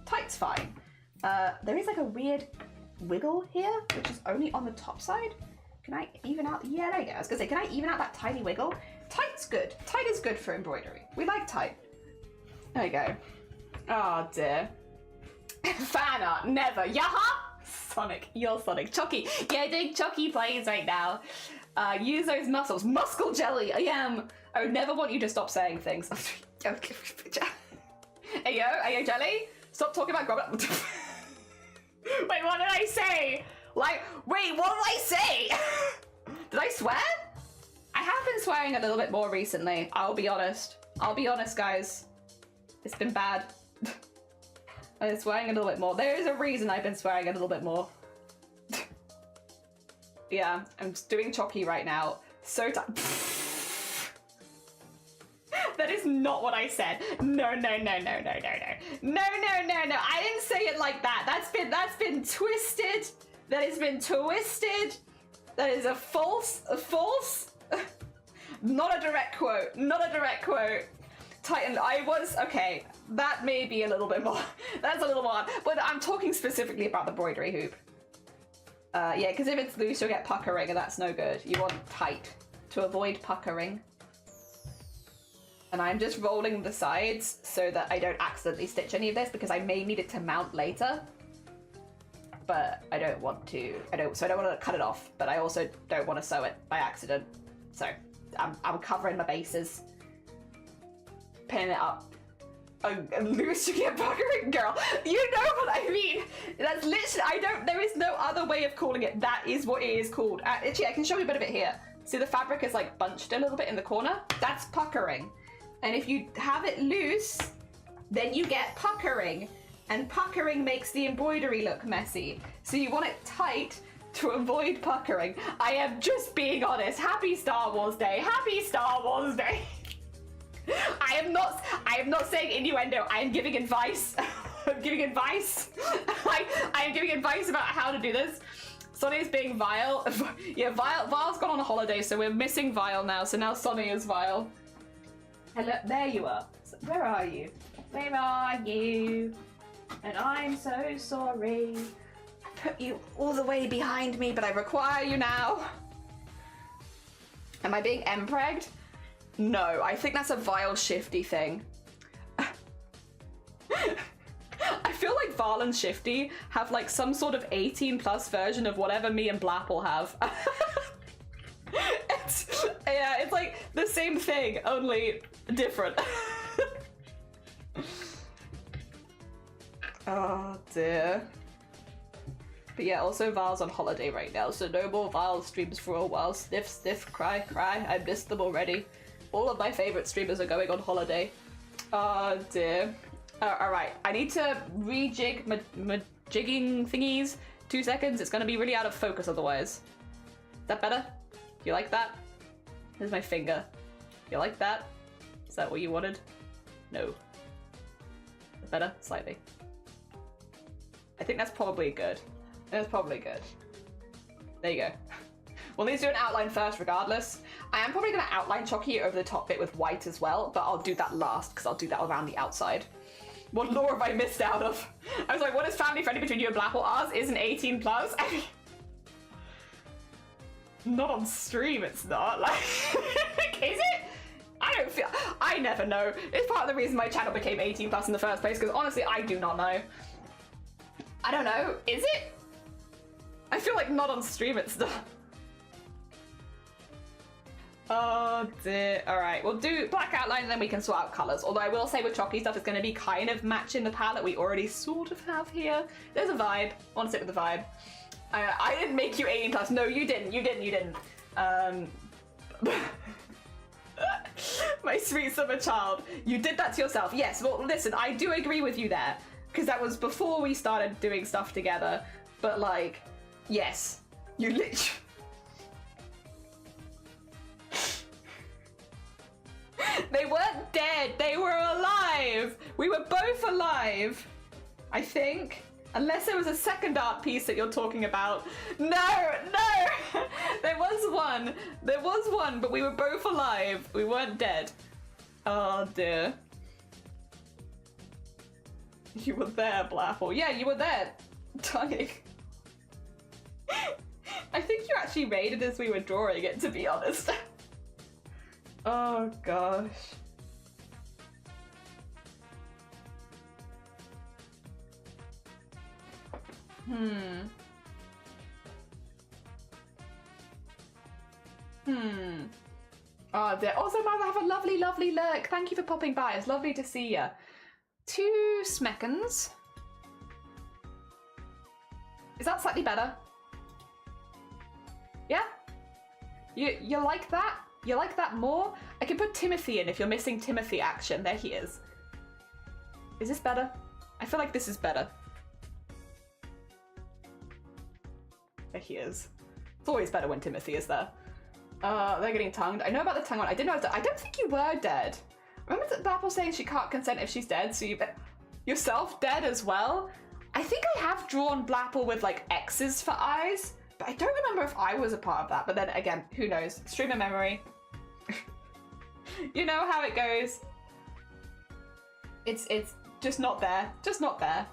Tight's fine. There is like a weird wiggle here, which is only on the top side. Can I even out? Yeah, there you go. I was gonna say, can I even out that tiny wiggle? Tight's good. Tight is good for embroidery. We like tight. There you go. Oh dear. Fan art, never. Yaha! Sonic, you're Sonic. Chucky, yeah, doing Chucky plays right now. Use those muscles. Muscle jelly, I am. I would never want you to stop saying things. Ayo, Jelly, stop talking about grub. Wait, what did I say? Like, wait, what did I say? Did I swear? I have been swearing a little bit more recently. I'll be honest. I'll be honest, guys. It's been bad. I've been swearing a little bit more. There is a reason I've been swearing a little bit more. Yeah, I'm just doing Chucky right now. So that is not what I said. No. I didn't say it like that. That's been twisted. That has been twisted. That is a false. Not a direct quote. Titan, okay. That may be a little bit more. That's a little more. But I'm talking specifically about the embroidery hoop. Yeah, because if it's loose, you'll get puckering, and that's no good. You want tight to avoid puckering. And I'm just rolling the sides so that I don't accidentally stitch any of this, because I may need it to mount later. But I don't want to. I don't want to cut it off, but I also don't want to sew it by accident. So I'm covering my bases, pinning it up. Loose, you get puckering, girl. You know what I mean. That's literally, there is no other way of calling it. That is what it is called. Actually, I can show you a bit of it here. See, the fabric is like bunched a little bit in the corner. That's puckering. And if you have it loose, then you get puckering. And puckering makes the embroidery look messy. So you want it tight to avoid puckering. I am just being honest. Happy Star Wars Day. Happy Star Wars Day. I am not saying innuendo. I am giving advice. I'm giving advice. I am giving advice about how to do this. Sonny is being Vile. Yeah, Vile's gone on a holiday, so we're missing Vile now. So now Sonny is Vile. Hello, there you are. Where are you? Where are you? And I'm so sorry. I put you all the way behind me, but I require you now. Am I being empregged? No, I think that's a Vile Shifty thing. I feel like Val and Shifty have like some sort of 18+ version of whatever me and Blapple have. It's like the same thing, only different. Oh dear. But yeah, also Val's on holiday right now, so no more Val streams for a while. Sniff, cry. I missed them already. All of my favorite streamers are going on holiday. Oh dear. Alright, I need to rejig my jigging thingies. 2 seconds, it's gonna be really out of focus otherwise. Is that better? You like that? Here's my finger. You like that? Is that what you wanted? No. Better? Slightly. I think that's probably good. That's probably good. There you go. We'll need to do an outline first regardless. I am probably going to outline Chalky over the top bit with white as well, but I'll do that last because I'll do that around the outside. What law have I missed out of? I was like, what is family friendly between you and Blapple? Ours isn't 18 plus. I mean, not on stream, it's not. Like, is it? I don't feel, I never know. It's part of the reason my channel became 18 plus in the first place, because honestly, I do not know. I don't know, is it? I feel like not on stream it's not. Oh dear. Alright, we'll do black outline and then we can sort out colours. Although I will say with Chalky stuff, it's going to be kind of matching the palette we already sort of have here. There's a vibe. I want to sit with the vibe. I didn't make you 18 plus. No, you didn't. You didn't. My sweet summer child. You did that to yourself. Yes, well, listen, I do agree with you there. Because that was before we started doing stuff together. But, like, yes. You literally... They weren't dead. They were alive. We were both alive. I think. Unless there was a second art piece that you're talking about. No, no. There was one. There was one, but we were both alive. We weren't dead. Oh, dear. You were there, Blapple. Yeah, you were there. Tonguing. I think you actually rated as we were drawing it, to be honest. Oh, gosh. Oh, dear. Also, Mother, have a lovely, lovely lurk. Thank you for popping by. It's lovely to see you. 2 smeckens. Is that slightly better? Yeah? You like that? You like that more? I can put Timothy in if you're missing Timothy action. There he is. Is this better? I feel like this is better. There he is. It's always better when Timothy is there. They're getting tongued. I know about the tongue one. I didn't know. I don't think you were dead. Remember Apple saying she can't consent if she's dead, so you yourself dead as well? I think I have drawn Blapple with like X's for eyes, but I don't remember if I was a part of that. But then again, who knows? Stream of memory. You know how it goes. It's just not there. Just not there.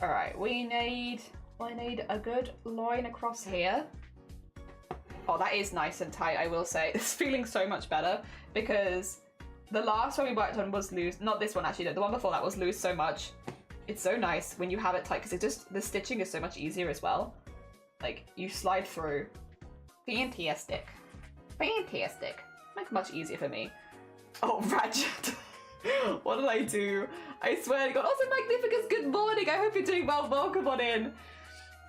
All right, I need a good line across here. Oh, that is nice and tight, I will say. It's feeling so much better because the last one we worked on was loose. Not this one, actually. The one before that was loose so much. It's so nice when you have it tight because it just, the stitching is so much easier as well. Like, you slide through. Fantastic. Fantastic. Makes it much easier for me. Oh, Ratchet. What did I do? I swear to God. Also, Magnificus, good morning. I hope you're doing well. Welcome on in.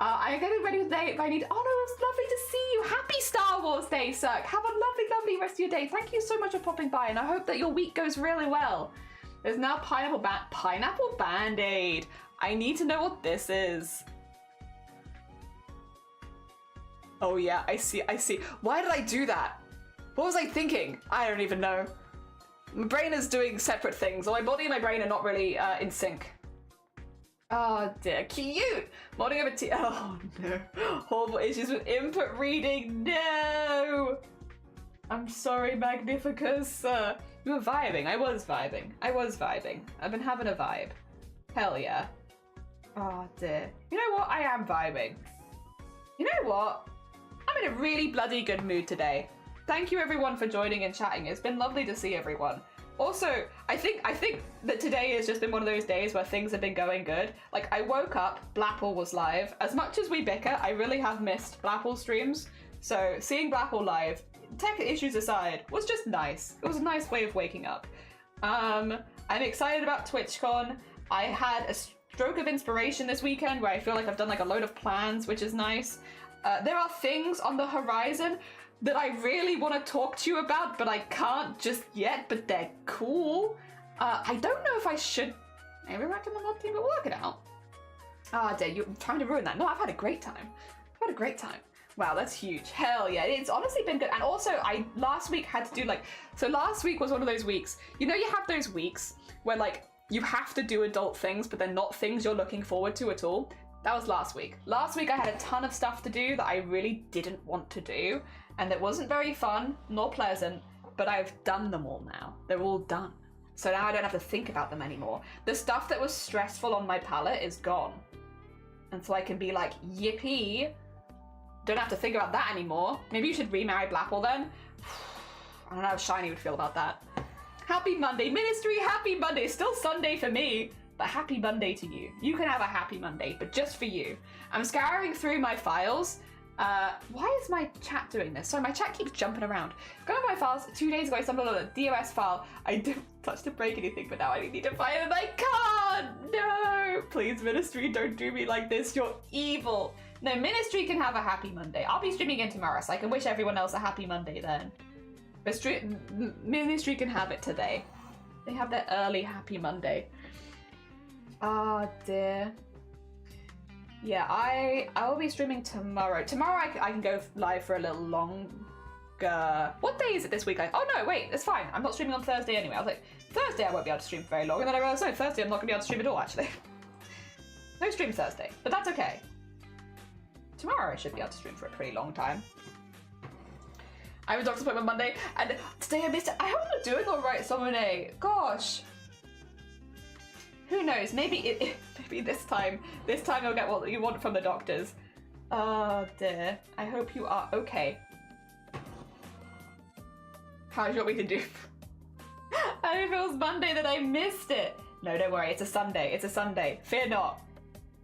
I'm getting ready for the day if I need. Oh no, it was lovely to see you. Happy Star Wars Day, Cirque. Have a lovely, lovely rest of your day. Thank you so much for popping by, and I hope that your week goes really well. There's now pineapple band-aid. I need to know what this is. Oh yeah, I see. Why did I do that? What was I thinking? I don't even know. My brain is doing separate things. My body and my brain are not really in sync. Oh dear, cute! Modding over tea. Oh no. Horrible issues with input reading. No! I'm sorry, Magnificus. You were vibing. I was vibing. I've been having a vibe. Hell yeah. Oh dear. You know what? I am vibing. You know what? I'm in a really bloody good mood today. Thank you everyone for joining and chatting. It's been lovely to see everyone. Also, I think that today has just been one of those days where things have been going good. Like, I woke up, Blapple was live. As much as we bicker, I really have missed Blapple streams. So, seeing Blapple live, tech issues aside, was just nice. It was a nice way of waking up. I'm excited about TwitchCon. I had a stroke of inspiration this weekend where I feel like I've done like a load of plans, which is nice. There are things on the horizon that I really want to talk to you about, but I can't just yet, but they're cool. I don't know if I should... Maybe back in the mod team, but we'll work it out. Ah, dear, you're trying to ruin that. No, I've had a great time. Wow, that's huge. Hell yeah, it's honestly been good. And also, I last week had to do like... So last week was one of those weeks. You know you have those weeks where like, you have to do adult things, but they're not things you're looking forward to at all? That was last week. Last week I had a ton of stuff to do that I really didn't want to do, and that wasn't very fun nor pleasant, but I've done them all now. They're all done. So now I don't have to think about them anymore. The stuff that was stressful on my palette is gone. And so I can be like, yippee, don't have to think about that anymore. Maybe you should remarry Blapple then. I don't know how Shiny would feel about that. Happy Monday, Ministry, happy Monday. Still Sunday for me, but happy Monday to you. You can have a happy Monday, but just for you. I'm scouring through my files. Why is my chat doing this? Sorry, my chat keeps jumping around. Going to my files, 2 days ago I stumbled on a DOS file. I didn't touch to break anything, but now I need to find it and I can't! No! Please, Ministry, don't do me like this. You're evil. No, Ministry can have a happy Monday. I'll be streaming again tomorrow, so I can wish everyone else a happy Monday then. But Ministry can have it today. They have their early happy Monday. Oh dear. Yeah, I will be streaming tomorrow. Tomorrow I can go live for a little longer. What day is it this week? Oh no, wait, it's fine. I'm not streaming on Thursday anyway. I was like, Thursday I won't be able to stream for very long, and then I realized, no, Thursday I'm not going to be able to stream at all, actually. No stream Thursday, but that's okay. Tomorrow I should be able to stream for a pretty long time. I have a doctor's appointment Monday, and today I missed it. I hope I'm doing all right, Somone. Gosh. Who knows? Maybe maybe this time you'll get what you want from the doctors. Oh dear. I hope you are okay. How do you want me to do? I hope it was Monday that I missed it. No, don't worry. It's a Sunday. It's a Sunday. Fear not.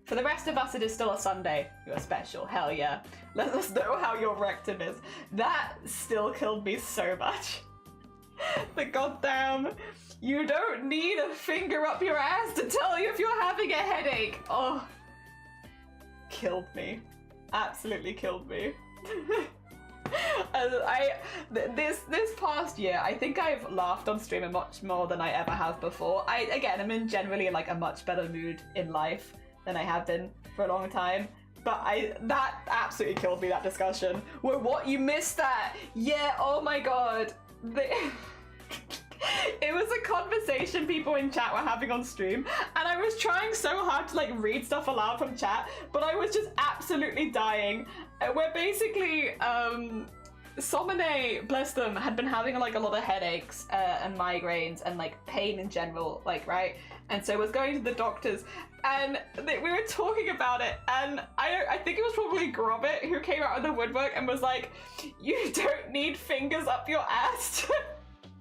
For the rest of us, it is still a Sunday. You're special. Hell yeah. Let us know how your rectum is. That still killed me so much. The goddamn... You don't need a finger up your ass to tell you if you're having a headache. Oh. Killed me. Absolutely killed me. This past year, I think I've laughed on stream much more than I ever have before. Again, I'm in generally like a much better mood in life than I have been for a long time. But that absolutely killed me, that discussion. Whoa, what? You missed that? Yeah, oh my god. It was a conversation people in chat were having on stream, and I was trying so hard to like read stuff aloud from chat, but I was just absolutely dying. Where basically, Somone, bless them, had been having like a lot of headaches and migraines and like pain in general, like, right? And so was going to the doctors, and we were talking about it, and I think it was probably Grobbit who came out of the woodwork and was like, you don't need fingers up your ass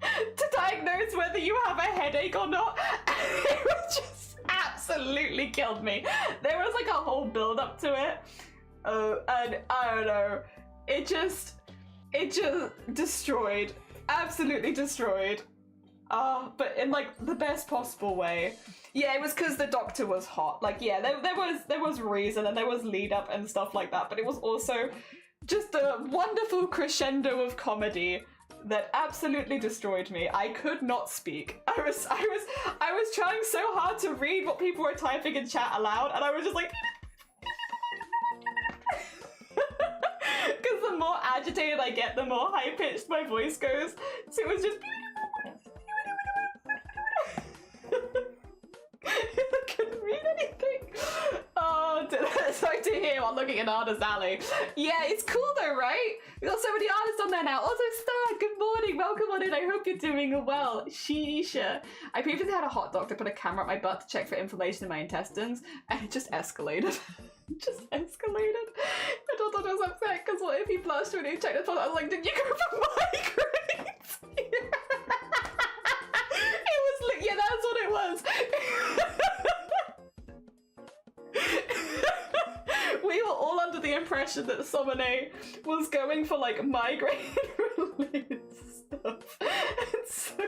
to diagnose whether you have a headache or not. It was just absolutely killed me. There was like a whole build up to it. And I don't know. It just destroyed. Absolutely destroyed. But in like the best possible way. Yeah, it was because the doctor was hot. Like, yeah, there was reason and there was lead up and stuff like that. But it was also just a wonderful crescendo of comedy that absolutely destroyed me. I could not speak. I was trying so hard to read what people were typing in chat aloud, and I was just like, because the more agitated I get, the more high pitched my voice goes. So it was just. I couldn't read anything. Oh, sorry to hear while looking at Arda's alley. Yeah, it's cool though, right? We've got so many artists on there now. Also, Star, good morning. Welcome on in. I hope you're doing well. Sheesha. I previously had a hot doctor put a camera up my butt to check for inflammation in my intestines, and it just escalated. Just escalated. My doctor was upset because what if he blushed when he checked the phone? I was like, did you go for migraines? It was like, yeah, that's what it was. We were all under the impression that Somone was going for like migraine related stuff. And so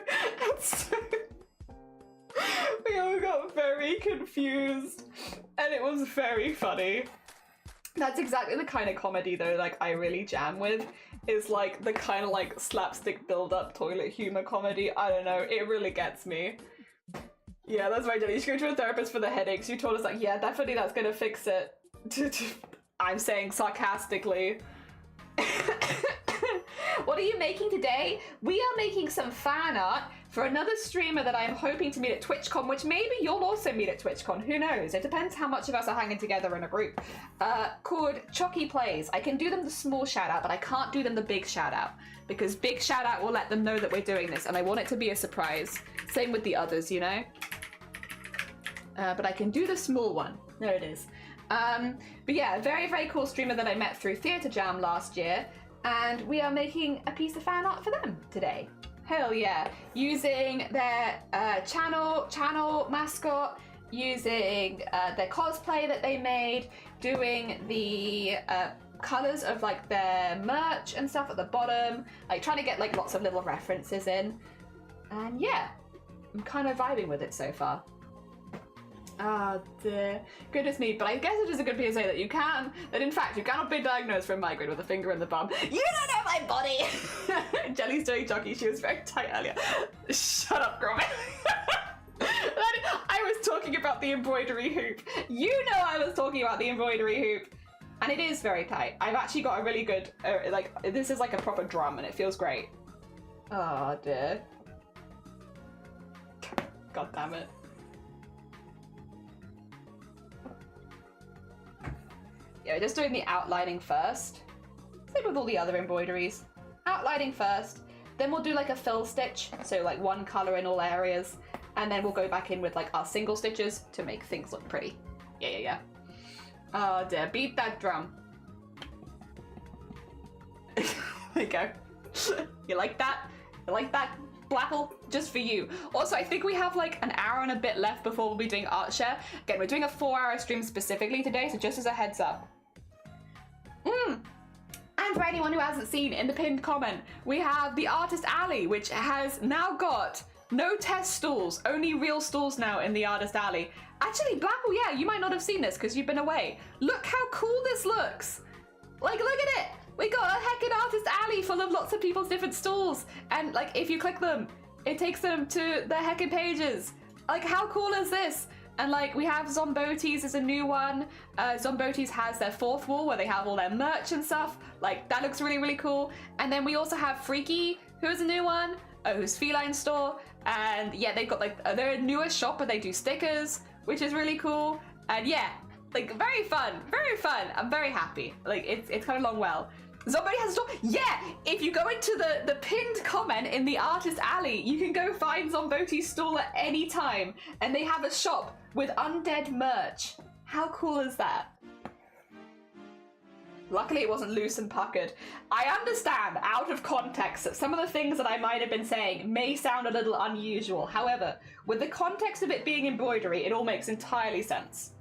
we all got very confused, and it was very funny. That's exactly the kind of comedy though, like I really jam with, is like the kind of like slapstick build-up toilet humor comedy. I don't know, it really gets me. Yeah, that's right, Jenny. You should go to a therapist for the headaches. You told us like, yeah, definitely that's gonna fix it. I'm saying sarcastically. What are you making today? We are making some fan art for another streamer that I'm hoping to meet at TwitchCon, which maybe you'll also meet at TwitchCon. Who knows? It depends how much of us are hanging together in a group. Called Chucky Plays. I can do them the small shout out, but I can't do them the big shout out because big shout out will let them know that we're doing this, and I want it to be a surprise. Same with the others, you know? But I can do the small one. There it is. But yeah, a very, very cool streamer that I met through Theatre Jam last year, and we are making a piece of fan art for them today. Hell yeah. Using their channel mascot, using their cosplay that they made, doing the colors of like their merch and stuff at the bottom, like trying to get like lots of little references in. And yeah, I'm kind of vibing with it so far. Ah, dear. Goodness me, but I guess it is a good PSA that in fact, you cannot be diagnosed for a migraine with a finger in the bum. You don't know my body! Jelly's doing jockey, she was very tight earlier. Shut up, Gromit. I was talking about the embroidery hoop. You know I was talking about the embroidery hoop. And it is very tight. I've actually got a really good, this is like a proper drum and it feels great. Oh, dear. God damn it. Yeah, just doing the outlining first. Same with all the other embroideries. Outlining first, then we'll do like a fill stitch, so like one colour in all areas, and then we'll go back in with like our single stitches to make things look pretty. Yeah. Oh dear, beat that drum. There you go. You like that? You like that? Blapple, just for you. Also, I think we have like an hour and a bit left before we'll be doing art share. Again, we're doing a 4-hour stream specifically today, so just as a heads up. And for anyone who hasn't seen, in the pinned comment, we have the Artist Alley, which has now got no test stalls, only real stalls now in the Artist Alley. Actually, Blapple, yeah, you might not have seen this because you've been away. Look how cool this looks. Like, look at it. We got a heckin' Artist Alley full of lots of people's different stalls. And like, if you click them, it takes them to their heckin' pages. Like, how cool is this? And like, we have Zomboti's is a new one. Zomboti's has their 4th wall where they have all their merch and stuff. Like, that looks really, really cool. And then we also have Freaky, who is a new one, who's Feline Store. And yeah, they've got like, they're a newer shop where they do stickers, which is really cool. And yeah, like, very fun, very fun. I'm very happy. Like, it's kind of long well. Zombie has a store. Yeah, if you go into the pinned comment in the Artist Alley, you can go find Zomboti's stall at any time, and they have a shop with undead merch. How cool is that? Luckily, it wasn't loose and puckered. I understand, out of context, that some of the things that I might have been saying may sound a little unusual. However, with the context of it being embroidery, it all makes entirely sense.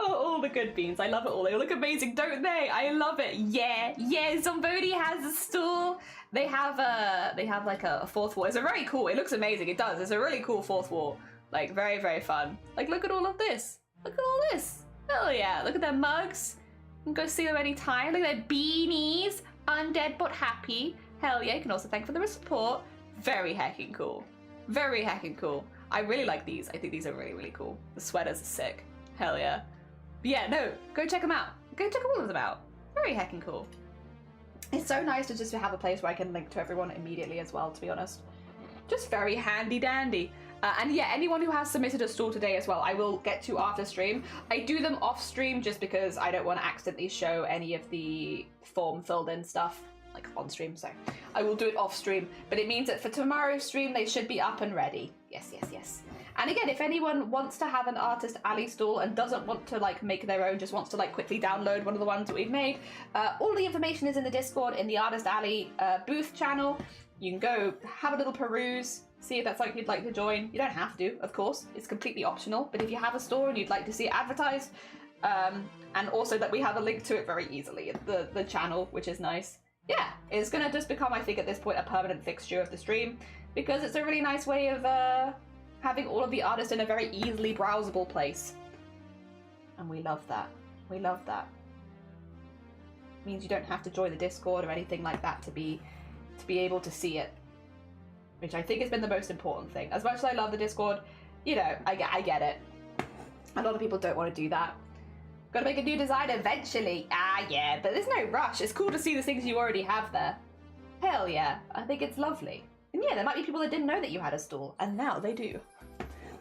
Oh, all the good beans. I love it all. They look amazing, don't they? I love it. Yeah, Zomboti has a stall. They have like a 4th wall. It's a very cool. It looks amazing. It does. It's a really cool 4th wall. Like, very, very fun. Like, look at all of this. Look at all this. Hell yeah. Look at their mugs. You can go see them anytime. Look at their beanies. Undead but happy. Hell yeah. You can also thank for the support. Very heckin' cool. Very heckin' cool. I really like these. I think these are really, really cool. The sweaters are sick. Hell yeah. But yeah, no, go check them out. Go check all of them out. Very heckin' cool. It's so nice to just have a place where I can link to everyone immediately as well, to be honest. Just very handy dandy. And yeah, anyone who has submitted a stall today as well, I will get to after stream. I do them off stream just because I don't want to accidentally show any of the form filled in stuff, like on stream, so I will do it off stream. But it means that for tomorrow's stream, they should be up and ready. Yes. And again, if anyone wants to have an Artist Alley stall and doesn't want to like make their own, just wants to like quickly download one of the ones that we've made, all the information is in the Discord in the Artist Alley booth channel. You can go have a little peruse, see if that's something you'd like to join. You don't have to, of course, it's completely optional, but if you have a store and you'd like to see it advertised, and also that we have a link to it very easily at the channel, which is nice. Yeah, it's gonna just become, I think at this point, a permanent fixture of the stream, because it's a really nice way of having all of the artists in a very easily browsable place. And we love that. We love that. It means you don't have to join the Discord or anything like that to be able to see it, which I think has been the most important thing. As much as I love the Discord, you know, I get it. A lot of people don't want to do that Gotta make a new design eventually. Ah, yeah, but there's no rush. It's cool to see the things you already have there. Hell yeah, I think it's lovely. And yeah, there might be people that didn't know that you had a stall, and now they do.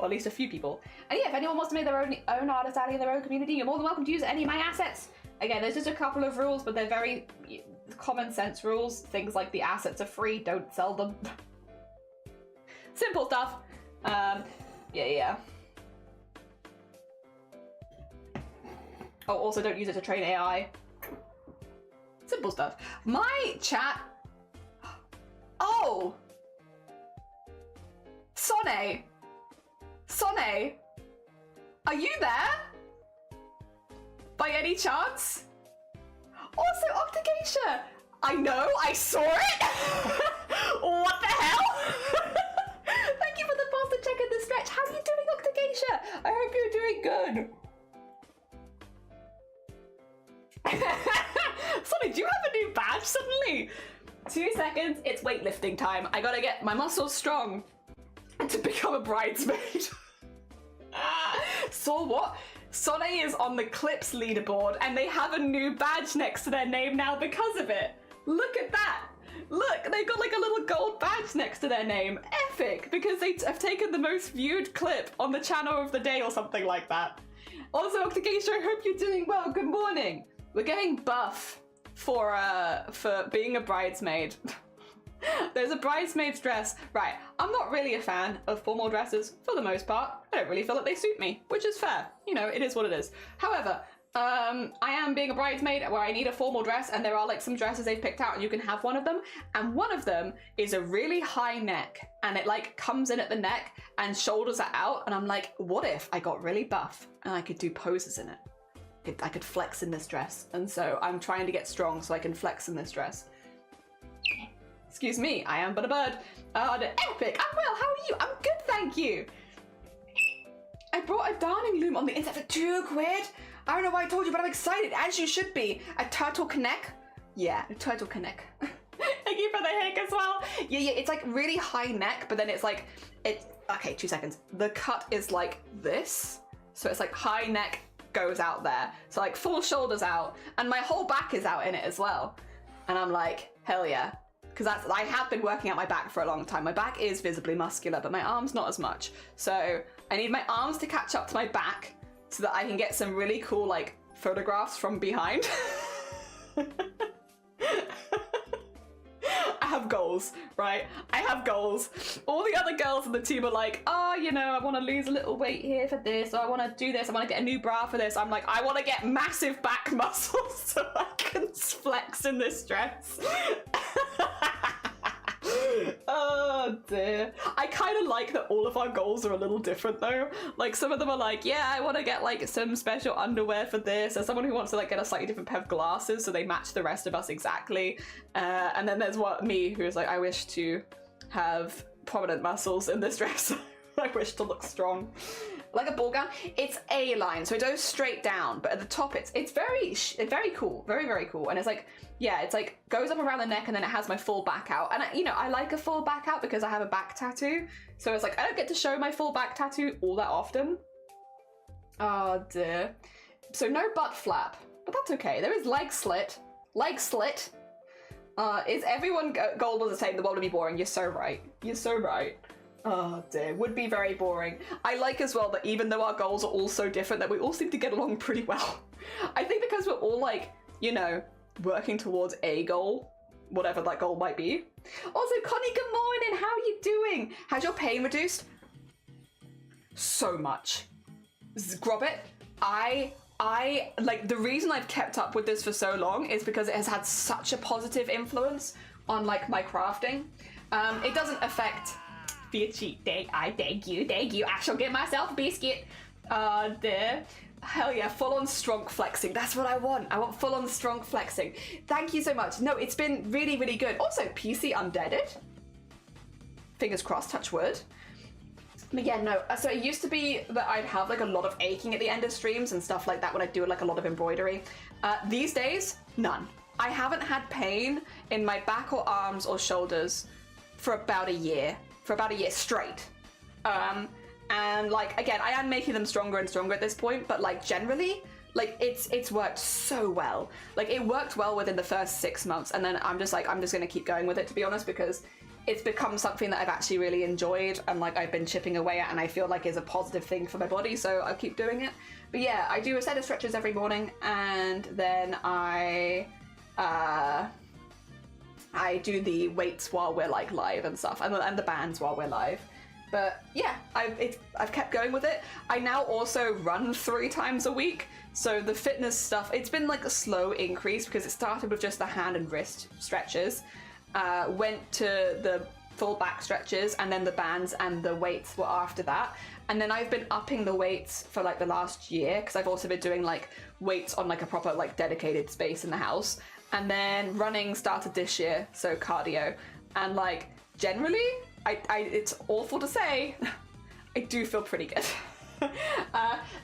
Or at least a few people. And yeah, if anyone wants to make their own artist alley in their own community, you're more than welcome to use any of my assets. Again, there's just a couple of rules, but they're very common sense rules. Things like the assets are free, don't sell them. Simple stuff. Yeah. Oh, also don't use it to train AI. Simple stuff. My chat... Oh! Sonne! Are you there? By any chance? Also, Octageisha! I know, I saw it! What the hell? Thank you for the faster check in the stretch. How are you doing, Octageisha? I hope you're doing good. Sonny, do you have a new badge suddenly? 2 seconds, it's weightlifting time. I gotta get my muscles strong to become a bridesmaid. Saw what? Sonny is on the Clips leaderboard and they have a new badge next to their name now because of it. Look at that. Look, they've got like a little gold badge next to their name. Epic, because they have taken the most viewed clip on the channel of the day or something like that. Also, Octageisha, I hope you're doing well. Good morning. We're getting buff for being a bridesmaid. There's a bridesmaid's dress. Right, I'm not really a fan of formal dresses for the most part. I don't really feel that they suit me, which is fair. You know, it is what it is. However, I am being a bridesmaid where I need a formal dress, and there are like some dresses they've picked out and you can have one of them. And one of them is a really high neck and it like comes in at the neck and shoulders are out. And I'm like, what if I got really buff and I could do poses in it? I could flex in this dress. And so I'm trying to get strong so I can flex in this dress. Excuse me, I am but a bird. Epic, I'm well, how are you? I'm good, thank you. I brought a darning loom on the inside for £2. I don't know why I told you, but I'm excited, as you should be. A turtle connect? Yeah, a turtle connect. Thank you for the hick as well. Yeah, it's like really high neck, but then it's like, okay, 2 seconds. The cut is like this. So it's like high neck goes out there. So like full shoulders out, and my whole back is out in it as well. And I'm like, hell yeah. Because I have been working out my back for a long time. My back is visibly muscular, but my arms not as much. So I need my arms to catch up to my back so that I can get some really cool like photographs from behind. I have goals, right? I have goals. All the other girls in the team are like, oh, you know, I want to lose a little weight here for this, or I want to do this, I want to get a new bra for this. I'm like, I want to get massive back muscles so I can flex in this dress. Oh dear. I kind of like that all of our goals are a little different though. Like some of them are like, yeah, I want to get like some special underwear for this. There's someone who wants to like get a slightly different pair of glasses so they match the rest of us exactly. And then there's me who's like, I wish to have prominent muscles in this dress. I wish to look strong. Like a ball gown. It's A-line, so it goes straight down, but at the top it's very cool, very cool. And it's like, yeah, it's like goes up around the neck and then it has my full back out. And I like a full back out because I have a back tattoo. So it's like I don't get to show my full back tattoo all that often. Oh dear. So no butt flap, but that's okay. There is leg slit. Leg slit. Is everyone goal was the same? The world would be boring. You're so right. You're so right. Oh dear, would be very boring. I like as well that even though our goals are all so different, that we all seem to get along pretty well. I think because we're all like, you know, working towards a goal, whatever that goal might be. Also, Connie, good morning, how are you doing? Has your pain reduced? So much. Grobbit, I like, the reason I've kept up with this for so long is because it has had such a positive influence on like my crafting. It doesn't affect be a cheat day. I thank you. I shall get myself a biscuit. There. Hell yeah, full-on strong flexing. That's what I want. I want full-on strong flexing. Thank you so much. No, it's been really, really good. Also, PC undeaded. Fingers crossed, touch wood. But yeah, no. So it used to be that I'd have like a lot of aching at the end of streams and stuff like that when I do like a lot of embroidery. These days, none. I haven't had pain in my back or arms or shoulders for about a year. Straight. And like, again, I am making them stronger and stronger at this point, but like generally, like it's worked so well. Like it worked well within the first 6 months, and then I'm just gonna keep going with it, to be honest, because it's become something that I've actually really enjoyed and like I've been chipping away at, and I feel like is a positive thing for my body, so I'll keep doing it. But yeah, I do a set of stretches every morning, and then I do the weights while we're like live and stuff, and the bands while we're live. But yeah, I've kept going with it. I now also run 3 times a week, so the fitness stuff, it's been like a slow increase because it started with just the hand and wrist stretches, went to the full back stretches, and then the bands and the weights were after that. And then I've been upping the weights for like the last year, because I've also been doing like weights on like a proper like dedicated space in the house. And then running started this year, so cardio. And like generally, it's awful to say, I do feel pretty good.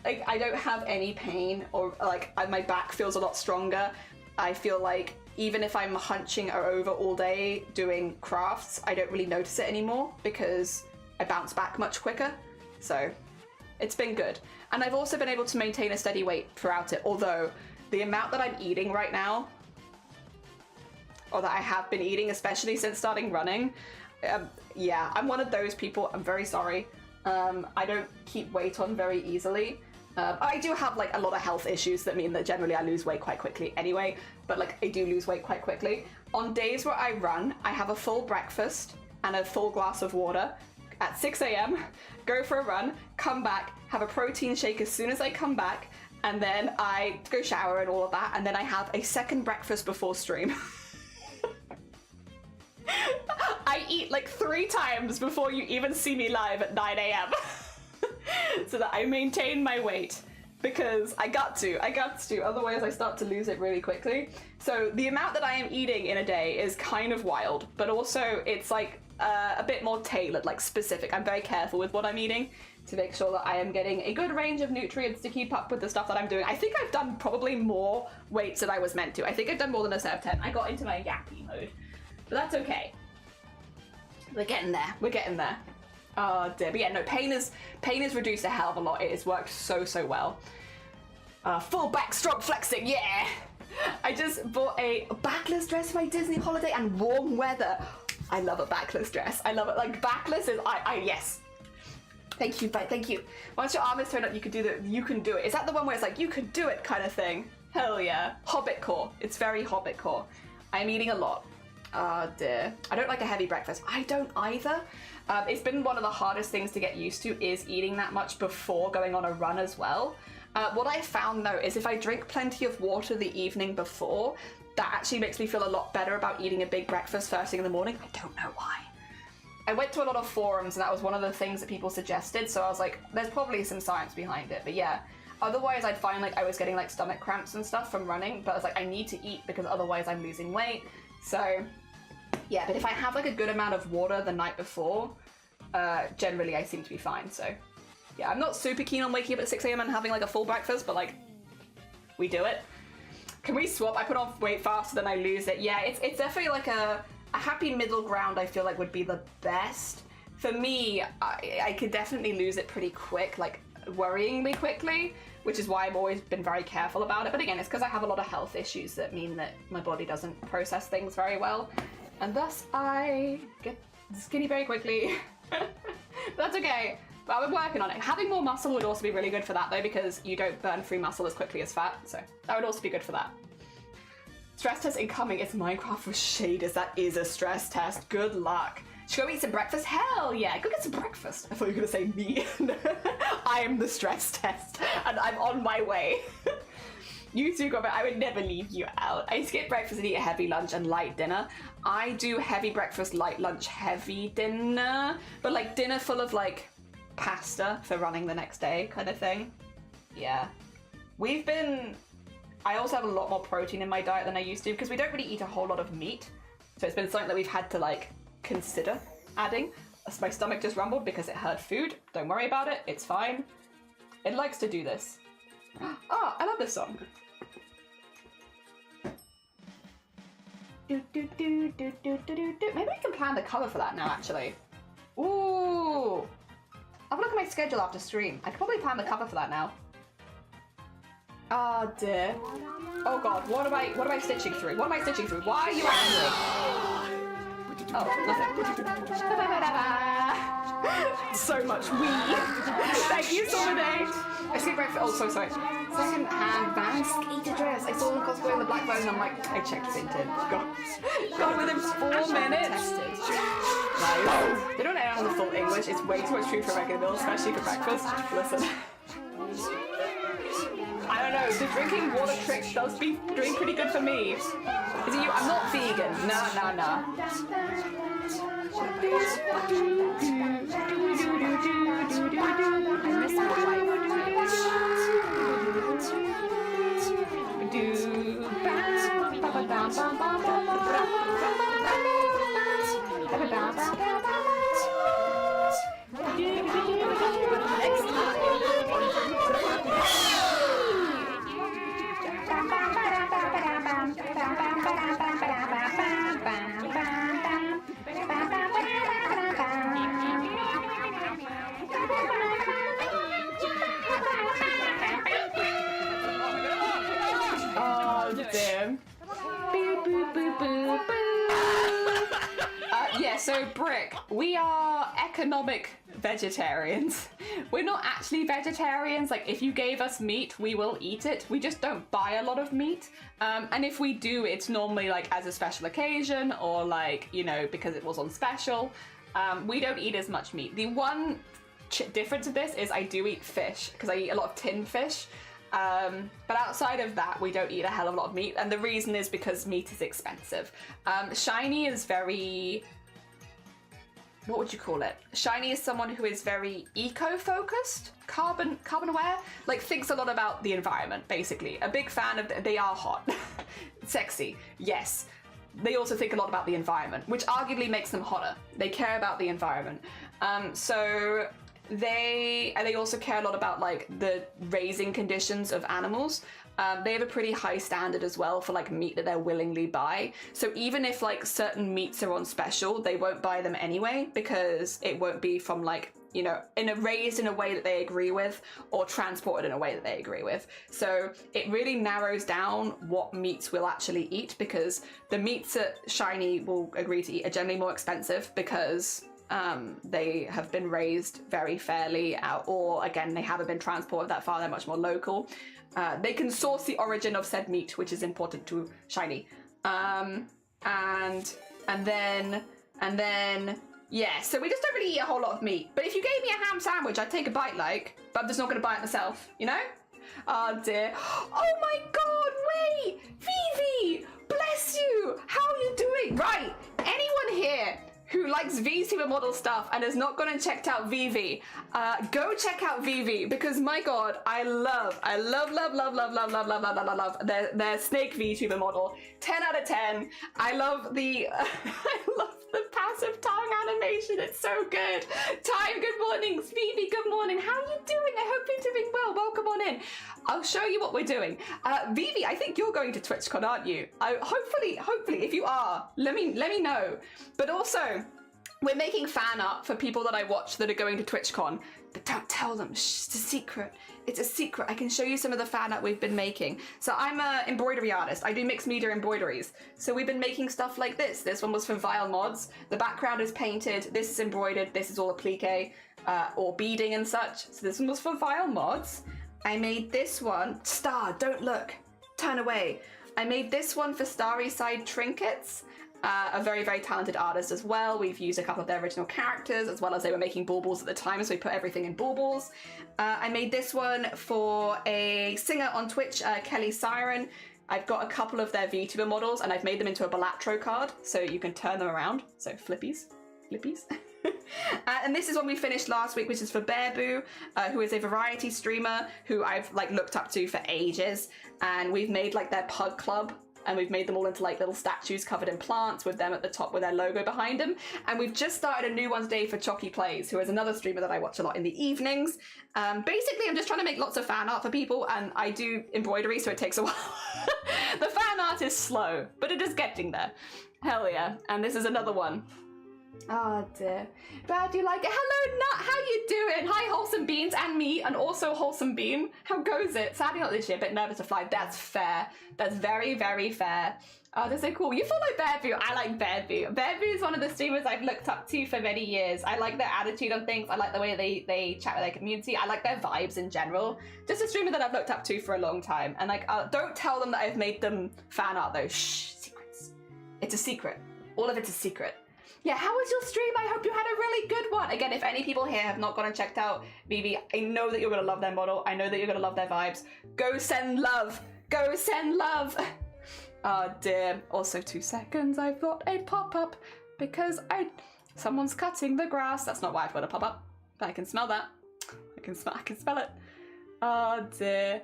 Like I don't have any pain, or like my back feels a lot stronger. I feel like even if I'm hunching over all day doing crafts, I don't really notice it anymore because I bounce back much quicker. So it's been good. And I've also been able to maintain a steady weight throughout it, although the amount that I'm eating right now, or that I have been eating, especially since starting running, yeah, I'm one of those people. I'm very sorry. I don't keep weight on very easily. I do have like a lot of health issues that mean that generally I lose weight quite quickly anyway, but like I do lose weight quite quickly. On days where I run, I have a full breakfast and a full glass of water at 6 a.m, go for a run, come back, have a protein shake as soon as I come back, and then I go shower and all of that, and then I have a second breakfast before stream. I eat like 3 times before you even see me live at 9 a.m. so that I maintain my weight, because I got to, otherwise I start to lose it really quickly. So the amount that I am eating in a day is kind of wild, but also it's like a bit more tailored, like specific. I'm very careful with what I'm eating to make sure that I am getting a good range of nutrients to keep up with the stuff that I'm doing. I think I've done probably more weights than I was meant to. I think I've done more than a set of 10. I got into my yappy mode, but that's okay. We're getting there. We're getting there. Oh dear. But yeah, no, pain is reduced a hell of a lot. It has worked so well. Full back stroke flexing, yeah! I just bought a backless dress for my Disney holiday and warm weather. I love a backless dress. I love it. Like backless is yes. Thank you, thank you. Once your arm is turned up, you can do it. Is that the one where it's like you can do it kind of thing? Hell yeah. Hobbit core. It's very Hobbit core. I'm eating a lot. Oh dear. I don't like a heavy breakfast. I don't either. It's been one of the hardest things to get used to, is eating that much before going on a run as well. What I found though is if I drink plenty of water the evening before, that actually makes me feel a lot better about eating a big breakfast first thing in the morning. I don't know why. I went to a lot of forums and that was one of the things that people suggested, so I was like, there's probably some science behind it, but yeah. Otherwise I'd find like I was getting like stomach cramps and stuff from running, but I was like, I need to eat because otherwise I'm losing weight. So yeah, but if I have like a good amount of water the night before, generally I seem to be fine. So yeah, I'm not super keen on waking up at 6 a.m. and having like a full breakfast, but like, we do it. Can we swap? I put on weight faster than I lose it. Yeah, it's definitely like a happy middle ground. I feel like would be the best. For me, I could definitely lose it pretty quick, like worryingly quickly, which is why I've always been very careful about it. But again, it's because I have a lot of health issues that mean that my body doesn't process things very well. And thus I get skinny very quickly. That's okay. But I'm working on it. Having more muscle would also be really good for that though, because you don't burn through muscle as quickly as fat. So that would also be good for that. Stress test incoming. It's Minecraft with shaders. That is a stress test. Good luck. Should we go eat some breakfast? Hell yeah. Go get some breakfast. I thought you were going to say me. I am the stress test and I'm on my way. You too, Robert. I would never leave you out. I skip breakfast and eat a heavy lunch and light dinner. I do heavy breakfast, light lunch, heavy dinner. But like dinner full of like pasta for running the next day kind of thing. Yeah. I also have a lot more protein in my diet than I used to because we don't really eat a whole lot of meat. So it's been something that we've had to like consider adding. My stomach just rumbled because it heard food. Don't worry about it. It's fine. It likes to do this. Oh, I love this song. Maybe we can plan the cover for that now, actually. Ooh. I'll have a look at my schedule after stream. I could probably plan the cover for that now. Oh dear. Oh god, what am I stitching through? What am I stitching through? Why are you angry? Oh, nothing. So much wee. Thank you, Solomon. I see breakfast. Oh, so sorry. Second-hand mask, eater dress. I saw them cosplay in the black bone and I'm like, I checked Vinted. God, within 4 minutes. Nice. They don't air on the full English. It's way too much food for a regular meal, especially for breakfast. Listen. I don't know, the drinking water trick does be doing pretty good for me. Is it you? I'm not vegan. Nah. So Brick, we are economic vegetarians. We're not actually vegetarians. Like, if you gave us meat, we will eat it. We just don't buy a lot of meat. And if we do, it's normally like as a special occasion or like, you know, because it was on special. We don't eat as much meat. The one difference of this is I do eat fish because I eat a lot of tinned fish. But outside of that, we don't eat a hell of a lot of meat. And the reason is because meat is expensive. Shiny is very... What would you call it? Shiny is someone who is very eco-focused, carbon aware, like thinks a lot about the environment, basically. A big fan of, they are hot, sexy, yes. They also think a lot about the environment, which arguably makes them hotter. They care about the environment. So they also care a lot about like the raising conditions of animals. They have a pretty high standard as well for like meat that they'll willingly buy. So even if like certain meats are on special, they won't buy them anyway because it won't be from like, you know, raised in a way that they agree with or transported in a way that they agree with. So it really narrows down what meats we'll actually eat because the meats that Shiny will agree to eat are generally more expensive because they have been raised very fairly or again, they haven't been transported that far, they're much more local. They can source the origin of said meat, which is important to Shiny. And then, yeah, so we just don't really eat a whole lot of meat. But if you gave me a ham sandwich, I'd take a bite but I'm just not gonna buy it myself, you know? Oh dear. Oh my god, wait! Vivi! Bless you! How are you doing? Right, anyone here who likes VTuber model stuff and has not gone and checked out Vivi, go check out Vivi because my god, I love their snake VTuber model. 10 out of 10. I love the the passive tongue animation. It's so good. Time, good morning. Vivi, good morning. How are you doing? I hope you're doing well. Welcome on in. I'll show you what we're doing. Vivi, I think you're going to TwitchCon, aren't you? Hopefully, if you are, let me know. But also, we're making fan art for people that I watch that are going to TwitchCon. But don't tell them. Shh, it's a secret. It's a secret. I can show you some of the fan art we've been making. So I'm an embroidery artist. I do mixed media embroideries. So we've been making stuff like this. This one was for Vile Mods. The background is painted. This is embroidered. This is all applique or beading and such. So this one was for Vile Mods. I made this one. Star, don't look. Turn away. I made this one for Starry Side Trinkets. A very, very talented artist as well. We've used a couple of their original characters as well as they were making baubles at the time, so we put everything in baubles. I made this one for a singer on Twitch, Kelly Siren. I've got a couple of their VTuber models and I've made them into a Balatro card so you can turn them around. So flippies. And this is one we finished last week, which is for Bearboo, who is a variety streamer who I've like looked up to for ages. And we've made like their pug club. And we've made them all into like little statues covered in plants with them at the top with their logo behind them. And we've just started a new one today for Chalky Plays, who is another streamer that I watch a lot in the evenings. Basically, I'm just trying to make lots of fan art for people, and I do embroidery, so it takes a while. The fan art is slow, but it is getting there. Hell yeah. And this is another one. Oh dear. Glad you like it. Hello, Nut. How you doing? Hi, Wholesome Beans and me, and also Wholesome Bean. How goes it? Sadly not this year, but nervous to fly. That's fair. That's very, very fair. Oh, that's so cool. You follow Bearview. I like Bearview. Bearview is one of the streamers I've looked up to for many years. I like their attitude on things. I like the way they chat with their community. I like their vibes in general. Just a streamer that I've looked up to for a long time. And like, don't tell them that I've made them fan art though. Shh, secrets. It's a secret. All of it's a secret. Yeah, how was your stream? I hope you had a really good one. Again, if any people here have not gone and checked out Vivi, I know that you're gonna love their model. I know that you're gonna love their vibes. Go send love. Go send love. Oh dear. Also 2 seconds, I thought I'd pop up because someone's cutting the grass. That's not why I've got to pop up, but I can smell that. I can smell it. Oh dear.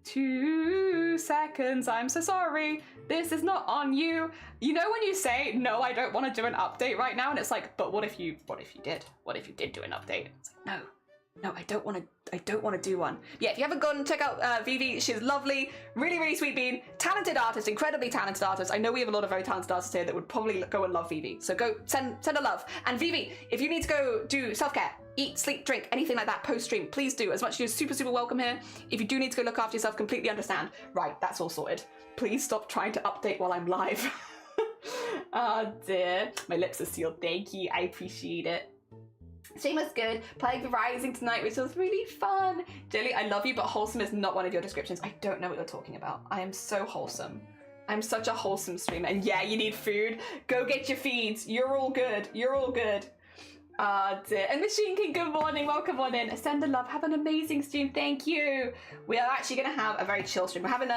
2 seconds, I'm so sorry. This is not on you. You know when you say, no, I don't want to do an update right now, and it's like, but what if you did? What if you did do an update? It's like, no, I don't want to do one. Yeah, if you haven't gone, check out Vivi. She's lovely, really, really sweet bean, talented artist, incredibly talented artist. I know we have a lot of very talented artists here that would probably go and love Vivi. So go send a love. And Vivi, if you need to go do self-care, eat, sleep, drink, anything like that post-stream, please do. As much as you're super, super welcome here. If you do need to go look after yourself, completely understand. Right, that's all sorted. Please stop trying to update while I'm live. Oh dear. My lips are sealed. Thank you. I appreciate it. Stream was good. Playing the Rising tonight, which was really fun. Jelly, I love you, but wholesome is not one of your descriptions. I don't know what you're talking about. I am so wholesome. I'm such a wholesome streamer. And yeah, you need food. Go get your feeds. You're all good. You're all good. Dear. And Machine King, good morning. Welcome on in. Send a love. Have an amazing stream. Thank you. We are actually going to have a very chill stream. We're having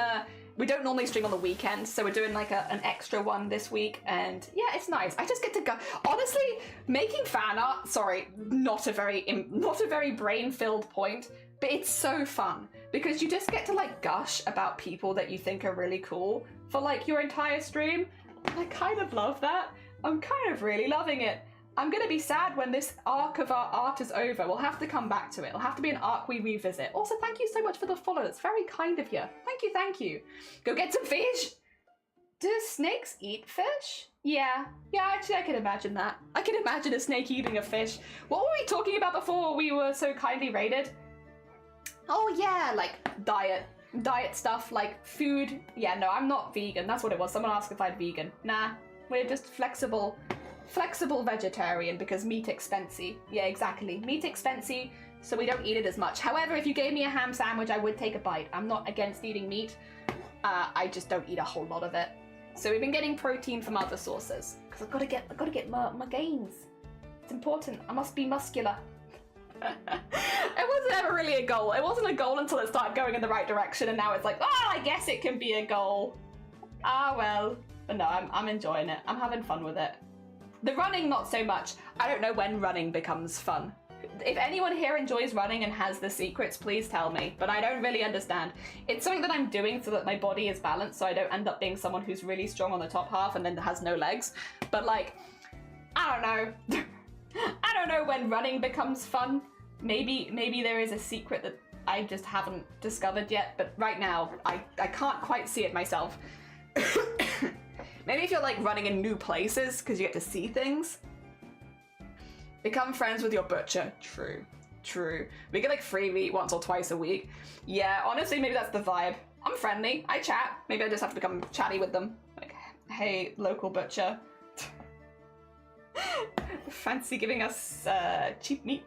we don't normally stream on the weekend, so we're doing like an extra one this week, and yeah, it's nice. I just get to go. Honestly, making fan art, sorry, not a very brain-filled point, but it's so fun because you just get to like gush about people that you think are really cool for like your entire stream. And I kind of love that. I'm kind of really loving it. I'm going to be sad when this arc of our art is over. We'll have to come back to it. It'll have to be an arc we revisit. Also, thank you so much for the follow. It's very kind of you. Thank you. Go get some fish. Do snakes eat fish? Yeah, actually I can imagine that. I can imagine a snake eating a fish. What were we talking about before we were so kindly raided? Oh yeah, like diet stuff, like food. Yeah, no, I'm not vegan. That's what it was. Someone asked if I'm vegan. Nah, we're just flexible vegetarian because meat expensive. Yeah, exactly. Meat expensive, so we don't eat it as much. However, if you gave me a ham sandwich, I would take a bite. I'm not against eating meat. I just don't eat a whole lot of it. So we've been getting protein from other sources because I've got to get my gains. It's important. I must be muscular. It wasn't ever really a goal. It wasn't a goal until it started going in the right direction, and now it's like, oh, I guess it can be a goal. Ah well. But no, I'm enjoying it. I'm having fun with it. The running, not so much. I don't know when running becomes fun. If anyone here enjoys running and has the secrets, please tell me. But I don't really understand. It's something that I'm doing so that my body is balanced, so I don't end up being someone who's really strong on the top half and then has no legs. But like, I don't know. I don't know when running becomes fun. Maybe there is a secret that I just haven't discovered yet. But right now, I can't quite see it myself. Maybe if you're like running in new places because you get to see things. Become friends with your butcher. True. We get like free meat once or twice a week. Yeah, honestly, maybe that's the vibe. I'm friendly. I chat. Maybe I just have to become chatty with them. Like, hey, local butcher. Fancy giving us cheap meat.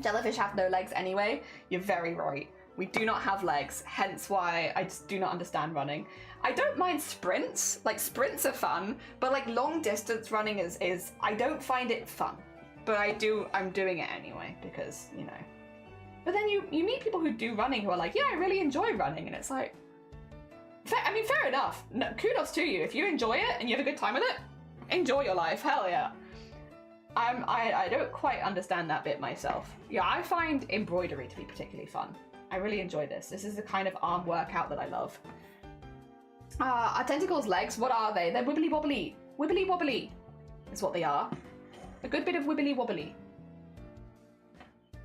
Jellyfish have no legs anyway. You're very right. We do not have legs, hence why I just do not understand running. I don't mind sprints, like sprints are fun, but like long distance running is I don't find it fun. But I'm doing it anyway because, you know. But then you meet people who do running who are like, yeah, I really enjoy running, and it's like, fair enough. No, kudos to you. If you enjoy it and you have a good time with it, enjoy your life, hell yeah. I don't quite understand that bit myself. Yeah, I find embroidery to be particularly fun. I really enjoy this. This is the kind of arm workout that I love. Our tentacles' legs, what are they? They're wibbly wobbly. Wibbly wobbly is what they are. A good bit of wibbly wobbly.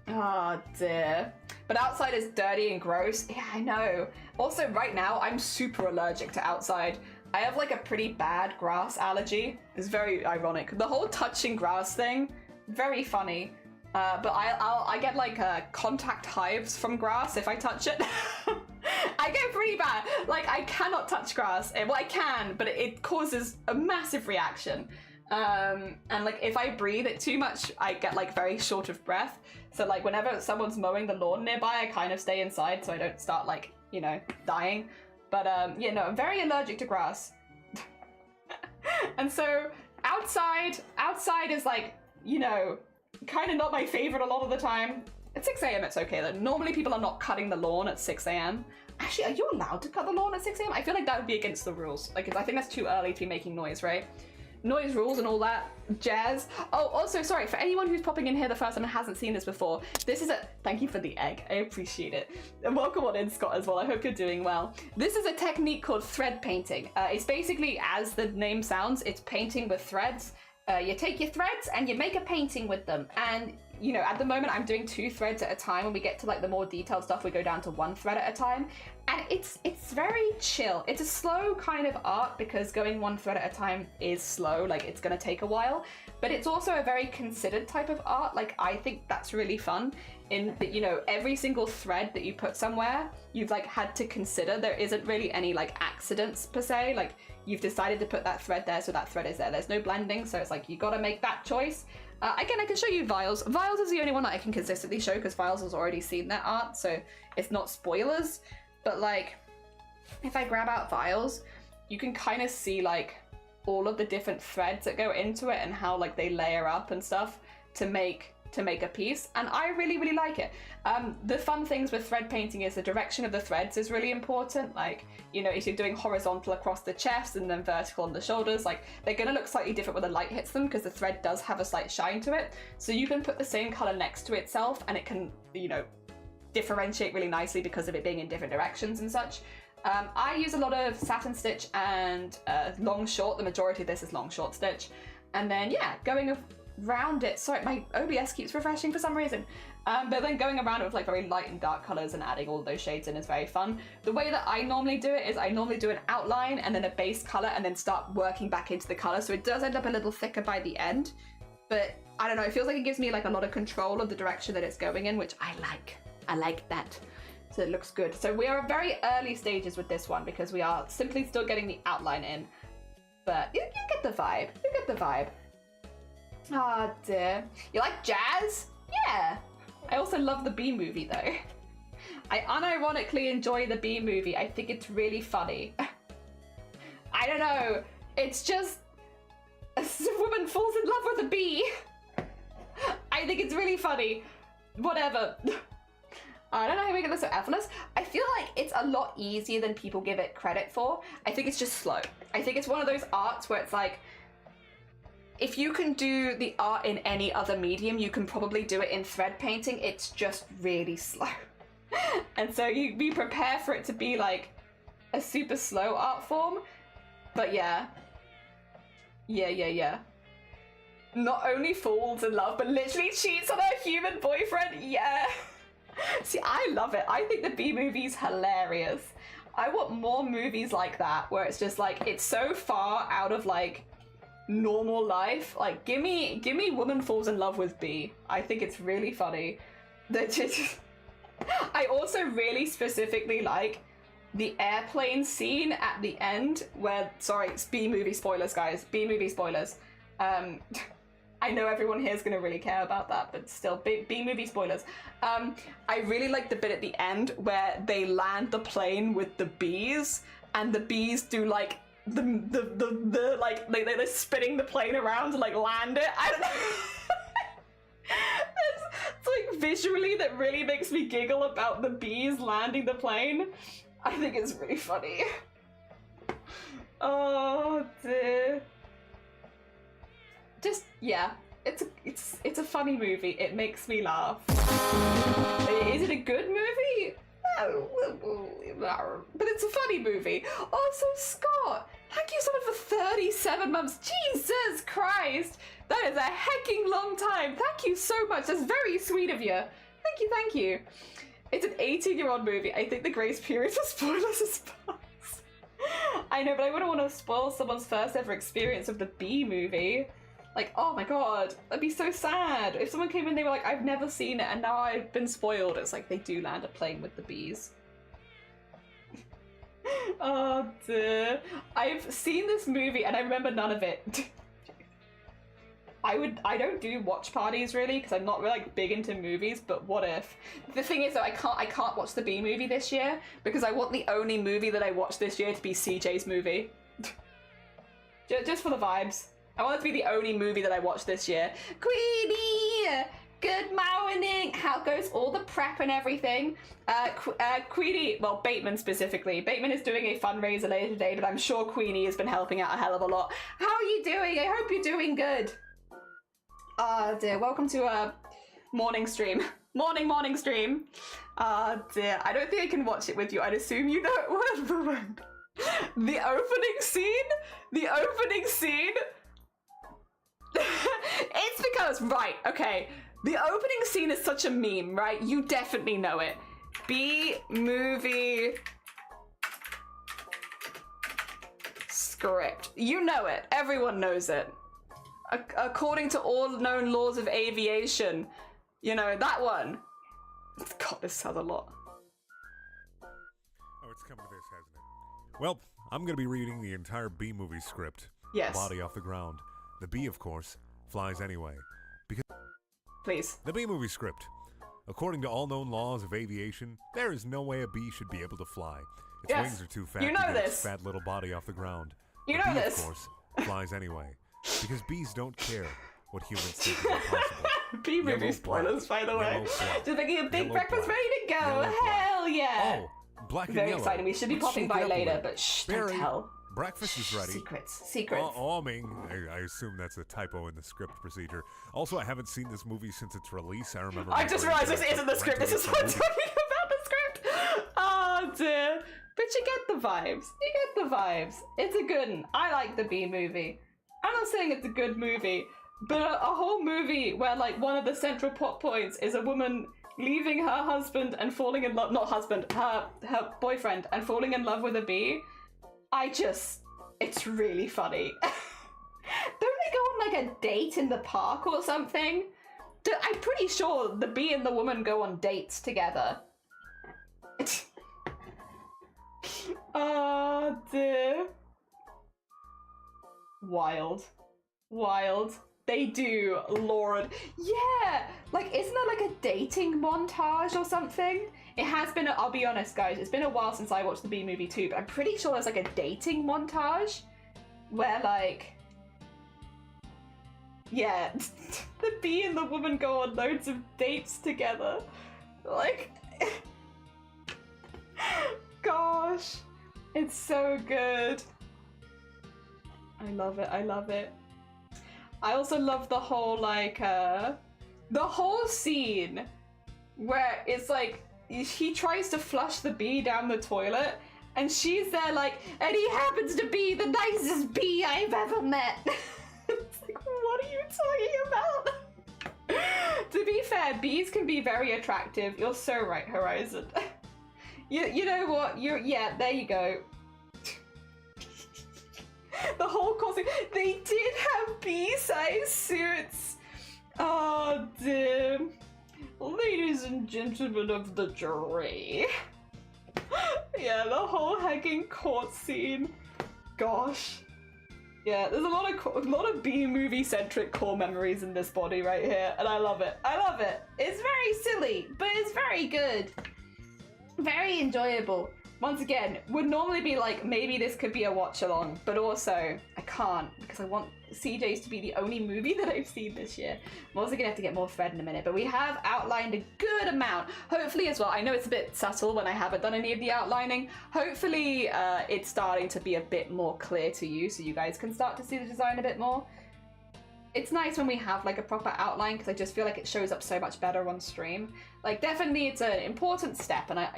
Oh dear. But outside is dirty and gross. Yeah, I know. Also, right now, I'm super allergic to outside. I have like a pretty bad grass allergy. It's very ironic. The whole touching grass thing, very funny. But I get like contact hives from grass if I touch it. I get pretty bad. Like I cannot touch grass. Well, I can, but it causes a massive reaction. And like if I breathe it too much, I get like very short of breath. So like whenever someone's mowing the lawn nearby, I kind of stay inside so I don't start like, you know, dying. But yeah, no, I'm very allergic to grass. And so outside is like, you know, kind of not my favorite a lot of the time. At 6 a.m. it's okay though. Normally people are not cutting the lawn at 6 a.m. Actually, are you allowed to cut the lawn at 6 a.m.? I feel like that would be against the rules. Like, I think that's too early to be making noise, right? Noise rules and all that jazz. Oh, also, sorry, for anyone who's popping in here the first time and hasn't seen this before, this is a... Thank you for the egg. I appreciate it. And welcome on in, Scott, as well. I hope you're doing well. This is a technique called thread painting. It's basically, as the name sounds, it's painting with threads. You take your threads and you make a painting with them. And, you know, at the moment I'm doing 2 threads at a time. When we get to like the more detailed stuff, we go down to 1 thread at a time. And it's very chill. It's a slow kind of art because going 1 thread at a time is slow. Like it's gonna take a while, but it's also a very considered type of art. Like I think that's really fun in that, you know, every single thread that you put somewhere, you've like had to consider. There isn't really any like accidents per se. Like you've decided to put that thread there, so that thread is there. There's no blending, so it's like you gotta make that choice. Again, I can show you Viles. Viles is the only one that I can consistently show because Viles has already seen that art, so it's not spoilers. But like, if I grab out Viles, you can kind of see like all of the different threads that go into it and how like they layer up and stuff to make a piece, and I really, really like it. The fun things with thread painting is the direction of the threads is really important. Like, you know, if you're doing horizontal across the chest and then vertical on the shoulders, like they're gonna look slightly different when the light hits them because the thread does have a slight shine to it. So you can put the same color next to itself and it can, you know, differentiate really nicely because of it being in different directions and such. I use a lot of satin stitch and long short. The majority of this is long short stitch. And then, yeah, going around it. Sorry, my OBS keeps refreshing for some reason. But then going around it with like very light and dark colors and adding all those shades in is very fun. The way that I normally do it is I normally do an outline and then a base color and then start working back into the color. So it does end up a little thicker by the end. But I don't know, it feels like it gives me like a lot of control of the direction that it's going in, which I like. I like that. So it looks good. So we are at very early stages with this one because we are simply still getting the outline in. But you get the vibe. You get the vibe. Ah, dear. You like jazz? Yeah. I also love the Bee Movie though. I unironically enjoy the Bee Movie. I think it's really funny. I don't know. It's just a woman falls in love with a bee. I think it's really funny. Whatever. I don't know how we get this so effortless. I feel like it's a lot easier than people give it credit for. I think it's just slow. I think it's one of those arts where it's like, if you can do the art in any other medium, you can probably do it in thread painting. It's just really slow. And so you prepare for it to be like a super slow art form. But yeah. Yeah. Not only falls in love, but literally cheats on her human boyfriend. Yeah. See, I love it. I think the Bee Movie's hilarious. I want more movies like that, where it's just like, it's so far out of like normal life. Like, give me woman falls in love with bee. I think it's really funny. I also really specifically like the airplane scene at the end where, sorry, it's Bee Movie spoilers, guys. Bee Movie spoilers. I know everyone here is going to really care about that, but still, Bee Movie spoilers. I really like the bit at the end where they land the plane with the bees, and the bees do like the like they're spinning the plane around to like land it. I don't know. It's like visually that really makes me giggle about the bees landing the plane. I think it's really funny. Oh dear. Just, yeah, it's a funny movie. It makes me laugh. Is it a good movie? No, but it's a funny movie. Also, Scott, thank you so much for 37 months. Jesus Christ, that is a hecking long time. Thank you so much. That's very sweet of you. Thank you. It's an 18-year-old movie. I think the grace period for spoilers is past. I know, but I wouldn't want to spoil someone's first ever experience of the Bee movie. Like, oh my god, that'd be so sad. If someone came in, they were like, I've never seen it, and now I've been spoiled. It's like they do land up playing with the bees. Oh dear. I've seen this movie and I remember none of it. I don't do watch parties really because I'm not really like big into movies, but what if? The thing is though, I can't watch the Bee movie this year because I want the only movie that I watch this year to be CJ's movie. Just for the vibes. I want it to be the only movie that I watch this year. Queenie! Good morning! How goes all the prep and everything? Queenie, well, Bateman specifically. Bateman is doing a fundraiser later today, but I'm sure Queenie has been helping out a hell of a lot. How are you doing? I hope you're doing good. Ah, dear. Welcome to a morning stream. Morning stream. Ah, dear. I don't think I can watch it with you. I'd assume you know it word for word. The opening scene? The opening scene? It's because, right, okay. The opening scene is such a meme, right? You definitely know it. Bee movie script. You know it. Everyone knows it. According to all known laws of aviation. You know, that one. God, this sounds a lot. Oh, it's coming to this, hasn't it? Well, I'm going to be reading the entire Bee movie script. Yes. Body off the ground. The bee, of course, flies anyway. Because please. the Bee movie script. According to all known laws of aviation, there is no way a bee should be able to fly. Its wings are too fat you know to get this. its fat little body off the ground. You the know bee, this. of course, flies anyway. Because bees don't care what humans think is impossible. Bee movie spoilers, by the way. Just making a big breakfast ready to go. Hell yeah. Oh, black and Very yellow. exciting. We should be Let's popping shake it by up a later, bit. but shh, Barry, don't tell. Breakfast is ready. Secrets. I assume that's a typo in the script procedure. Also, I haven't seen this movie since its release. I remember. I just realized this isn't the script. This is what I'm talking about, the script. Oh dear. But you get the vibes. You get the vibes. It's a good one. I like the Bee movie. I'm not saying it's a good movie, but a whole movie where like one of the central plot points is a woman leaving her husband and falling in love, not husband, her boyfriend, and falling in love with a bee. It's really funny. Don't they go on like a date in the park or something? I'm pretty sure the bee and the woman go on dates together. Oh dear. Wild. They do, Lord. Yeah, like isn't there like a dating montage or something? It has been, I'll be honest guys, it's been a while since I watched the Bee movie too, but I'm pretty sure there's like a dating montage where like, yeah, the bee and the woman go on loads of dates together. Like, gosh, it's so good. I love it. I also love the whole like, the whole scene where it's like, he tries to flush the bee down the toilet and she's there like, and he happens to be the nicest bee I've ever met. It's like, what are you talking about? To be fair, bees can be very attractive. You're so right, Horizon. You know what? Yeah, there you go. The whole costume, they did have bee-sized suits. Oh, dear. Ladies and gentlemen of the jury. Yeah, the whole hanging court scene. Gosh. Yeah, there's a lot of Bee movie centric core memories in this body right here, and I love it. It's very silly, but it's very good. Very enjoyable. Once again, would normally be like, maybe this could be a watch along, but also I can't because I want CJ's to be the only movie that I've seen this year. I'm also gonna have to get more Fred in a minute, but we have outlined a good amount. Hopefully as well, I know it's a bit subtle when I haven't done any of the outlining. Hopefully it's starting to be a bit more clear to you so you guys can start to see the design a bit more. It's nice when we have like a proper outline because I just feel like it shows up so much better on stream. Like definitely it's an important step, and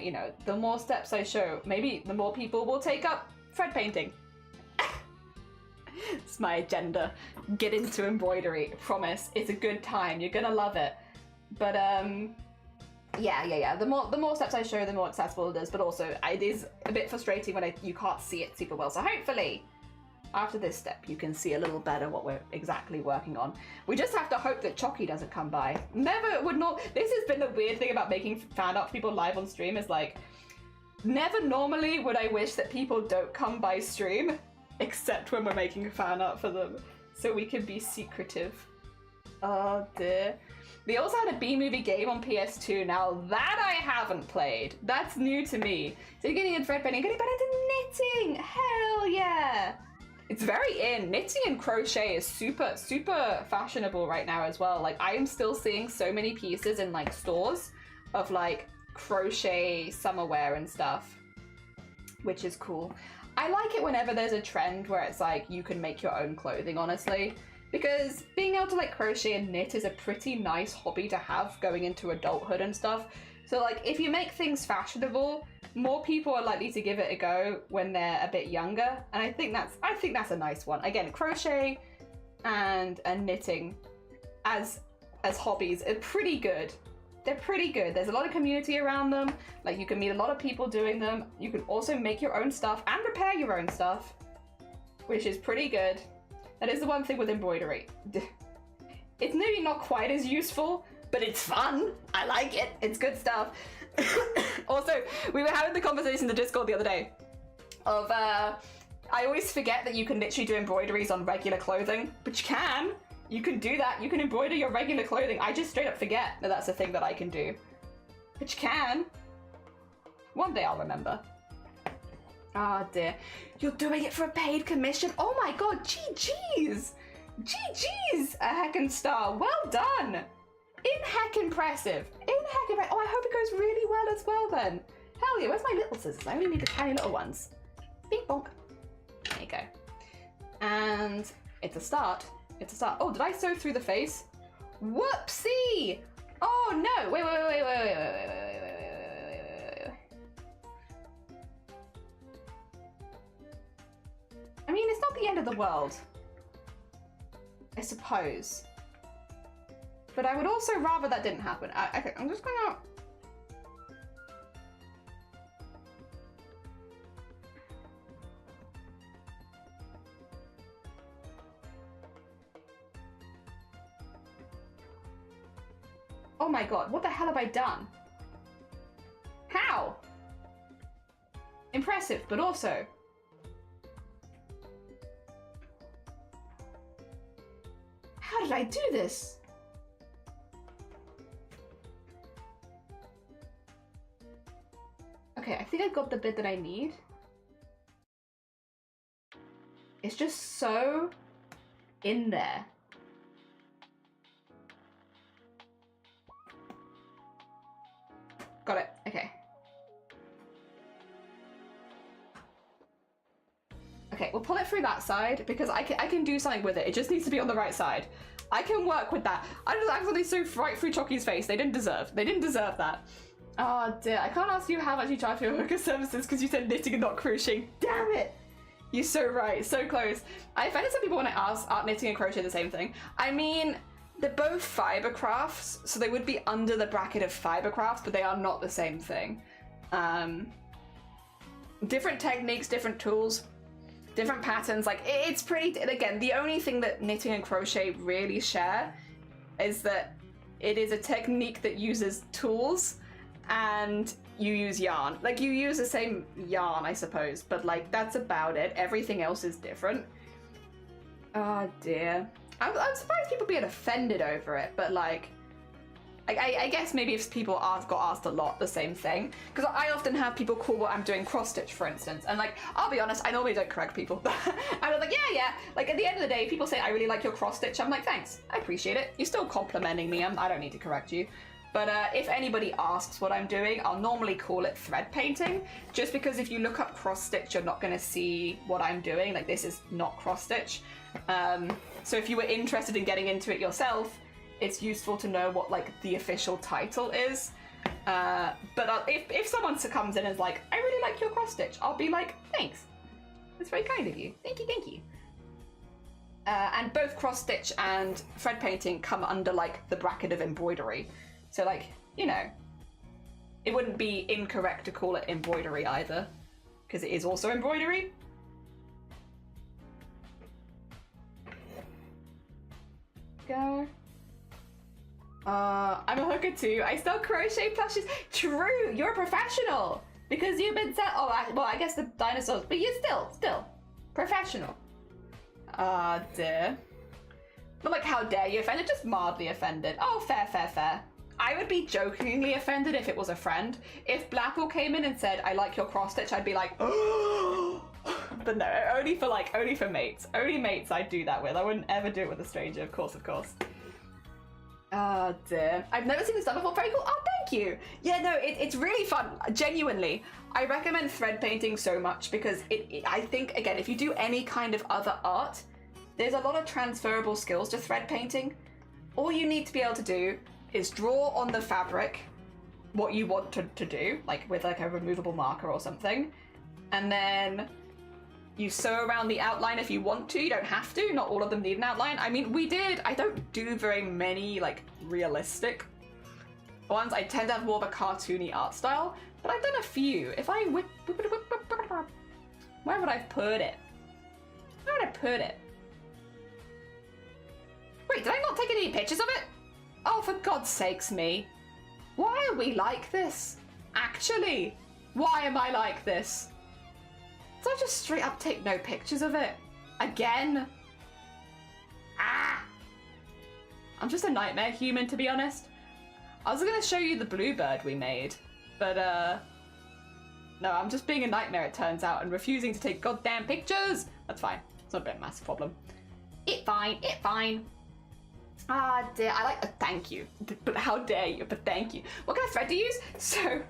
the more steps I show, maybe the more people will take up thread painting. It's my agenda. Get into embroidery. Promise. It's a good time. You're gonna love it. But Yeah. The more steps I show, the more accessible it is, but also it is a bit frustrating when you can't see it super well. So hopefully, after this step, you can see a little better what we're exactly working on. We just have to hope that Chucky doesn't come by. Never would not. This has been the weird thing about making fan art for people live on stream is like, never normally would I wish that people don't come by stream, except when we're making fan art for them, so we can be secretive. Oh dear. They also had a B-movie game on PS2. Now that I haven't played. That's new to me. So you're getting into thread painting, getting back into knitting. Hell yeah. It's very in. Knitting and crochet is super, super fashionable right now as well. Like, I am still seeing so many pieces in, like, stores of, like, crochet summer wear and stuff, which is cool. I like it whenever there's a trend where it's, like, you can make your own clothing, honestly, because being able to, like, crochet and knit is a pretty nice hobby to have going into adulthood and stuff. So, like, if you make things fashionable, more people are likely to give it a go when they're a bit younger, and I think that's a nice one. Again, crochet and knitting as hobbies are pretty good. They're pretty good. There's a lot of community around them. Like, you can meet a lot of people doing them. You can also make your own stuff and repair your own stuff, which is pretty good. That is the one thing with embroidery. It's maybe not quite as useful, but it's fun. I like it. It's good stuff. Also, we were having the conversation in the Discord the other day of, I always forget that you can literally do embroideries on regular clothing, but you can. You can do that. You can embroider your regular clothing. I just straight up forget that that's a thing that I can do. But you can. One day I'll remember. Ah, dear. You're doing it for a paid commission? Oh my god, GG's! GG's, a heckin' star. Well done! In-heck impressive. In-heck impressive. Oh, I hope it goes really well as well then. Hell yeah, where's my little scissors? I only need the tiny little ones. Bing bonk. There you go. And it's a start. It's a start. Oh, did I sew through the face? Whoopsie! Oh no! Wait. I mean, it's not the end of the world, I suppose. But I would also rather that didn't happen. Okay, I'm just gonna... Oh my god, what the hell have I done? How? Impressive, but also... How did I do this? Okay, I think I got the bit that I need. It's just so in there. Got it. Okay. Okay, we'll pull it through that side because I can do something with it. It just needs to be on the right side. I can work with that. I just accidentally sewed right through Chucky's face. They didn't deserve that. Oh dear, I can't ask you how much you charge for your hooker services because you said knitting and not crocheting. Damn it! You're so right, so close. I find that some people when I ask art, knitting and crochet the same thing. I mean, they're both fiber crafts, so they would be under the bracket of fiber crafts, but they are not the same thing. Different techniques, different tools, different patterns. Like, it's pretty, again, the only thing that knitting and crochet really share is that it is a technique that uses tools and you use yarn. Like, you use the same yarn, I suppose, but like, that's about it. Everything else is different. Oh dear. I'm surprised people being offended over it, but like, I guess maybe if people got asked a lot the same thing, because I often have people call what I'm doing cross stitch, for instance, and like, I'll be honest, I normally don't correct people. I'm like, yeah, like at the end of the day, people say I really like your cross stitch. I'm like, thanks, I appreciate it. You're still complimenting me. I don't need to correct you. But if anybody asks what I'm doing, I'll normally call it thread painting, just because if you look up cross stitch, you're not going to see what I'm doing. Like, this is not cross stitch. So if you were interested in getting into it yourself, it's useful to know what like the official title is. But if someone comes in and is like, I really like your cross stitch, I'll be like, thanks. That's very kind of you. Thank you. And both cross stitch and thread painting come under like the bracket of embroidery. So like, you know, it wouldn't be incorrect to call it embroidery either, because it is also embroidery. Go. I'm a hooker too. I still crochet plushes. True, you're a professional because you've been set. Oh, well, I guess the dinosaurs, but you're still professional. Dear. Not like how dare you offended, just mildly offended. Oh, fair. I would be jokingly offended if it was a friend. If Blackpool came in and said, I like your cross stitch, I'd be like, oh. But no, only for mates. Only mates I'd do that with. I wouldn't ever do it with a stranger, of course. Oh dear. I've never seen this done before. Very cool. Oh, thank you. Yeah, no, it's really fun. Genuinely. I recommend thread painting so much because I think, again, if you do any kind of other art, there's a lot of transferable skills to thread painting. All you need to be able to do is draw on the fabric what you want to do, like with like a removable marker or something, and then you sew around the outline if you want to. You don't have to. Not all of them need an outline. I mean, we did. I don't do very many like realistic ones. I tend to have more of a cartoony art style, but I've done a few. If I where would I put it? Where would I put it? Wait, did I not take any pictures of it? Oh, for God's sakes, me. Why are we like this? Actually, why am I like this? So I just straight up take no pictures of it. Again. I'm just a nightmare human, to be honest. I was gonna show you the bluebird we made, but no, I'm just being a nightmare, it turns out, and refusing to take goddamn pictures. That's fine. It's not a massive problem. It fine. Ah, dear, I like, thank you, but how dare you, but thank you. What kind of thread to use? So,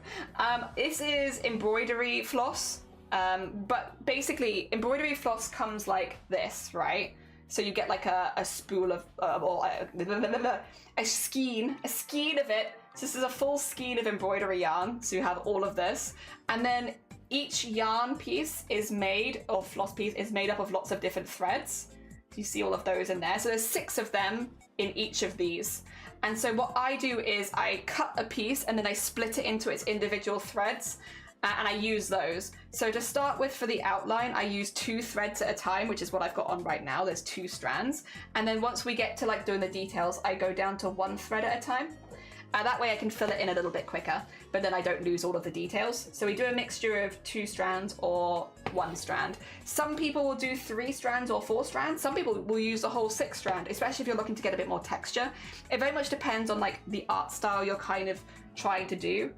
this is embroidery floss, but basically, embroidery floss comes like this, right? So you get like a spool of, or a skein of it. So this is a full skein of embroidery yarn, so you have all of this, and then each yarn piece is made, or floss piece, is made up of lots of different threads. You see all of those in there. So there's 6 of them in each of these. And so what I do is I cut a piece and then I split it into its individual threads, and I use those. So to start with, for the outline, I use 2 threads at a time, which is what I've got on right now. There's 2 strands. And then once we get to like doing the details, I go down to 1 thread at a time. That way I can fill it in a little bit quicker, but then I don't lose all of the details. So we do a mixture of 2 strands or 1 strand. Some people will do 3 strands or 4 strands. Some people will use the whole 6 strand, especially if you're looking to get a bit more texture. It very much depends on like the art style you're kind of trying to do.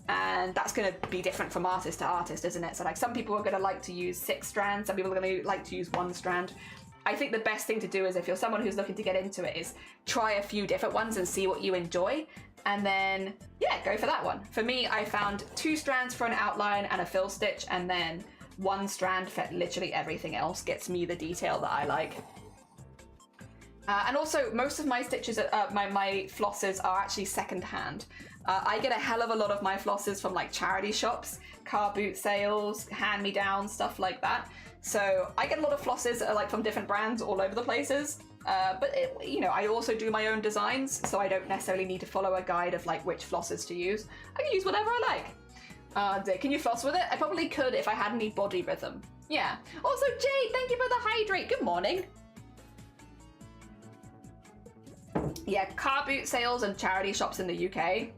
And that's going to be different from artist to artist, isn't it? So like some people are going to like to use 6 strands, some people are going to like to use 1 strand. I think the best thing to do is, if you're someone who's looking to get into it, is try a few different ones and see what you enjoy. And then, yeah, go for that one. For me, I found 2 strands for an outline and a fill stitch, and then 1 strand for literally everything else. Gets me the detail that I like. And also, most of my stitches, my flosses are actually second-hand. I get a hell of a lot of my flosses from like charity shops, car boot sales, hand-me-downs, stuff like that. So I get a lot of flosses that are like from different brands all over the places. But you know, I also do my own designs, so I don't necessarily need to follow a guide of like which flosses to use. I can use whatever I like. Can you floss with it? I probably could if I had any body rhythm. Yeah. Also, Jay, thank you for the hydrate. Good morning. Yeah, car boot sales and charity shops in the UK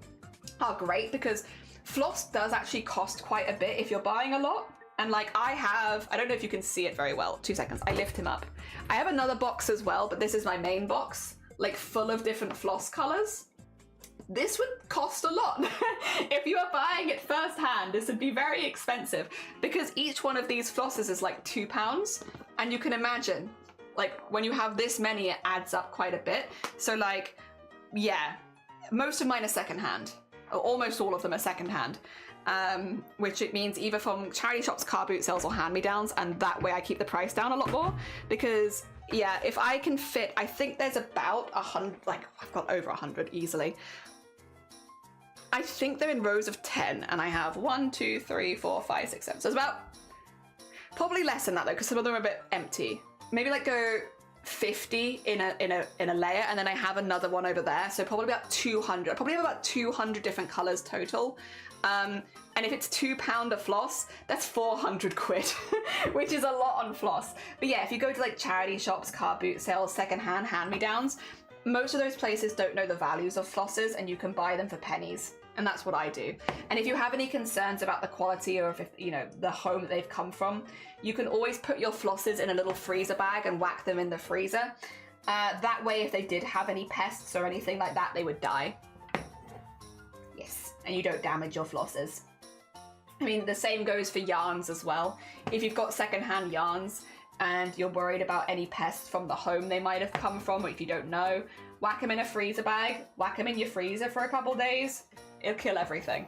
are great because floss does actually cost quite a bit if you're buying a lot. And like I don't know if you can see it very well. 2 seconds, I lift him up. I have another box as well, but this is my main box, like full of different floss colors. This would cost a lot. If you are buying it firsthand, this would be very expensive because each one of these flosses is like £2. And you can imagine, like when you have this many, it adds up quite a bit. So like, yeah, most of mine are secondhand. Almost all of them are secondhand. Which it means either from charity shops, car boot sales, or hand-me-downs, and that way I keep the price down a lot more. Because, yeah, if I can fit, I think there's about 100, like, I've got over 100 easily. I think they're in rows of 10, and I have 1, 2, 3, 4, 5, 6, 7. So it's about, probably less than that though, because some of them are a bit empty. Maybe like go 50 in a layer, and then I have another one over there, so probably about 200. I probably have about 200 different colors total. And if it's £2 of floss, that's 400 quid, which is a lot on floss. But yeah, if you go to like charity shops, car boot sales, secondhand, hand-me-downs, most of those places don't know the values of flosses, and you can buy them for pennies. And that's what I do. And if you have any concerns about the quality or if you know, the home that they've come from, you can always put your flosses in a little freezer bag and whack them in the freezer. That way, if they did have any pests or anything like that, they would die. Yes, and you don't damage your flosses. I mean, the same goes for yarns as well. If you've got secondhand yarns and you're worried about any pests from the home they might have come from, or if you don't know, whack them in a freezer bag, whack them in your freezer for a couple days. It'll kill everything.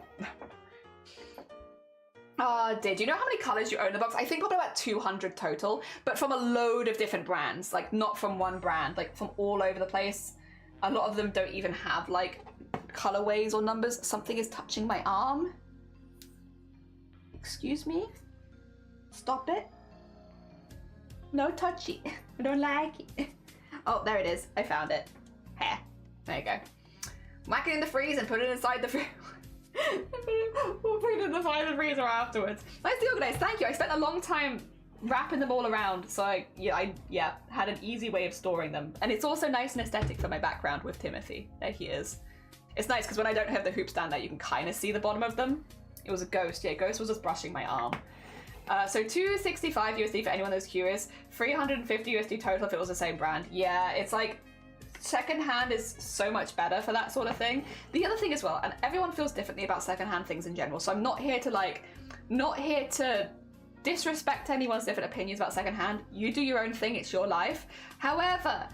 Did you know how many colors you own in the box? I think probably about 200 total, but from a load of different brands, like not from one brand, like from all over the place. A lot of them don't even have like colorways or numbers. Something is touching my arm. Excuse me? Stop it. No touchy. I don't like it. Oh, there it is. I found it. Here. There you go. Whack it in the freezer and put it inside the freezer. We'll put it in the side of the freezer afterwards. Nicely organized. Thank you. I spent a long time wrapping them all around, so I had an easy way of storing them. And it's also nice and aesthetic for my background with Timothy. There he is. It's nice because when I don't have the hoop stand there, you can kind of see the bottom of them. It was a ghost. Yeah, ghost was just brushing my arm. So $265 USD for anyone that's curious. $350 USD total if it was the same brand. Yeah, it's like secondhand is so much better for that sort of thing. The other thing as well, and everyone feels differently about secondhand things in general, so I'm not here to disrespect anyone's different opinions about secondhand. You do your own thing, it's your life. However,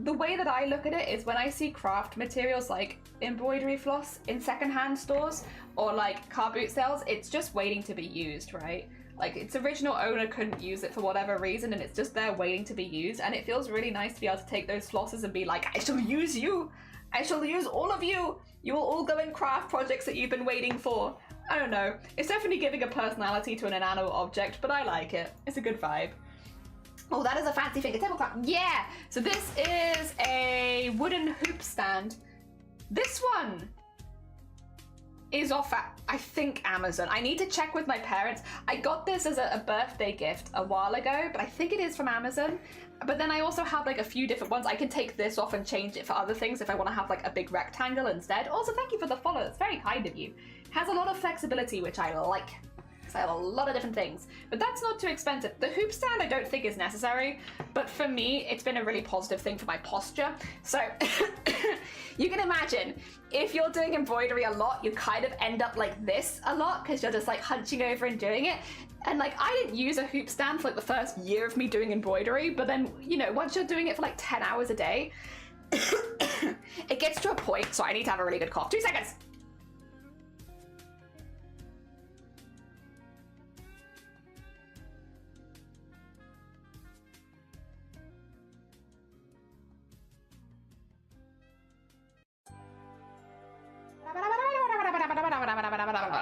the way that I look at it is when I see craft materials like embroidery floss in secondhand stores or like car boot sales, it's just waiting to be used, right? Like its original owner couldn't use it for whatever reason and it's just there waiting to be used, and it feels really nice to be able to take those flosses and be like, I shall use you! I shall use all of you! You will all go in craft projects that you've been waiting for. I don't know. It's definitely giving a personality to an inanimate object, but I like it. It's a good vibe. Oh, that is a fancy finger tablecloth. Yeah! So this is a wooden hoop stand. This one is off at, I think, Amazon. I need to check with my parents. I got this as a birthday gift a while ago, but I think it is from Amazon. But then I also have like a few different ones. I can take this off and change it for other things if I want to have like a big rectangle instead. Also, thank you for the follow. That's very kind of you. It has a lot of flexibility, which I like. So I have a lot of different things, but that's not too expensive. The hoop stand I don't think is necessary, but for me, it's been a really positive thing for my posture. So you can imagine if you're doing embroidery a lot, you kind of end up like this a lot because you're just like hunching over and doing it. And like, I didn't use a hoop stand for like the first year of me doing embroidery, but then, you know, once you're doing it for like 10 hours a day, it gets to a point. So I need to have a really good cough. 2 seconds.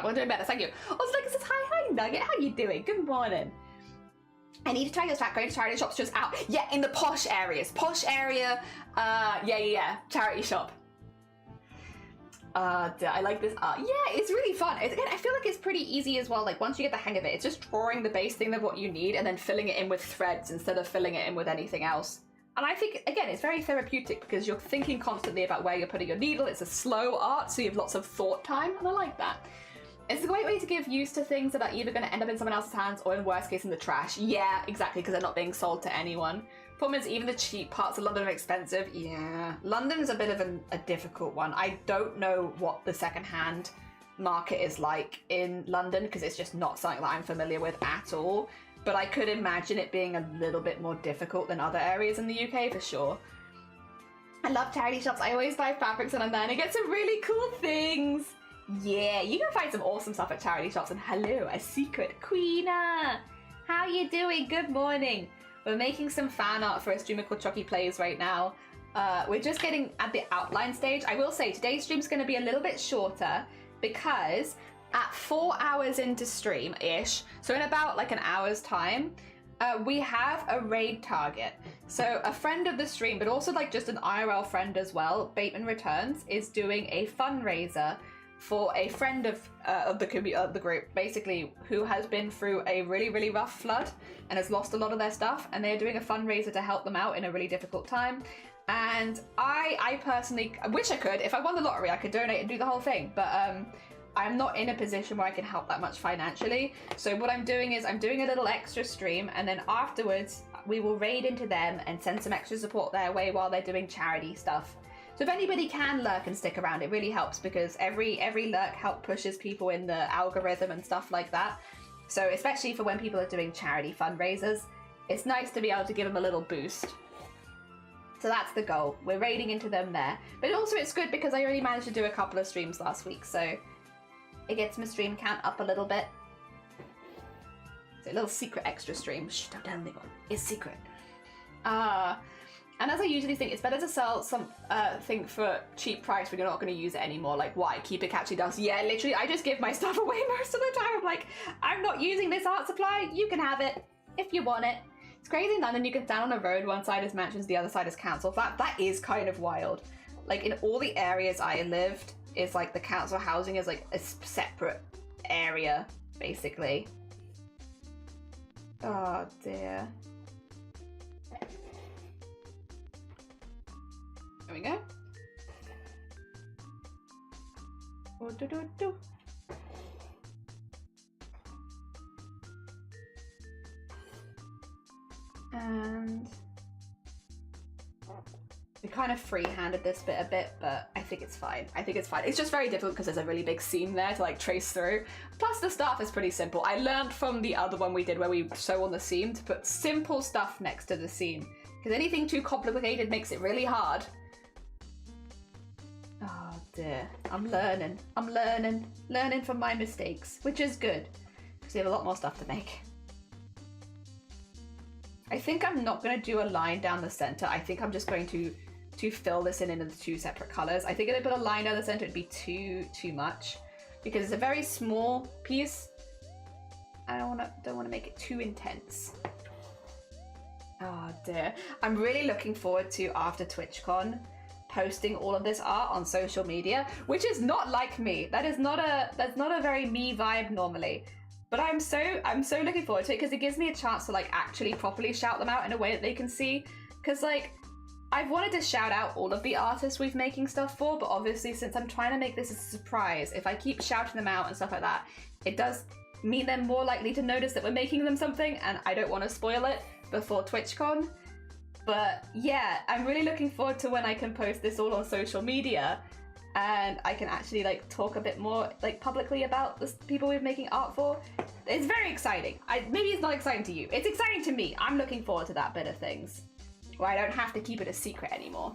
We're doing better, thank you. Also, like, it says, hi, Nugget, how you doing? Good morning. I need to try this fact. Going to charity shops just out. Yeah, in the posh areas. Posh area, yeah, charity shop. I like this art. Yeah, it's really fun. Again, I feel like it's pretty easy as well. Like, once you get the hang of it, it's just drawing the base thing of what you need and then filling it in with threads instead of filling it in with anything else. And I think, again, it's very therapeutic because you're thinking constantly about where you're putting your needle. It's a slow art, so you have lots of thought time, and I like that. It's a great way to give use to things that are either going to end up in someone else's hands or, in worst case, in the trash. Yeah, exactly, because they're not being sold to anyone. Problem is, even the cheap parts of London are expensive. Yeah, London's a bit of a difficult one. I don't know what the secondhand market is like in London because it's just not something that I'm familiar with at all. But I could imagine it being a little bit more difficult than other areas in the UK for sure. I love charity shops. I always buy fabrics and then I get some really cool things. Yeah, you can find some awesome stuff at charity shops. And hello, a secret Queena. How you doing? Good morning. We're making some fan art for a streamer called Chucky Plays right now. We're just getting at the outline stage. I will say today's stream's going to be a little bit shorter because at 4 hours into stream-ish, so in about like an hour's time, We have a raid target. So a friend of the stream, but also like just an IRL friend as well, Bateman Returns, is doing a fundraiser for a friend of the group, basically, who has been through a really, really rough flood and has lost a lot of their stuff, and they're doing a fundraiser to help them out in a really difficult time. And I personally wish I could. If I won the lottery, I could donate and do the whole thing, but I'm not in a position where I can help that much financially. So what I'm doing is I'm doing a little extra stream, and then afterwards we will raid into them and send some extra support their way while they're doing charity stuff. So if anybody can lurk and stick around, it really helps, because every lurk help pushes people in the algorithm and stuff like that. So especially for when people are doing charity fundraisers, it's nice to be able to give them a little boost. So that's the goal. We're raiding into them there. But also it's good because I already managed to do a couple of streams last week, so it gets my stream count up a little bit. So a little secret extra stream. Shh, don't tell anyone. It's secret. And as I usually think, it's better to sell something for cheap price when you're not going to use it anymore. Like, why? Keep it catchy dust. Yeah, literally, I just give my stuff away most of the time. I'm like, I'm not using this art supply. You can have it if you want it. It's crazy in London, you can stand on a road, one side is mansions, the other side is council. That is kind of wild. Like, in all the areas I lived, it's like the council housing is like a separate area, basically. Oh, dear. There we go. And we kind of free-handed this bit a bit, but I think it's fine. It's just very difficult because there's a really big seam there to like trace through. Plus the stuff is pretty simple. I learned from the other one we did where we sew on the seam to put simple stuff next to the seam, because anything too complicated makes it really hard. Oh dear, I'm learning from my mistakes, which is good, because we have a lot more stuff to make. I think I'm not going to do a line down the center. I think I'm just going to fill this in the two separate colors. I think if I put a line down the center, it'd be too much, because it's a very small piece. I don't want to make it too intense. Oh dear. I'm really looking forward to, after TwitchCon, posting all of this art on social media, which is not like me. That's not a very me vibe normally. But I'm so looking forward to it, because it gives me a chance to like actually properly shout them out in a way that they can see. Because like, I've wanted to shout out all of the artists we've making stuff for, but obviously since I'm trying to make this a surprise, if I keep shouting them out and stuff like that, it does mean they're more likely to notice that we're making them something, and I don't want to spoil it before TwitchCon. But yeah, I'm really looking forward to when I can post this all on social media, and I can actually like talk a bit more like publicly about the people we're making art for. It's very exciting. Maybe it's not exciting to you. It's exciting to me. I'm looking forward to that bit of things, where I don't have to keep it a secret anymore.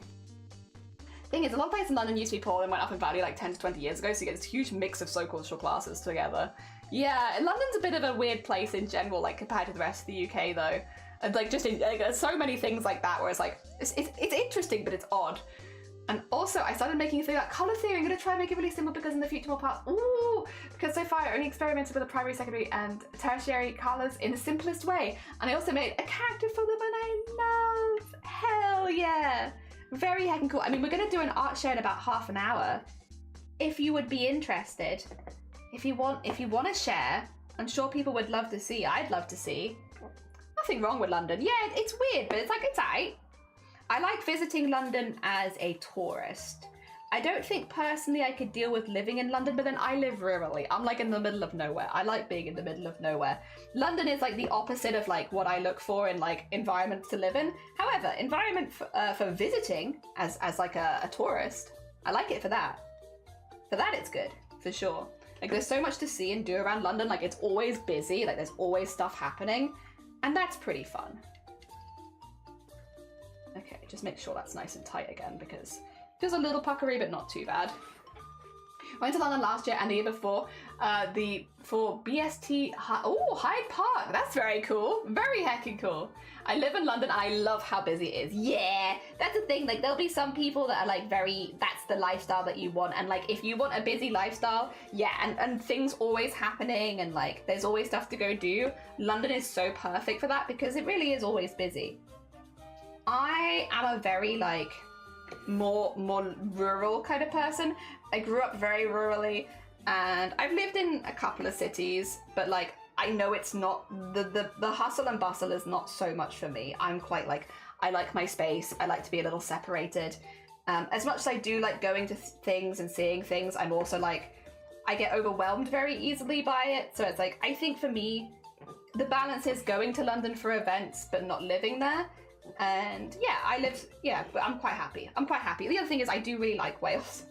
Thing is, a lot of places in London used to be poor and went up in value like 10 to 20 years ago, so you get this huge mix of so-cultural classes together. Yeah, London's a bit of a weird place in general, like compared to the rest of the UK though. And like just there's so many things like that where it's like, it's interesting, but it's odd. And also, I started making a thing about colour theory. I'm going to try and make it really simple, because in the future more parts, because so far I only experimented with the primary, secondary and tertiary colours in the simplest way. And I also made a character for them, and I love, hell yeah. Very heckin' cool. I mean, we're going to do an art show in about half an hour. If you would be interested, if you want to share, I'm sure people would love to see. I'd love to see. Nothing wrong with London. Yeah, it's weird, but it's like, it's aight. I like visiting London as a tourist. I don't think personally I could deal with living in London, but then I live rurally. I'm like in the middle of nowhere. I like being in the middle of nowhere. London is like the opposite of like what I look for in like environments to live in. However, environment for visiting as like a tourist, I like it for that. For that it's good, for sure. Like there's so much to see and do around London. Like it's always busy, like there's always stuff happening, and that's pretty fun. Okay, just make sure that's nice and tight again, because it feels a little puckery, but not too bad. I went to London last year and the year before. For BST, Hyde Park. That's very cool. Very heckin' cool. I live in London. I love how busy it is. Yeah, that's the thing. Like, there'll be some people that are like that's the lifestyle that you want. And like, if you want a busy lifestyle, yeah, and things always happening and like, there's always stuff to go do. London is so perfect for that because it really is always busy. I am a very like, more rural kind of person. I grew up very rurally. And I've lived in a couple of cities, but like, I know it's not, the hustle and bustle is not so much for me. I'm quite like, I like my space. I like to be a little separated. As much as I do like going to things and seeing things, I'm also like, I get overwhelmed very easily by it. So it's like, I think for me, the balance is going to London for events, but not living there. And yeah, but I'm quite happy. The other thing is I do really like Wales.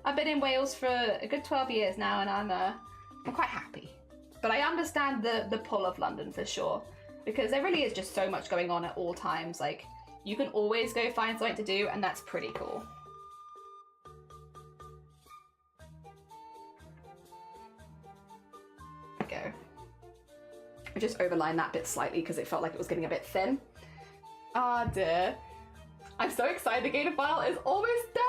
I've been in Wales for a good 12 years now, and I'm quite happy. But I understand the pull of London for sure, because there really is just so much going on at all times. Like, you can always go find something to do, and that's pretty cool. There we go. I just overlined that bit slightly because it felt like it was getting a bit thin. Ah, dear. I'm so excited the gated file is almost done!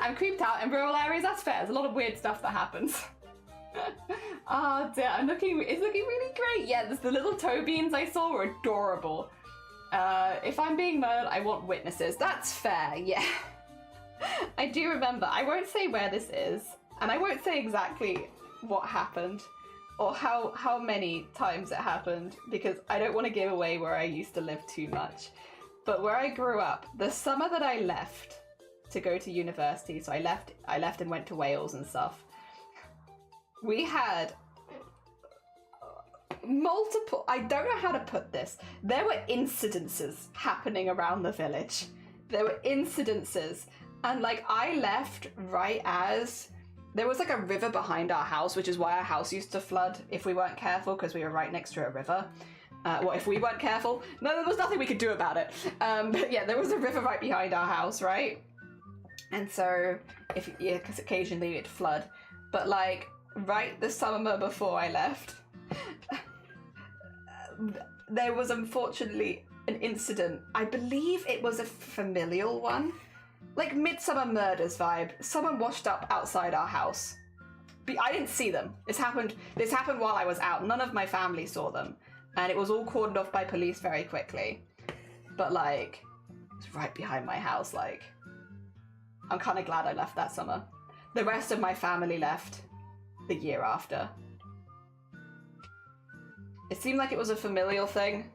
I'm creeped out in rural areas, that's fair. There's a lot of weird stuff that happens. Oh dear, it's looking really great. Yeah, the little toe beans I saw were adorable. If I'm being murdered, I want witnesses. That's fair, yeah. I do remember. I won't say where this is, and I won't say exactly what happened or how many times it happened, because I don't want to give away where I used to live too much. But where I grew up, the summer that I left to go to university, so I left and went to Wales and stuff, we had multiple, I don't know how to put this, there were incidences happening around the village. There were incidences, and like, I left right as there was like a river behind our house, which is why our house used to flood if we weren't careful, because we were right next to a river. Well, if we weren't careful, no, there was nothing we could do about it. But yeah, there was a river right behind our house, right? And so, because occasionally it'd flood. But like, right the summer before I left, there was unfortunately an incident. I believe it was a familial one. Like Midsummer Murders vibe. Someone washed up outside our house. I didn't see them. This happened while I was out. None of my family saw them. And it was all cordoned off by police very quickly. But like, it's right behind my house. Like, I'm kind of glad I left that summer. The rest of my family left the year after. It seemed like it was a familial thing,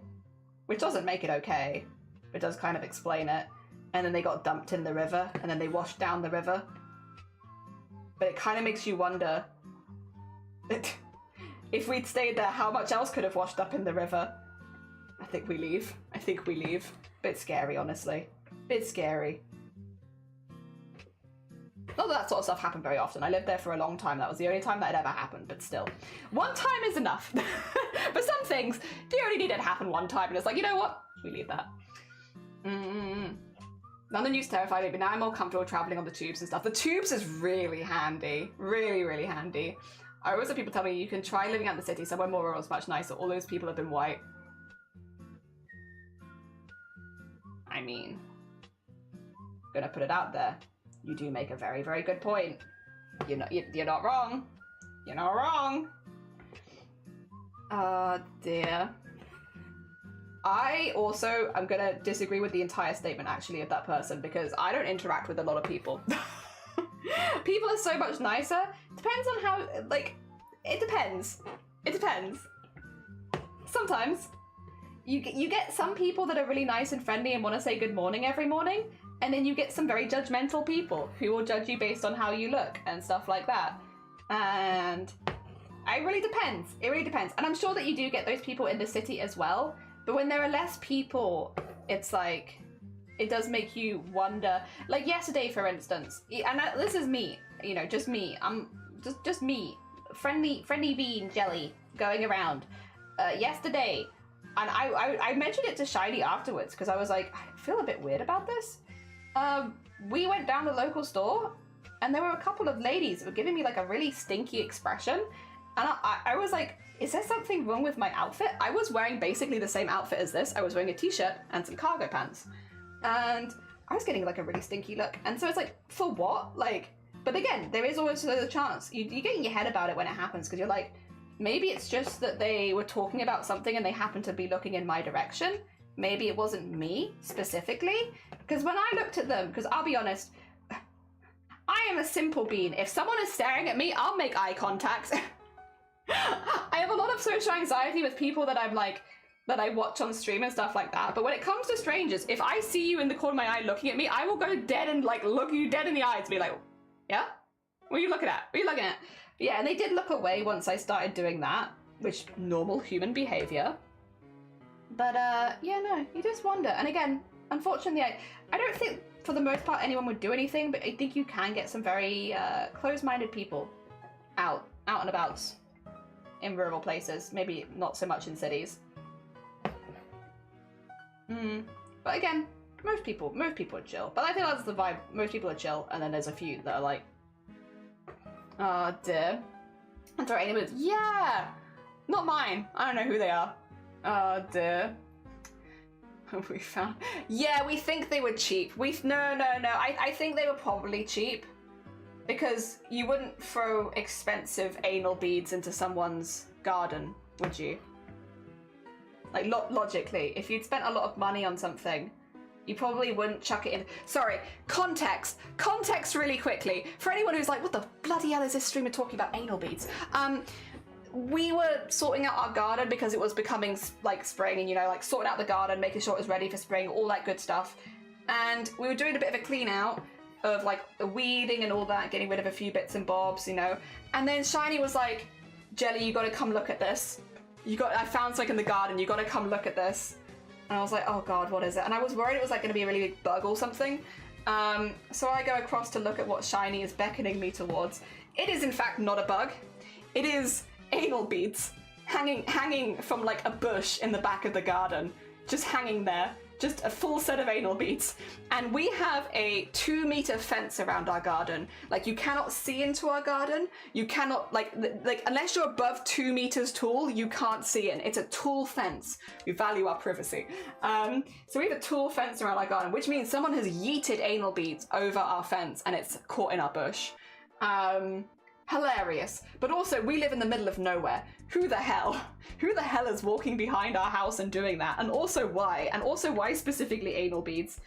which doesn't make it okay. It does kind of explain it. And then they got dumped in the river, and then they washed down the river. But it kind of makes you wonder, if we'd stayed there, how much else could have washed up in the river? I think we leave. Bit scary, honestly. Bit scary. Not that sort of stuff happened very often. I lived there for a long time. That was the only time that had ever happened, but still. One time is enough. But some things, you only need it to happen one time, and it's like, you know what? We leave that. London used to terrify me, but now I'm more comfortable travelling on the tubes and stuff. The tubes is really handy. Really, really handy. I always have people tell me you can try living out in the city. Somewhere more rural is much nicer. All those people have been white. I mean, gonna put it out there. You do make a very, very good point. You're not wrong. You're not wrong. Dear. I also am gonna disagree with the entire statement actually of that person, because I don't interact with a lot of people. People are so much nicer. Depends on how, like, it depends. It depends. Sometimes you get some people that are really nice and friendly and want to say good morning every morning, and then you get some very judgmental people who will judge you based on how you look and stuff like that. And it really depends. It really depends. And I'm sure that you do get those people in the city as well. But when there are less people, it's like, it does make you wonder. Like yesterday, for instance, and this is me, you know, just me. I'm just me, friendly bean jelly going around. Yesterday, and I mentioned it to Shiny afterwards because I was like, I feel a bit weird about this. We went down the local store, and there were a couple of ladies that were giving me like a really stinky expression, And I was like, is there something wrong with my outfit? I was wearing basically the same outfit as this. I was wearing a t-shirt and some cargo pants. And I was getting like a really stinky look. And so it's like, for what? Like, but again, there is always a chance. You get in your head about it when it happens because you're like, maybe it's just that they were talking about something and they happened to be looking in my direction. Maybe it wasn't me specifically. Because when I looked at them, because I'll be honest, I am a simple bean. If someone is staring at me, I'll make eye contact. I have a lot of social anxiety with people that I'm like, that I watch on stream and stuff like that. But when it comes to strangers, if I see you in the corner of my eye looking at me, I will go dead and like look you dead in the eyes and be like, yeah? What are you looking at? What are you looking at? But yeah, and they did look away once I started doing that, which normal human behavior. But yeah, no, you just wonder. And again, unfortunately, I don't think for the most part anyone would do anything, but I think you can get some very close-minded people out and about in rural places. Maybe not so much in cities. But again, most people are chill. But I think that's the vibe. Most people are chill, and then there's a few that are like, oh dear. And throw anyone. Yeah, not mine. I don't know who they are. Oh dear. We found. Yeah, we think they were cheap. No. I think they were probably cheap because you wouldn't throw expensive anal beads into someone's garden, would you? Like, logically, if you'd spent a lot of money on something, you probably wouldn't chuck it in. Sorry, context really quickly. For anyone who's like, what the bloody hell is this streamer talking about anal beads? We were sorting out our garden because it was becoming like spring and, you know, like sorting out the garden, making sure it was ready for spring, all that good stuff. And we were doing a bit of a clean out of like the weeding and all that, getting rid of a few bits and bobs, you know. And then Shiny was like, Jelly, you gotta come look at this. I found something in the garden, you gotta come look at this. And I was like, oh God, what is it? And I was worried it was like gonna be a really big bug or something. So I go across to look at what Shiny is beckoning me towards. It is in fact not a bug. It is anal beads hanging from like a bush in the back of the garden. Just hanging there. Just a full set of anal beads. And we have a 2-meter fence around our garden. Like, you cannot see into our garden. You cannot, like unless you're above 2 meters tall, you can't see in. It's a tall fence. We value our privacy. So we have a tall fence around our garden, which means someone has yeeted anal beads over our fence and it's caught in our bush. Hilarious. But also, we live in the middle of nowhere. Who the hell is walking behind our house and doing that? And also why? And also why specifically anal beads?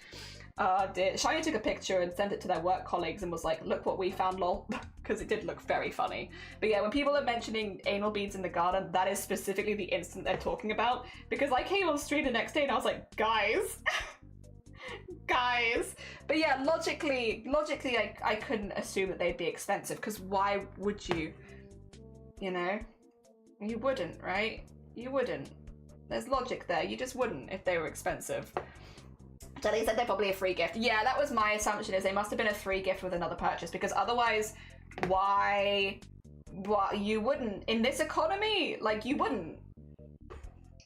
Shiny took a picture and sent it to their work colleagues and was like, look what we found, lol. Because it did look very funny. But yeah, when people are mentioning anal beads in the garden, that is specifically the instant they're talking about. Because I came on stream the next day and I was like, guys. Guys. But yeah, logically I couldn't assume that they'd be expensive, because why would you? You know? You wouldn't, right? You wouldn't. There's logic there. You just wouldn't if they were expensive. Jelly said they're probably a free gift. Yeah, that was my assumption, is they must have been a free gift with another purchase, because otherwise, why you wouldn't? In this economy, like, you wouldn't.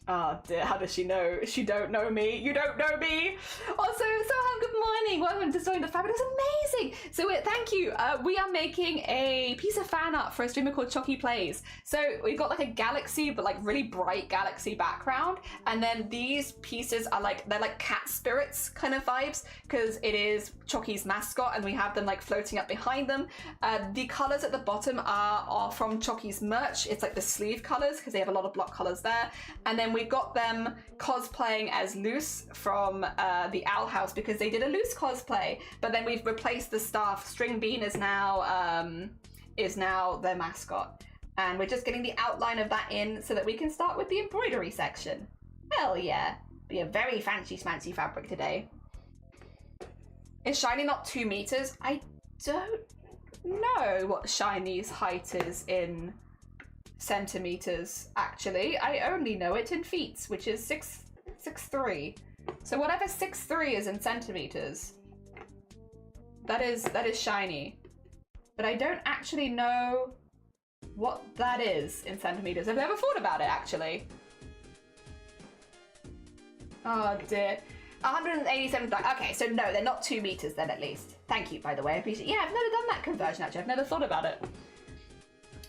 Oh dear, how does she know? She don't know me. You don't know me. Also, Soham, good morning. Welcome to Destroying the Fabulous. Amazing. So thank you. We are making a piece of fan art for a streamer called Chocky Plays. So we've got like a galaxy, but like really bright galaxy background. And then these pieces are like, they're like cat spirits kind of vibes, because it is Chocky's mascot and we have them like floating up behind them. The colors at the bottom are from Chocky's merch. It's like the sleeve colors, because they have a lot of block colors there. And then we've got them cosplaying as Luce from the Owl House, because they did a Luce cosplay, but then we've replaced the staff. String Bean is now their mascot, and we're just getting the outline of that in so that we can start with the embroidery section. Hell yeah, be a very fancy schmancy fabric today. Is Shiny not 2 meters? I don't know what Shiny's height is in centimeters, actually. I only know it in feet, which is 6'3". So whatever 6'3" is in centimeters, that is Shiny. But I don't actually know what that is in centimeters. I've never thought about it, actually. Oh dear. 187. Okay, so no, they're not 2 meters then, at least. Thank you, by the way. I appreciate. Yeah, I've never done that conversion, actually. I've never thought about it.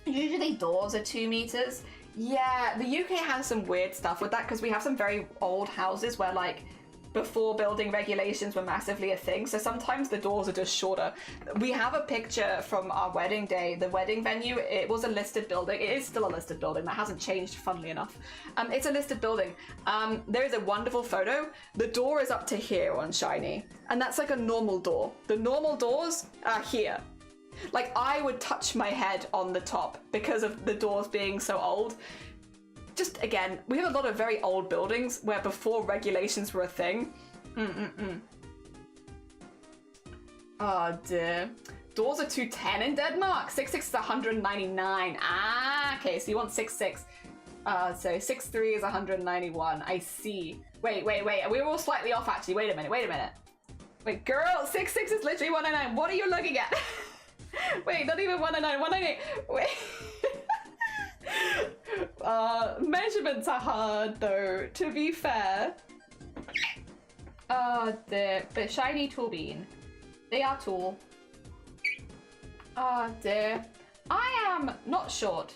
Usually doors are 2 meters. Yeah, the UK has some weird stuff with that because we have some very old houses where like before building regulations were massively a thing, so sometimes the doors are just shorter. We have a picture from our wedding day, the wedding venue. It was a listed building. It is still a listed building. That hasn't changed, funnily enough. It's a listed building. There is a wonderful photo. The door is up to here on Shiny, and that's like a normal door. The normal doors are here. Like, I would touch my head on the top because of the doors being so old. Just, again, we have a lot of very old buildings where before regulations were a thing. Oh, dear. Doors are 210 in Denmark. 6'6" is 199. Ah, okay, so you want 6'6". So 6'3" is 191. I see. Wait. We were all slightly off, actually. Wait a minute. Wait, girl, 6'6" is literally 199. What are you looking at? Wait, not even 199. 198. Wait. Measurements are hard though, to be fair. Oh dear, but Shiny Tool Bean. They are tall. Oh dear. I am not short,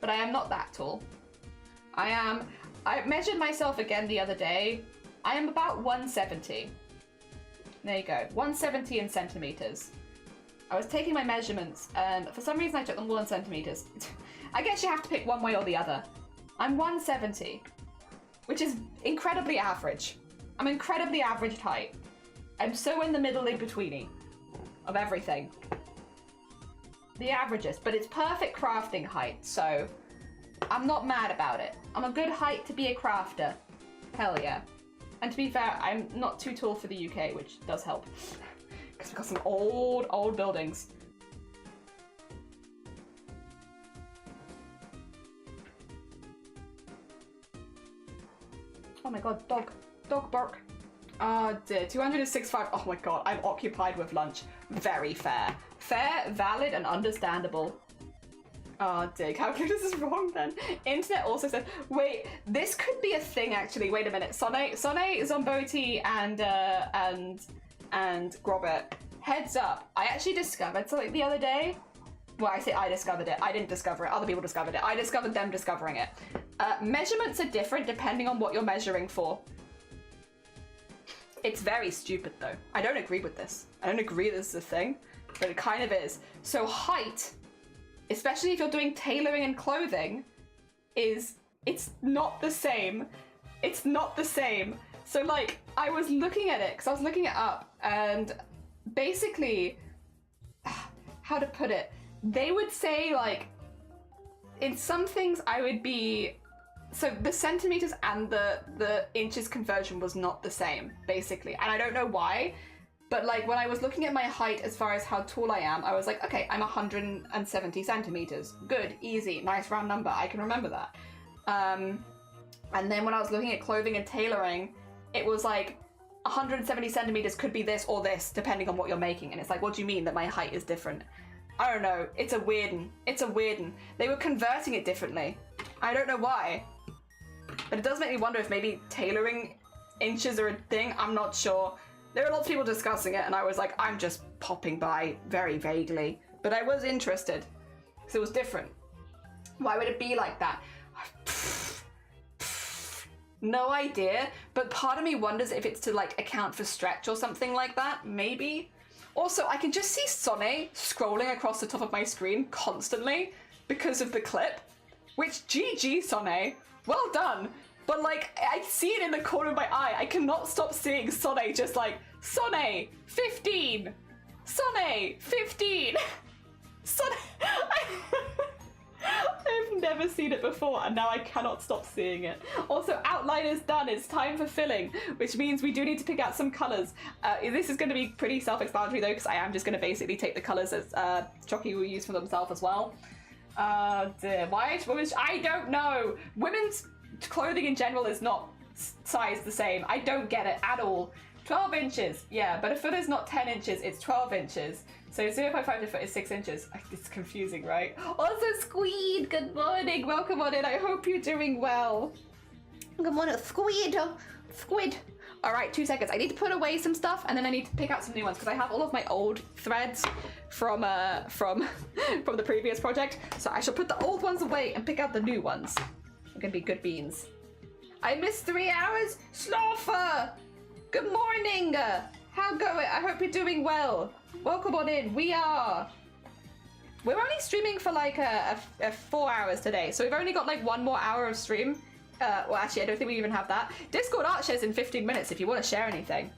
but I am not that tall. I measured myself again the other day. I am about 170. There you go, 170 in centimeters. I was taking my measurements and for some reason I took them all in centimeters. I guess you have to pick one way or the other. I'm 170, which is incredibly average. I'm incredibly average height. I'm so in the middle in betweeny of everything. The averages, but it's perfect crafting height, so I'm not mad about it. I'm a good height to be a crafter. Hell yeah. And to be fair, I'm not too tall for the UK, which does help. Because we've got some old buildings. Oh my god, dog bark. Oh dear, 265. Oh my god, I'm occupied with lunch. Very fair. Fair, valid, and understandable. Oh dear, calculators is wrong then. Internet also said, wait, this could be a thing actually. Wait a minute. Sonne, Zomboti, and Grobert. Heads up, I actually discovered something the other day. Well, I say I discovered it. I didn't discover it. Other people discovered it. I discovered them discovering it. Measurements are different depending on what you're measuring for. It's very stupid though. I don't agree with this. I don't agree this is a thing, but it kind of is. So height, especially if you're doing tailoring and clothing, it's not the same. It's not the same. So like, I was looking at it, because I was looking it up, and basically, how to put it, they would say like, in some things I would be, so the centimeters and the inches conversion was not the same, basically. And I don't know why, but like when I was looking at my height as far as how tall I am, I was like, okay, I'm 170 centimeters. Good, easy, nice round number, I can remember that. And then when I was looking at clothing and tailoring, it was like 170 centimeters could be this or this, depending on what you're making. And it's like, what do you mean that my height is different? I don't know, it's a weird one. It's a weird one. They were converting it differently. I don't know why. But it does make me wonder if maybe tailoring inches are a thing, I'm not sure. There were lots of people discussing it and I was like, I'm just popping by very vaguely. But I was interested, because it was different. Why would it be like that? No idea, but part of me wonders if it's to like account for stretch or something like that, maybe. Also, I can just see Sonne scrolling across the top of my screen constantly because of the clip, which GG Sonne, well done. But like, I see it in the corner of my eye. I cannot stop seeing Sonne just like, Sonne, 15, Sonne, 15, Sonne. I've never seen it before and now I cannot stop seeing it. Also, outline is done, it's time for filling, which means we do need to pick out some colours. This is going to be pretty self-explanatory though, because I am just going to basically take the colours as Chucky will use for themselves as well. Dear. Why? I don't know. Women's clothing in general is not sized the same. I don't get it at all. 12 inches, yeah, but a foot is not 10 inches, it's 12 inches. So 0.5 to foot is 6 inches. It's confusing, right? Also, Squid, good morning. Welcome on in. I hope you're doing well. Good morning, Squid. Squid. All right, 2 seconds. I need to put away some stuff, and then I need to pick out some new ones because I have all of my old threads from the previous project. So I shall put the old ones away and pick out the new ones. They're gonna be good beans. I missed 3 hours. Sloffer, good morning. How go it? I hope you're doing well. Welcome on in. We're only streaming for like 4 hours today, so we've only got like 1 more hour of stream. Well, actually, I don't think we even have that. Discord art shares in 15 minutes if you want to share anything.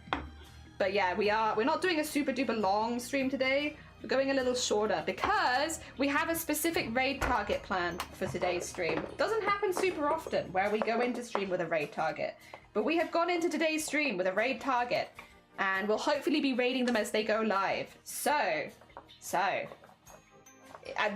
But yeah, we're not doing a super duper long stream today. We're going a little shorter because we have a specific raid target planned for today's stream. Doesn't happen super often where we go into stream with a raid target, but we have gone into today's stream with a raid target, and we'll hopefully be raiding them as they go live. So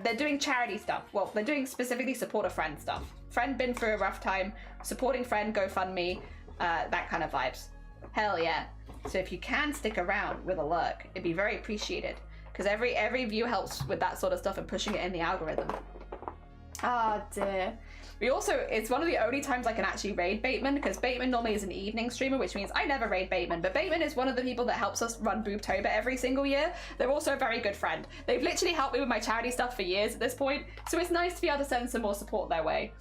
they're doing charity stuff. Well, they're doing specifically support a friend stuff. Friend been through a rough time, supporting friend, GoFundMe, that kind of vibes. Hell yeah. So if you can stick around with a lurk, it'd be very appreciated, because every view helps with that sort of stuff and pushing it in the algorithm. Ah, dear. We also, it's one of the only times I can actually raid Bateman, because Bateman normally is an evening streamer, which means I never raid Bateman, but Bateman is one of the people that helps us run Boobtober every single year. They're also a very good friend. They've literally helped me with my charity stuff for years at this point, so it's nice to be able to send some more support their way.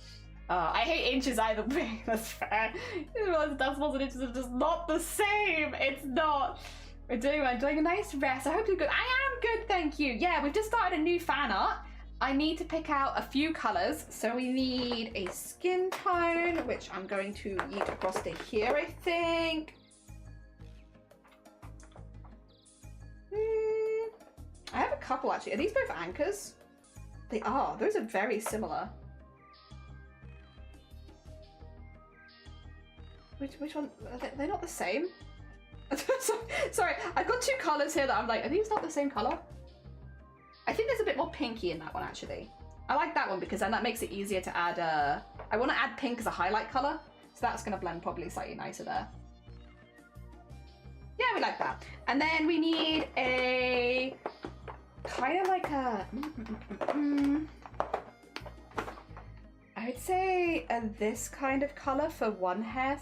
I hate inches either way, that's fair. Decimals and inches are just not the same. It's not. I'm doing a nice rest. I hope you're good. I am good, thank you. Yeah, we've just started a new fan art. I need to pick out a few colors. So we need a skin tone, which I'm going to yeet across to here, I think. I have a couple actually. Are these both anchors? They are. Those are very similar. Which one? They're not the same. Sorry, I've got 2 colors here that I'm like, are these not the same color? I think there's a bit more pinky in that one actually. I like that one because then that makes it easier to add, I want to add pink as a highlight color, so that's going to blend probably slightly nicer there. Yeah, we like that. And then we need a kind of like a, I would say this kind of color for one hair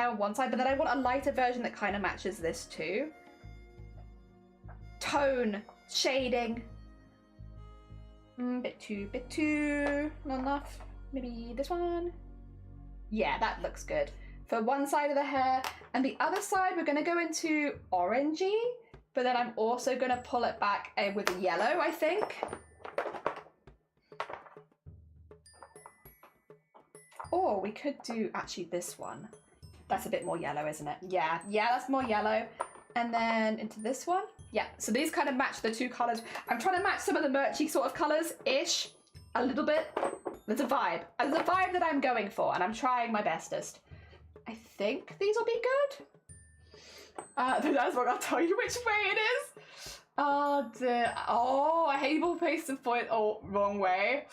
on one side, but then I want a lighter version that kind of matches this too. Tone, shading. Bit too, not enough. Maybe this one. Yeah, that looks good. For one side of the hair, and the other side we're gonna go into orangey, but then I'm also gonna pull it back with yellow, I think. Or we could do actually this one. That's a bit more yellow, isn't it? Yeah, that's more yellow. And then into this one. Yeah, so these kind of match the 2 colors. I'm trying to match some of the merchy sort of colors-ish, a little bit. There's a vibe. There's a vibe that I'm going for, and I'm trying my bestest. I think these will be good. That's what I'll tell you which way it is. Oh, dear. Oh, I hate people paste the point. Oh, wrong way.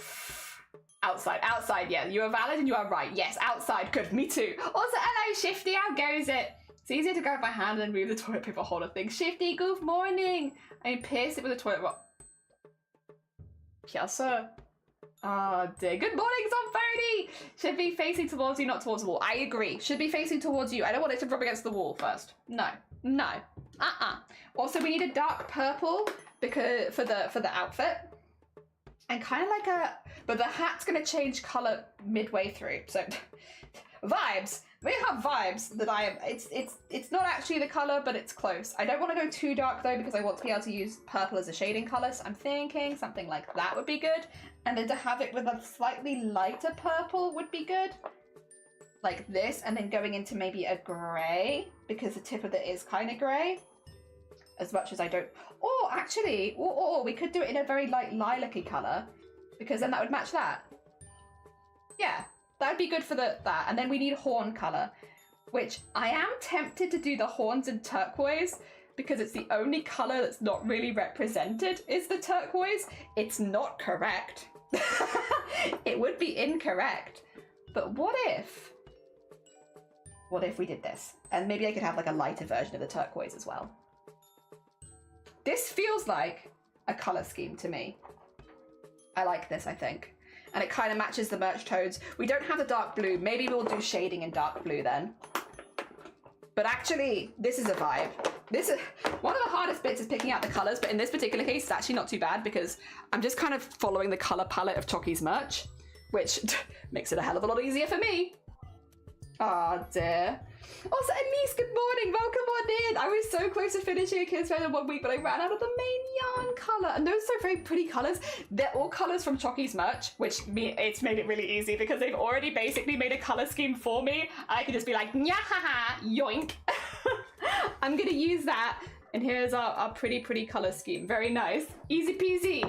Outside, yeah. You are valid and you are right. Yes, outside. Good, me too. Also, hello, Shifty. How goes it? It's easier to grab my hand and move the toilet paper holder thing. Shifty, good morning. I pierced it with a toilet roll. Yes, sir. Oh, dear. Good morning, Zombirdie. Should be facing towards you, not towards the wall. I agree. Should be facing towards you. I don't want it to rub against the wall first. No. Also, we need a dark purple because for the outfit. And kind of like but the hat's gonna change color midway through. So vibes. We have vibes that it's not actually the color, but it's close. I don't want to go too dark though, because I want to be able to use purple as a shading color. So I'm thinking something like that would be good. And then to have it with a slightly lighter purple would be good. Like this, and then going into maybe a gray, because the tip of it is kind of gray. As much as I don't... Or actually, or we could do it in a very light lilac-y colour, because then that would match that. Yeah, that would be good for that. And then we need horn colour, which I am tempted to do the horns in turquoise, because it's the only colour that's not really represented is the turquoise. It's not correct. It would be incorrect. But what if we did this? And maybe I could have like a lighter version of the turquoise as well. This feels like a colour scheme to me. I like this, I think. And it kind of matches the merch tones. We don't have the dark blue. Maybe we'll do shading in dark blue then. But actually, this is a vibe. This is one of the hardest bits is picking out the colors, but in this particular case, it's actually not too bad because I'm just kind of following the color palette of Choki's merch, which makes it a hell of a lot easier for me. Oh dear. Also, Elise, good morning. Welcome on in. I was so close to finishing a Kids Fair in 1 week, but I ran out of the main yarn color. And those are very pretty colors. They're all colors from Choki's merch, which it's made it really easy because they've already basically made a color scheme for me. I can just be like, nyahaha, yoink. I'm gonna use that. And here's our pretty color scheme. Very nice. Easy peasy.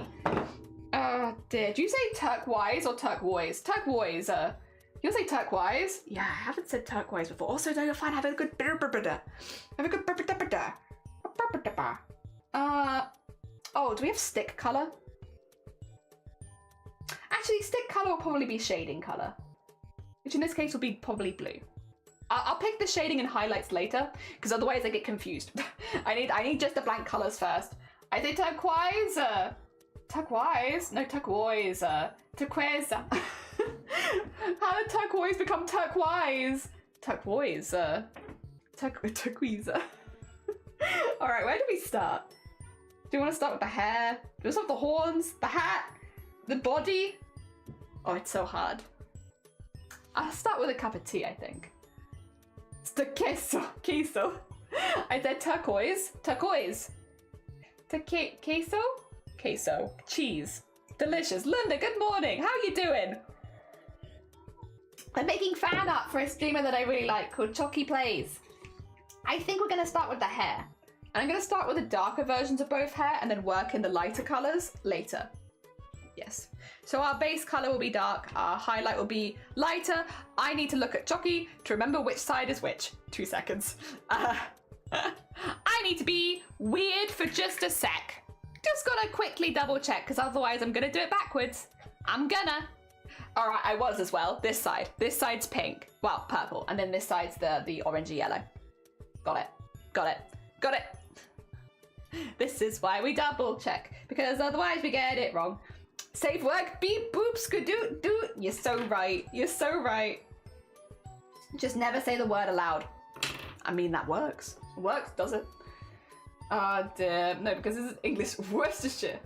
Oh dear. Do you say turquoise or turquoise? Turquoise. You say turquoise? Yeah, I haven't said turquoise before. Also, though, you're fine. Have a good oh, do we have stick color? Actually, stick color will probably be shading color, which in this case will be probably blue. I'll pick the shading and highlights later, because otherwise I get confused. I need just the blank colors first. I say turquoise. Turquoise? No, turquoise. Turquoise. How did turquoise become turquoise? Turquoise. Turquoise. Alright, where do we start? Do you want to start with the hair? Do you want to start with the horns? The hat? The body? Oh, it's so hard. I'll start with a cup of tea, I think. It's the queso. Queso. I said turquoise. Turquoise. Queso? Queso. Cheese. Delicious. Linda, good morning. How are you doing? I'm making fan art for a streamer that I really like called Choki Plays. I think we're going to start with the hair. And I'm going to start with the darker versions of both hair and then work in the lighter colors later. Yes. So our base color will be dark. Our highlight will be lighter. I need to look at Choki to remember which side is which. 2 seconds. I need to be weird for just a sec. Just gotta quickly double check because otherwise I'm gonna do it backwards. I'm gonna. All right, I was as well. This side. This side's pink. Well, purple. And then this side's the orangey yellow. Got it. Got it. Got it. This is why we double check. Because otherwise we get it wrong. Safe work. Beep boop skadoo doo. You're so right. You're so right. Just never say the word aloud. I mean, that works. Works, does it? Oh dear. No, because this is English Worcestershire.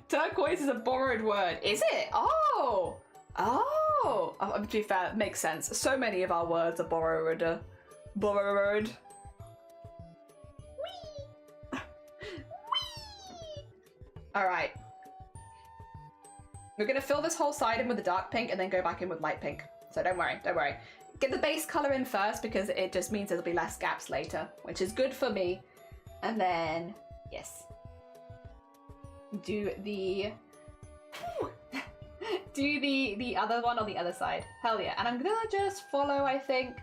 Turquoise is a borrowed word. Is it? Oh! Oh! To be fair, it makes sense. So many of our words are borrowed. Borrowed. Whee! Whee! Alright. We're gonna fill this whole side in with the dark pink and then go back in with light pink. So don't worry, don't worry. Get the base color in first because it just means there'll be less gaps later, which is good for me. And then, yes. Do the other one on the other side. Hell yeah. And I'm gonna just follow, I think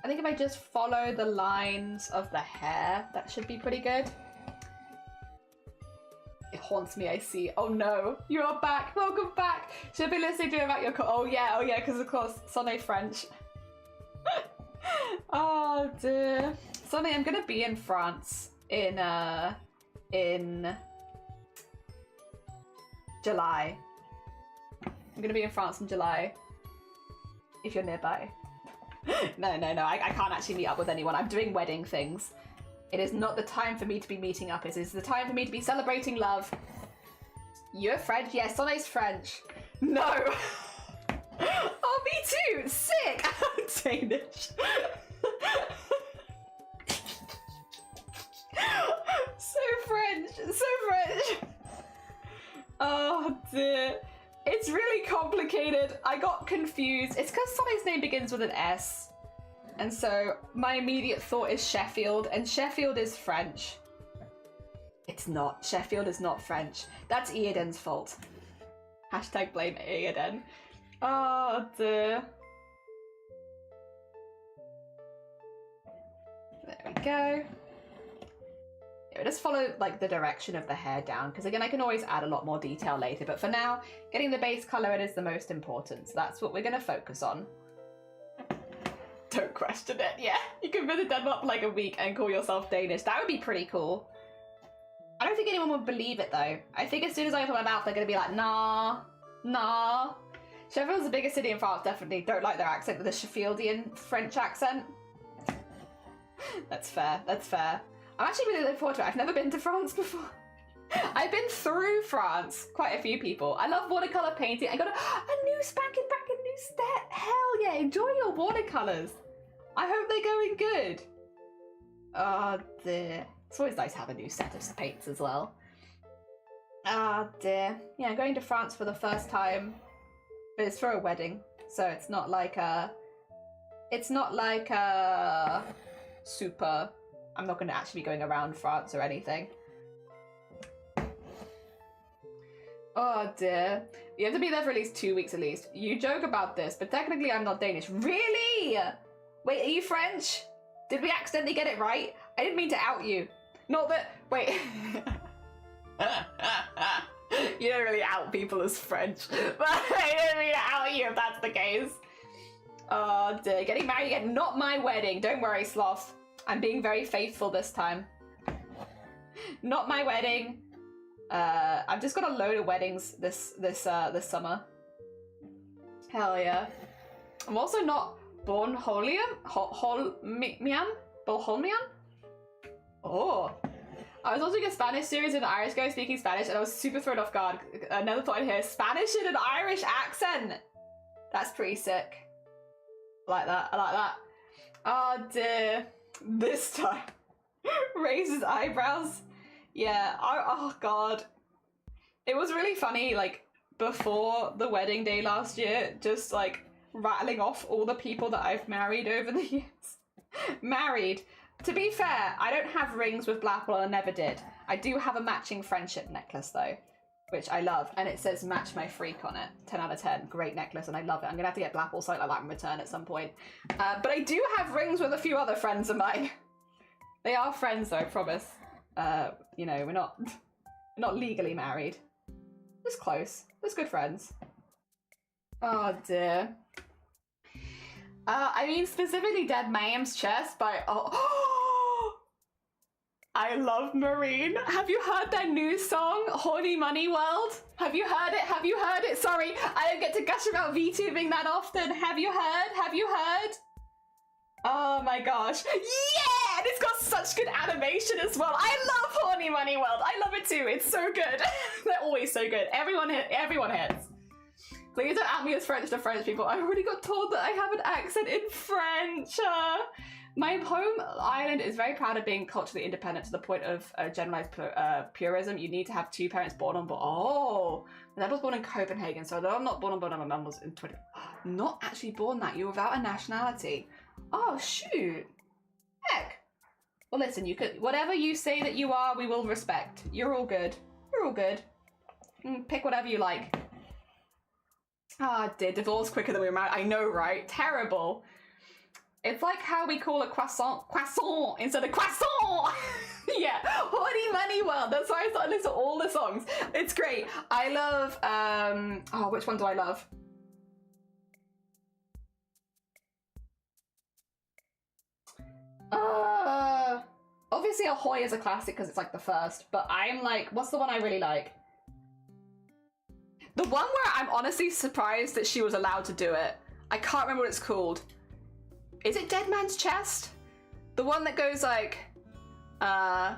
if I just follow the lines of the hair, that should be pretty good. It haunts me, I see. Oh no, you are back. Welcome back. Should I be listening to you about your oh yeah, because of course, Sonny French. Oh dear. Sonny, I'm gonna be in France in July. I'm gonna be in France in July. If you're nearby. No, I can't actually meet up with anyone. I'm doing wedding things. It is not the time for me to be meeting up. It is the time for me to be celebrating love. You're French? Yes, Sonny's French. No. Oh, me too. Sick. I'm Danish. So French. So French. Oh dear. It's really complicated. I got confused. It's because Sonny's name begins with an S. And so my immediate thought is Sheffield, and Sheffield is French. It's not. Sheffield is not French. That's Eoden's fault. Hashtag blame Eoden. Oh dear. There we go. Yeah, just follow like the direction of the hair down, because again I can always add a lot more detail later, but for now getting the base colour it is the most important, so that's what we're going to focus on. Don't question it. Yeah, you can visit Denmark for like a week and call yourself Danish. That would be pretty cool. I don't think anyone would believe it though. I think as soon as I open my mouth they're going to be like, nah. Sheffield's the biggest city in France, definitely. Don't like their accent with a Sheffieldian French accent. That's fair. That's fair. I'm actually really looking forward to it. I've never been to France before. I've been through France. Quite a few people. I love watercolor painting. I got a new spanking new set. Hell yeah! Enjoy your watercolors. I hope they're going good. Oh dear. It's always nice to have a new set of paints as well. Ah dear. Yeah, I'm going to France for the first time, but it's for a wedding, so it's not like a. It's not like a super. I'm not going to actually be going around France or anything. Oh dear. You have to be there for at least 2 weeks at least. You joke about this, but technically I'm not Danish. Really? Wait, are you French? Did we accidentally get it right? I didn't mean to out you. Not that... Wait. You don't really out people as French. But I didn't mean to out you if that's the case. Oh dear. Getting married again. Not my wedding. Don't worry, Sloth. I'm being very faithful this time. Not my wedding. I've just got a load of weddings this summer. Hell yeah. I'm also not Bornholmian? Bornholmian? Oh. I was watching a Spanish series with an Irish guy speaking Spanish and I was super thrown off guard. I never thought I'd hear Spanish in an Irish accent. That's pretty sick. I like that. I like that. Oh dear. This time. Raises eyebrows. Yeah, oh god. It was really funny, like, before the wedding day last year, just, like, rattling off all the people that I've married over the years. Married. To be fair, I don't have rings with Blapple and I never did. I do have a matching friendship necklace, though, which I love, and it says Match My Freak on it. 10 out of 10. Great necklace, and I love it. I'm gonna have to get Blapple something like that in return at some point. But I do have rings with a few other friends of mine. They are friends, though, I promise. You know, we're not legally married. Just close. Just good friends. Oh dear. I mean specifically Dead Mayhem's Chest by I love Marine. Have you heard their new song, Horny Money World? Have you heard it? Have you heard it? Sorry, I don't get to gush about VTubing that often. Have you heard? Have you heard? Oh my gosh. Yeah! And it's got such good animation as well. I love Horny Money World. I love it too. It's so good. They're always so good. Everyone hits. Please don't at me as French to French people. I already got told that I have an accent in French. My home island is very proud of being culturally independent to the point of generalized purism. You need to have two parents born on board. Oh, my dad was born in Copenhagen, so though I'm not born on board, my mum was in 20. Not actually born that. You're without a nationality. Oh, shoot. Heck. Well, listen, you could, whatever you say that you are, we will respect. You're all good. You're all good. Pick whatever you like. Ah, dear, divorce quicker than we were married. I know, right? Terrible. It's like how we call a croissant instead of croissant. Yeah, Horny Money World. That's why I started listening to all the songs. It's great. I love, oh, which one do I love? Obviously Ahoy is a classic because it's like the first, but I'm like, what's the one I really like? The one where I'm honestly surprised that she was allowed to do it. I can't remember what it's called. Is it Dead Man's Chest? The one that goes like, I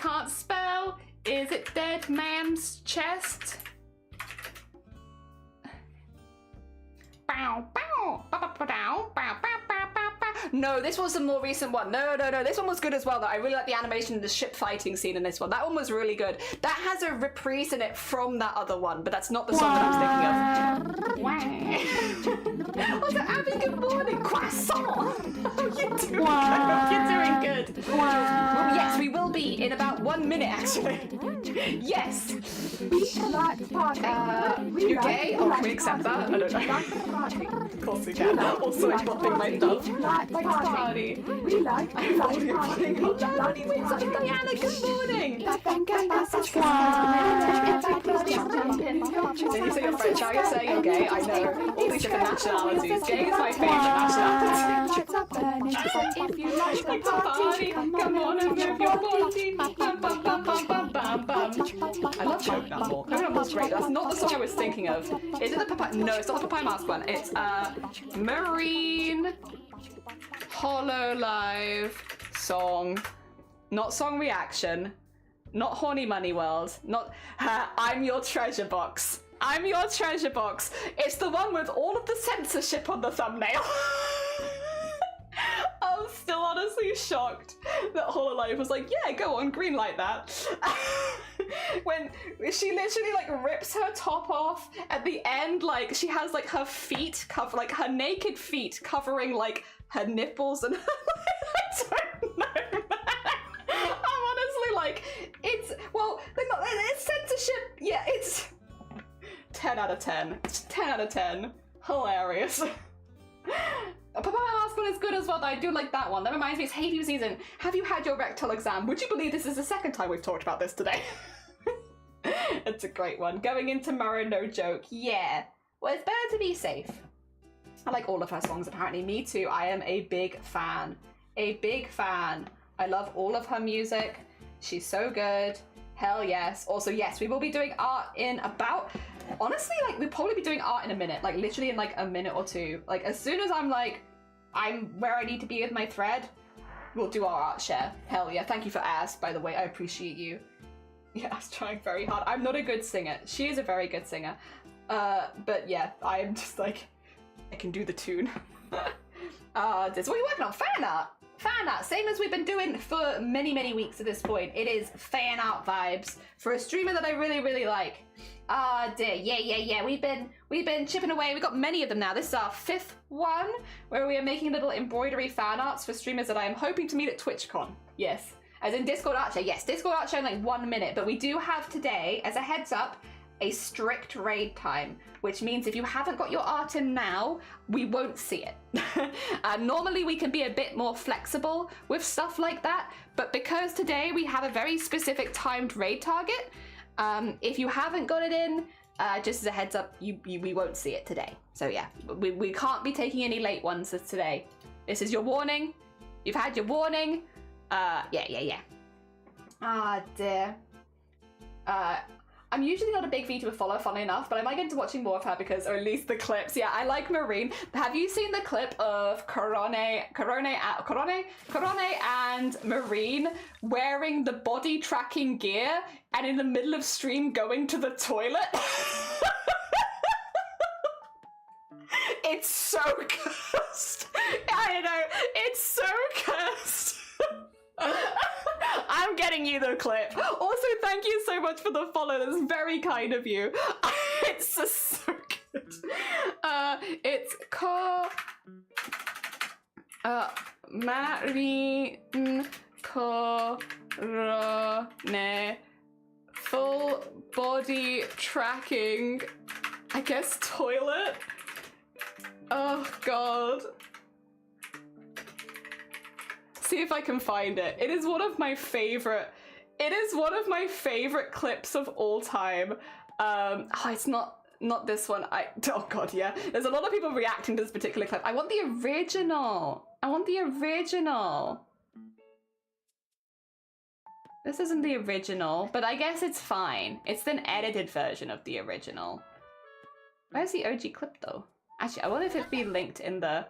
can't spell. Is it Dead Man's Chest? No, this was the more recent one. No, this one was good as well though. I really like the animation and the ship fighting scene in this one. That one was really good. That has a reprise in it from that other one, but that's not the song that I was thinking of. Also, Abby, good morning. Croissant. How you doing? I hope you're doing good. Well, yes, we will be in about 1 minute actually. Yes. You gay? Oh, can we accept that? I don't know. Of course we can. Also, I'm popping my stuff. Party. We like party. Diana, good morning. Did you say you're French? Are you saying you're gay? I know. All these different nationalities. Gay is my favourite nationality. If you like Like to party, come on and move your body. Bum, bum, bum, bum, bum, bum, bum. I love Coconut Coconut's great. That's not the song I was thinking of. Is it the Papaya? No, it's not the Papaya Mask one. It's Marine Hollow Live song. Not song reaction. Not Horny Money World. Not I'm Your Treasure Box. I'm Your Treasure Box. It's the one with all of the censorship on the thumbnail. I'm still honestly shocked that Hololive was like, yeah, go on, greenlight that. When she literally like rips her top off at the end, like she has like her feet cover, like her naked feet covering like her nipples and I don't know. I'm honestly like, it's, well, it's censorship. Yeah, it's 10 out of 10. It's 10 out of 10. Hilarious. Papaya Mask one is good as well, though. I do like that one. That reminds me, it's hay fever season. Have you had your rectal exam? Would you believe this is the second time we've talked about this today? It's a great one. Going in tomorrow, no joke. Yeah. Well, it's better to be safe. I like all of her songs, apparently. Me too. I am a big fan. A big fan. I love all of her music. She's so good. Hell yes. Also, yes, we will be doing art in about... Honestly, like, we'll probably be doing art in a minute. Like, literally in, like, a minute or two. Like, as soon as I'm where I need to be with my thread, we'll do our art share. Hell yeah. Thank you for Ass, by the way. I appreciate you. Yeah, I was trying very hard. I'm not a good singer. She is a very good singer. But yeah, I'm just like, I can do the tune. What are you working on? Fan art! Fan art, same as we've been doing for many, many weeks at this point. It is fan art vibes for a streamer that I really, really like. Dear, yeah. We've been chipping away. We've got many of them now. This is our 5th one, where we are making little embroidery fan arts for streamers that I am hoping to meet at TwitchCon. Yes, as in Discord Art Share. Yes, Discord Art Share in like 1 minute, but we do have today, as a heads up, a strict raid time, which means if you haven't got your art in now, we won't see it. Normally we can be a bit more flexible with stuff like that, but because today we have a very specific timed raid target, if you haven't got it in, just as a heads up, we won't see it today. So yeah, we can't be taking any late ones today. This is your warning. You've had your warning. Yeah. Dear. I'm usually not a big Vita follower, funnily enough, but I might get into watching more of her because, or at least the clips. Yeah, I like Marine. Have you seen the clip of Corone and Marine wearing the body tracking gear and in the middle of stream going to the toilet? It's so cursed. I know, it's so cursed. I'm getting you the clip. Also, thank you so much for the follow. That's very kind of you. It's just so good. It's Marine Corone full body tracking. I guess toilet. Oh god. See if I can find it. It is one of my favorite clips of all time. It's not this one. Oh god, yeah. There's a lot of people reacting to this particular clip. I want the original. This isn't the original, but I guess it's fine. It's an edited version of the original. Where's the OG clip though? Actually, I wonder if it'd be linked in the...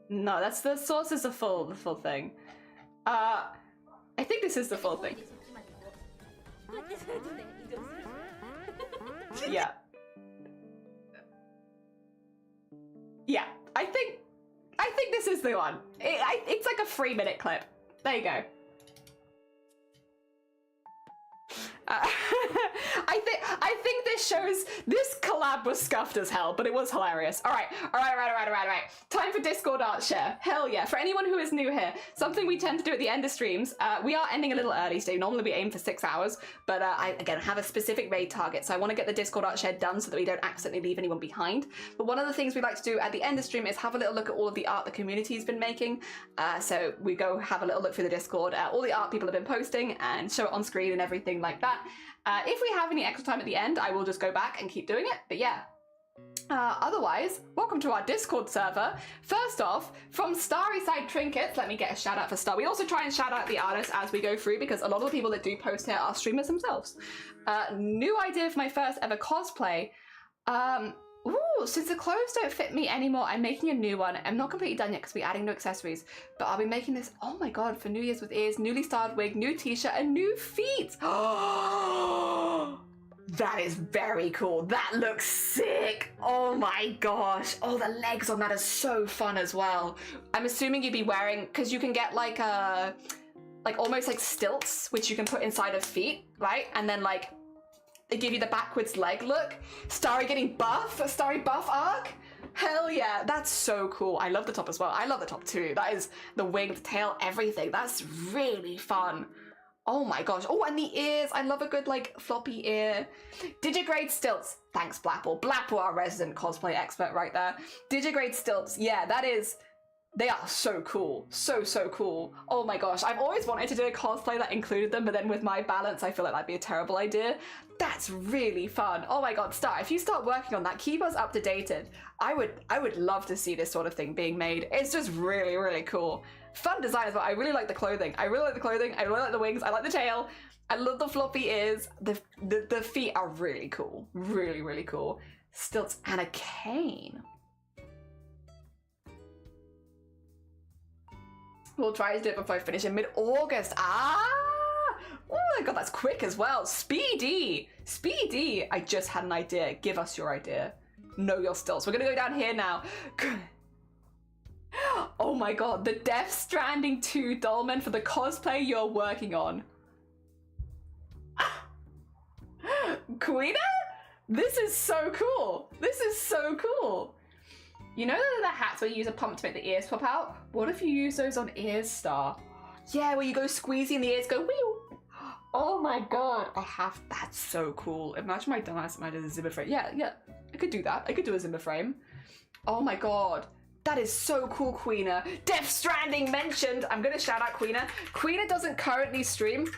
No, that's the source is the full thing. I think this is the full thing. Yeah. Yeah, I think this is the one. It's like a 3-minute clip. There you go. I think this shows this collab was scuffed as hell, but it was hilarious. All right. Time for Discord art share. Hell yeah! For anyone who is new here, something we tend to do at the end of streams. We are ending a little early today. Normally we aim for 6 hours, but I again have a specific raid target, so I want to get the Discord art share done so that we don't accidentally leave anyone behind. But one of the things we like to do at the end of stream is have a little look at all of the art the community's been making. So we go have a little look through the Discord, all the art people have been posting, and show it on screen and everything like that. If we have any extra time at the end, I will just go back and keep doing it, but yeah. Otherwise, welcome to our Discord server. First off, from Starry Side Trinkets, let me get a shout out for Star. We also try and shout out the artists as we go through because a lot of the people that do post here are streamers themselves. New idea for my first ever cosplay. Ooh, since the clothes don't fit me anymore, I'm making a new one. I'm not completely done yet because we're adding new accessories, but I'll be making this, oh my god, for New Year's with ears, newly styled wig, new t-shirt, and new feet. That is very cool. That looks sick. Oh my gosh. Oh, the legs on that are so fun as well. I'm assuming you'd be wearing, because you can get like almost like stilts, which you can put inside of feet, right? And then like, they give you the backwards leg look. Starry getting buff, a Starry buff arc. Hell yeah, that's so cool. I love the top as well. I love the top too. That is the wing, the tail, everything. That's really fun. Oh my gosh. Oh, and the ears. I love a good like floppy ear. Digigrade stilts. Thanks, Blapple. Blapple, our resident cosplay expert right there. Digigrade stilts. Yeah, that is... They are so cool. So cool. Oh my gosh. I've always wanted to do a cosplay that included them, but then with my balance, I feel like that'd be a terrible idea. That's really fun. Oh my god, Star, if you start working on that, keep us up to dated. I would love to see this sort of thing being made. It's just really, really cool. Fun design as well. I really like the clothing. I really like the clothing. I really like the wings. I like the tail. I love the floppy ears. The feet are really cool. Really, really cool. Stilts and a cane. We'll try to do it before I finish in mid-August. Ah! Oh my god, that's quick as well. Speedy! Speedy! I just had an idea. Give us your idea. Know your stilts. We're gonna go down here now. Oh my god, the Death Stranding 2 Dolmen for the cosplay you're working on. Queena? This is so cool. This is so cool. You know the hats where you use a pump to make the ears pop out? What if you use those on ears, Star? Yeah, where you go squeezy and the ears go whew. Oh my god. That's so cool. Imagine my dumbass might do a Zimmer frame. Yeah, I could do that. I could do a Zimmer frame. Oh my god. That is so cool, Queena. Death Stranding mentioned. I'm gonna shout out Queena. Queena doesn't currently stream,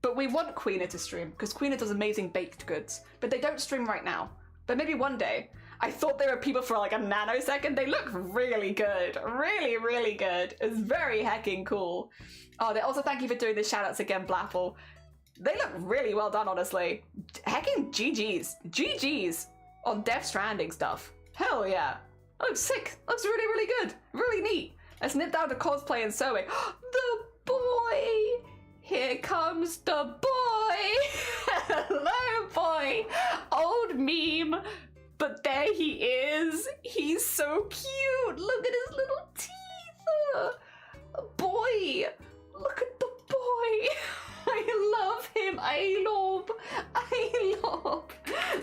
but we want Queena to stream because Queena does amazing baked goods, but they don't stream right now. But maybe one day. I thought they were people for like a nanosecond. They look really good. Really, really good. It's very hecking cool. Oh, they also thank you for doing the shout outs again, Blaffle. They look really well done, honestly. Hecking GG's. GG's on Death Stranding stuff. Hell yeah. That looks sick. Looks really, really good. Really neat. Let's nip down to cosplay and sewing. The boy! Here comes the boy! Hello, boy! Old meme. But there he is. He's so cute. Look at his little teeth. Boy. Look at the boy. I love him. I love.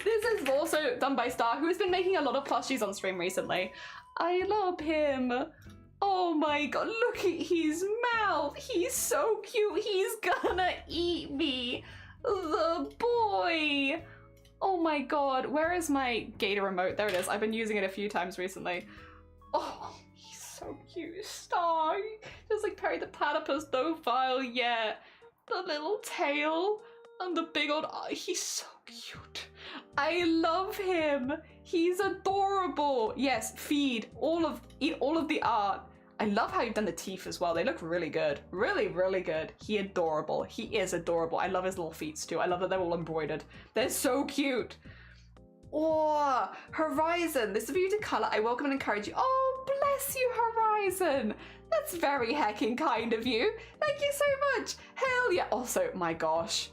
This is also done by Star, who has been making a lot of plushies on stream recently. I love him. Oh my god, look at his mouth. He's so cute. He's gonna eat me. The boy. Oh my god, where is my Gator remote? There it is. I've been using it a few times recently. Oh, he's so cute. Star. Just like Perry the Platypus profile, yeah. The little tail and the big old eye. He's so cute. I love him. He's adorable. Yes, eat all of the art. I love how you've done the teeth as well. They look really good. Really, really good. He is adorable. I love his little feet too. I love that they're all embroidered. They're so cute. Oh, Horizon. This is for you to color. I welcome and encourage you. Oh, bless you, Horizon. That's very hecking kind of you. Thank you so much. Hell yeah. Also, my gosh.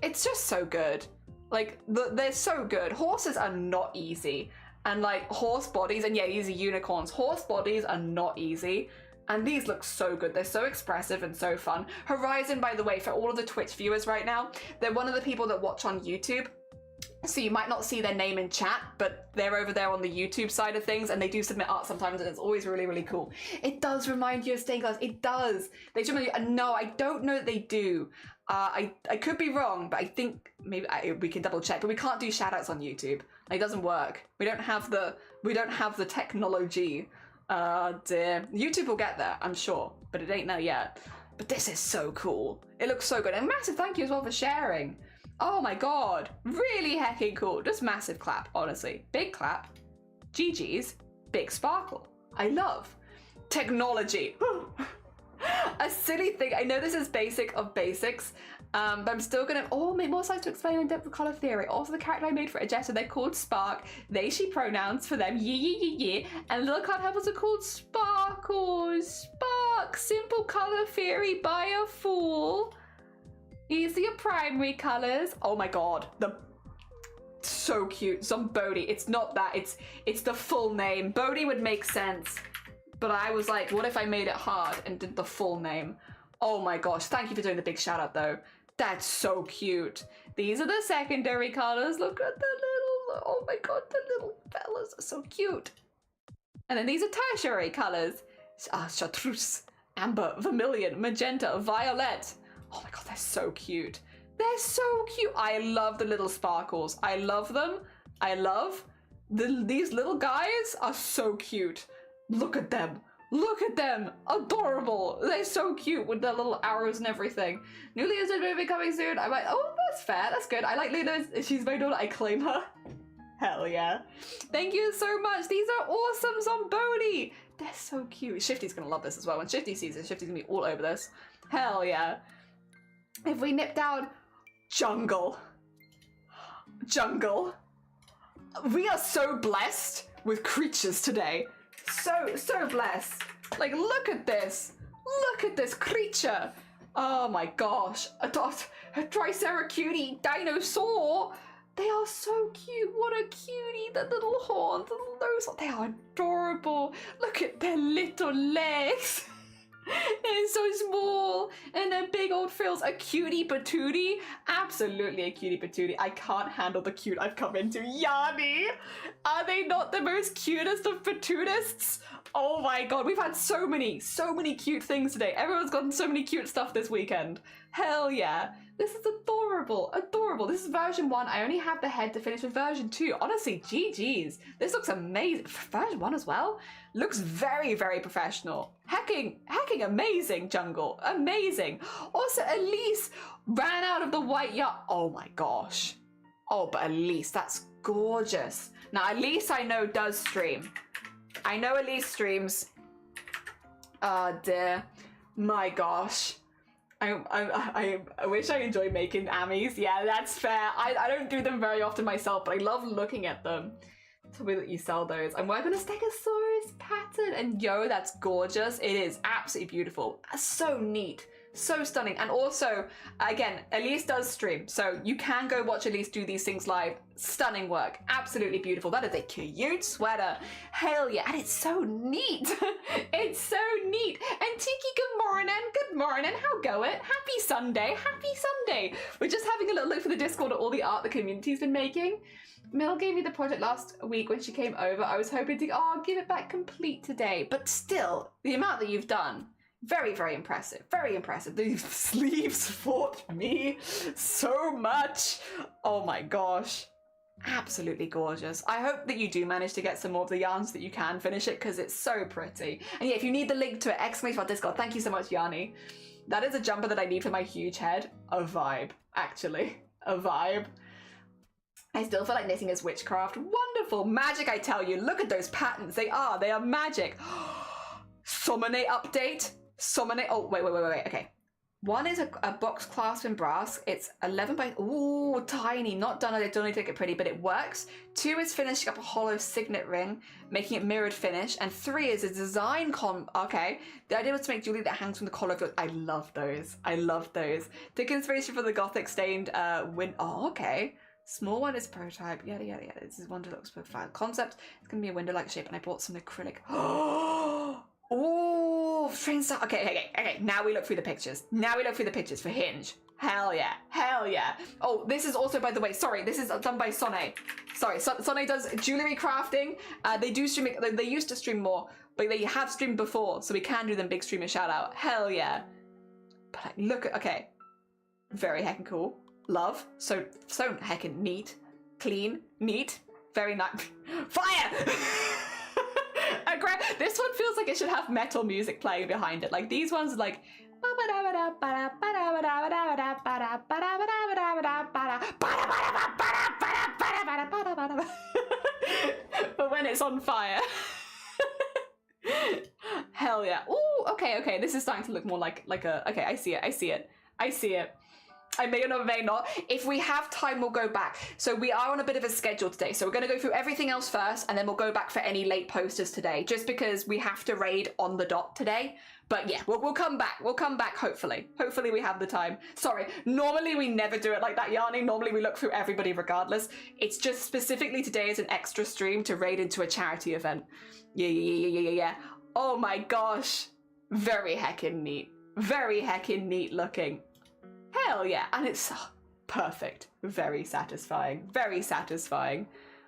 It's just so good. Like, they're so good. Horses are not easy. And like horse bodies, and yeah, these are unicorns. Horse bodies are not easy. And these look so good. They're so expressive and so fun. Horizon, by the way, for all of the Twitch viewers right now, they're one of the people that watch on YouTube. So you might not see their name in chat, but they're over there on the YouTube side of things, and they do submit art sometimes, and it's always really, really cool. It does remind you of stained glass. It does. They do remind you. No, I don't know that they do. I could be wrong, but I think maybe we can double check. But we can't do shout outs on YouTube. It doesn't work. We don't have the technology. Dear. YouTube will get there, I'm sure, but it ain't there yet. But this is so cool. It looks so good. And massive thank you as well for sharing. Oh my god, really hecking cool. Just massive clap, honestly. Big clap. GG's, big sparkle. I love technology. A silly thing, I know this is basic of basics, but I'm still gonna, make more slides to explain in depth of color theory. Also the character I made for Ajetta, they're called Spark. They, she pronouns for them, ye. And little card helpers are called Sparkles. Spark, simple color theory by a fool. These are your primary colors. Oh my god, so cute. Zombodi. It's not that, it's the full name. Bodhi would make sense, but I was like, what if I made it hard and did the full name? Oh my gosh, thank you for doing the big shout out though. That's so cute. These are the secondary colors. Look at the little, oh my god, the little fellas are so cute. And then these are tertiary colors. Chartreuse, amber, vermilion, magenta, violet. Oh my god, they're so cute. They're so cute. I love the little sparkles. I love them. I love these little guys are so cute. Look at them. Look at them. Adorable. They're so cute with their little arrows and everything. New Leo's movie coming soon. I'm like, oh, that's fair. That's good. I like Luna. She's my daughter. I claim her. Hell yeah. Thank you so much. These are awesome, Zombodi. They're so cute. Shifty's going to love this as well. When Shifty sees it, Shifty's going to be all over this. Hell yeah. If we nip down jungle. We are so blessed with creatures today. So blessed. Like, look at this. Look at this creature. Oh my gosh. A Triceratops dinosaur. They are so cute. What a cutie. The little horns, the little nose. They are adorable. Look at their little legs. They're so small, and their big old frills. A cutie patootie? Absolutely a cutie patootie. I can't handle the cute I've come into. Yanni! Are they not the most cutest of patootists? Oh my god, we've had so many cute things today. Everyone's gotten so many cute stuff this weekend. Hell yeah. This is adorable, adorable. This is version 1. I only have the head to finish with version 2. Honestly, GG's. This looks amazing. Version 1 as well? Looks very, very professional. Hecking amazing, Jungle. Amazing. Also, Elise ran out of the white yacht. Oh my gosh. Oh, but Elise, that's gorgeous. Now, Elise I know does stream. I know Elise streams. Oh dear. My gosh. I wish I enjoy making Amis. Yeah, that's fair. I don't do them very often myself, but I love looking at them. Tell me that you sell those. I'm working on a Stegosaurus pattern, and yo, that's gorgeous. It is absolutely beautiful. So neat. So stunning. And also, again, Elise does stream, so you can go watch Elise do these things live. Stunning work. Absolutely beautiful. That is a cute sweater. Hell yeah. And it's so neat. It's so neat. And Tiki, good morning. Good morning. How go it? Happy Sunday. Happy Sunday. We're just having a little look for the Discord at all the art the community's been making. Mel gave me the project last week when she came over. I was hoping to, give it back complete today. But still, the amount that you've done, very, very impressive. Very impressive. These sleeves fought me so much. Oh my gosh. Absolutely gorgeous. I hope that you do manage to get some more of the yarns so that you can finish it, because it's so pretty. And yeah, if you need the link to it, ! Discord. Thank you so much, Yanni. That is a jumper that I need for my huge head. A vibe, actually. A vibe. I still feel like knitting is witchcraft. Wonderful. Magic, I tell you. Look at those patterns. They are magic. Summonate update. Summonate. Oh, wait. Okay. One is a box clasp in brass. It's 11 by, ooh, tiny. Not done. I don't need to make it pretty, but it works. 2 is finishing up a hollow signet ring, making it mirrored finish. And 3 is a design okay. The idea was to make jewelry that hangs from the collar of your, I love those. I love those. Took inspiration from the gothic stained oh, okay. Small one is prototype, yada. This is one that looks profile concept. It's gonna be a window-like shape, and I bought some acrylic. Oh, train style. Okay. Now we look through the pictures. For Hinge. Hell yeah. Oh, this is also, by the way, sorry, this is done by Sonne. Sorry, Sonne does jewelry crafting. They do stream. They used to stream more, but they have streamed before, so we can do them big streamer shout out. Hell yeah. But like, look at, okay, very heckin' cool. Love. So heckin' neat. Clean. Neat. Very nice. Fire! This one feels like it should have metal music playing behind it. Like, these ones are like, But when it's on fire. Hell yeah. Ooh, okay. This is starting to look more like a... Okay, I see it. I may or may not. If we have time, we'll go back. So we are on a bit of a schedule today. So we're going to go through everything else first, and then we'll go back for any late posters today, just because we have to raid on the dot today. But yeah, we'll come back. We'll come back, hopefully. Hopefully we have the time. Sorry, normally we never do it like that, Yanni. Normally we look through everybody regardless. It's just specifically today as an extra stream to raid into a charity event. Yeah. Oh my gosh. Very heckin' neat. Very heckin' neat looking. Hell yeah. And it's perfect. Very satisfying. Very satisfying.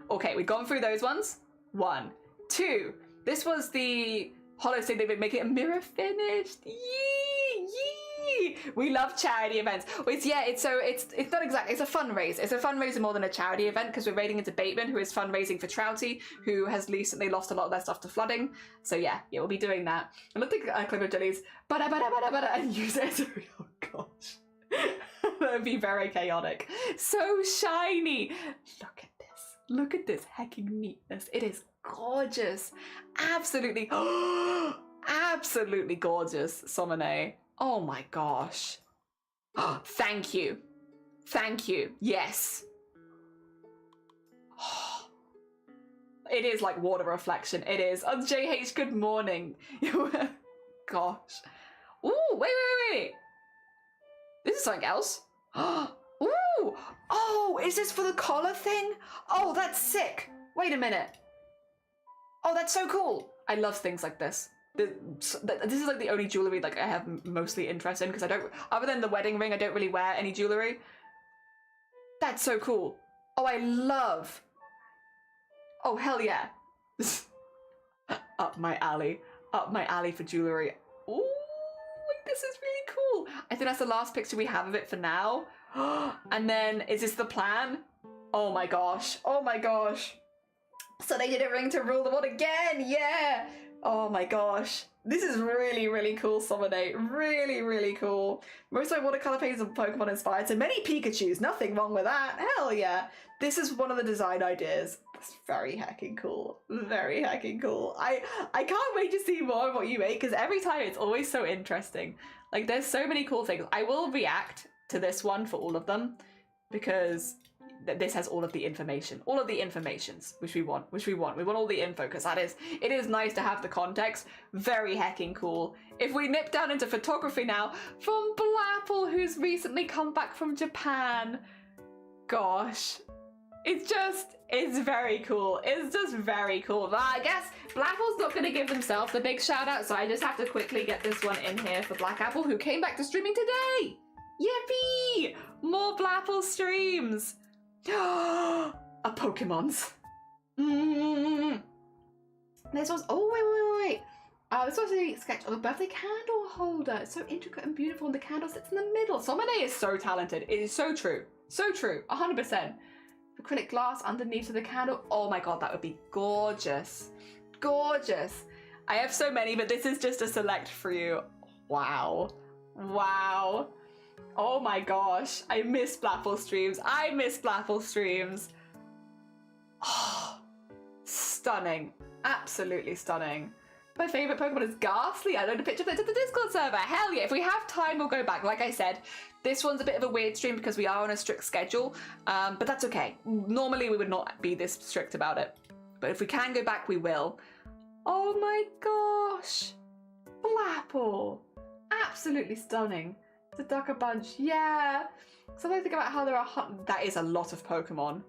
Okay, we've gone through those ones. 1, 2. This was the hollow stick. They've been making a mirror finished. Yee! We love charity events. It's not exactly, it's a fundraiser. It's a fundraiser more than a charity event because we're raiding into Bateman, who is fundraising for Trouty, who has recently lost a lot of their stuff to flooding. So yeah, we'll be doing that. I love the clip of Jelly's and use it as a real gosh. That would be very chaotic. So shiny. Look at this hecking neatness. It is gorgeous. Absolutely gorgeous, Somone. Oh my gosh. Thank you. Yes. It is like water reflection. It is. Oh, JH, good morning. Gosh. Ooh, wait. This is something else. Ooh. Oh, is this for the collar thing? Oh, that's sick. Wait a minute. Oh, that's so cool. I love things like this. This is like the only jewelry like I have mostly interest in because I don't, other than the wedding ring, I don't really wear any jewelry. That's so cool. Oh, I love. Oh, hell yeah. Up my alley for jewelry. Ooh, this is really cool. I think that's the last picture we have of it for now. And then, is this the plan? Oh my gosh. So they did a ring to rule the world again, yeah! Oh my gosh. This is really, really cool, Somone. Really, really cool. Most of my watercolor paintings are Pokemon inspired, so many Pikachus. Nothing wrong with that. Hell yeah. This is one of the design ideas. That's very heckin' cool. Very heckin' cool. I can't wait to see more of what you make, because every time it's always so interesting. Like, there's so many cool things. I will react to this one for all of them, because this has all of the information, all of the informations which we want. We want all the info, because it is nice to have the context. Very hecking cool. If we nip down into photography now, from Blapple, who's recently come back from Japan. Gosh, it's very cool. It's just very cool. But I guess Blackaple's not going to give themselves a big shout out, so I just have to quickly get this one in here for Black Apple, who came back to streaming today. Yippee! More Blapple streams. A Pokemon's. This was, wait. This was a sketch of a birthday candle holder. It's so intricate and beautiful, and the candle sits in the middle. Somone is so talented. It is so true. 100%. Acrylic glass underneath of the candle. Oh my god, that would be gorgeous. Gorgeous. I have so many, but this is just a select for you. Wow. Oh my gosh, I miss Blapple streams. Oh, stunning. Absolutely stunning. My favourite Pokemon is Ghastly. I loaded a picture of it to the Discord server. Hell yeah, if we have time, we'll go back. Like I said, this one's a bit of a weird stream because we are on a strict schedule, but that's okay. Normally, we would not be this strict about it. But if we can go back, we will. Oh my gosh. Blapple. Absolutely stunning. The Duck a Bunch, yeah. So I think about how there are, that is a lot of Pokemon.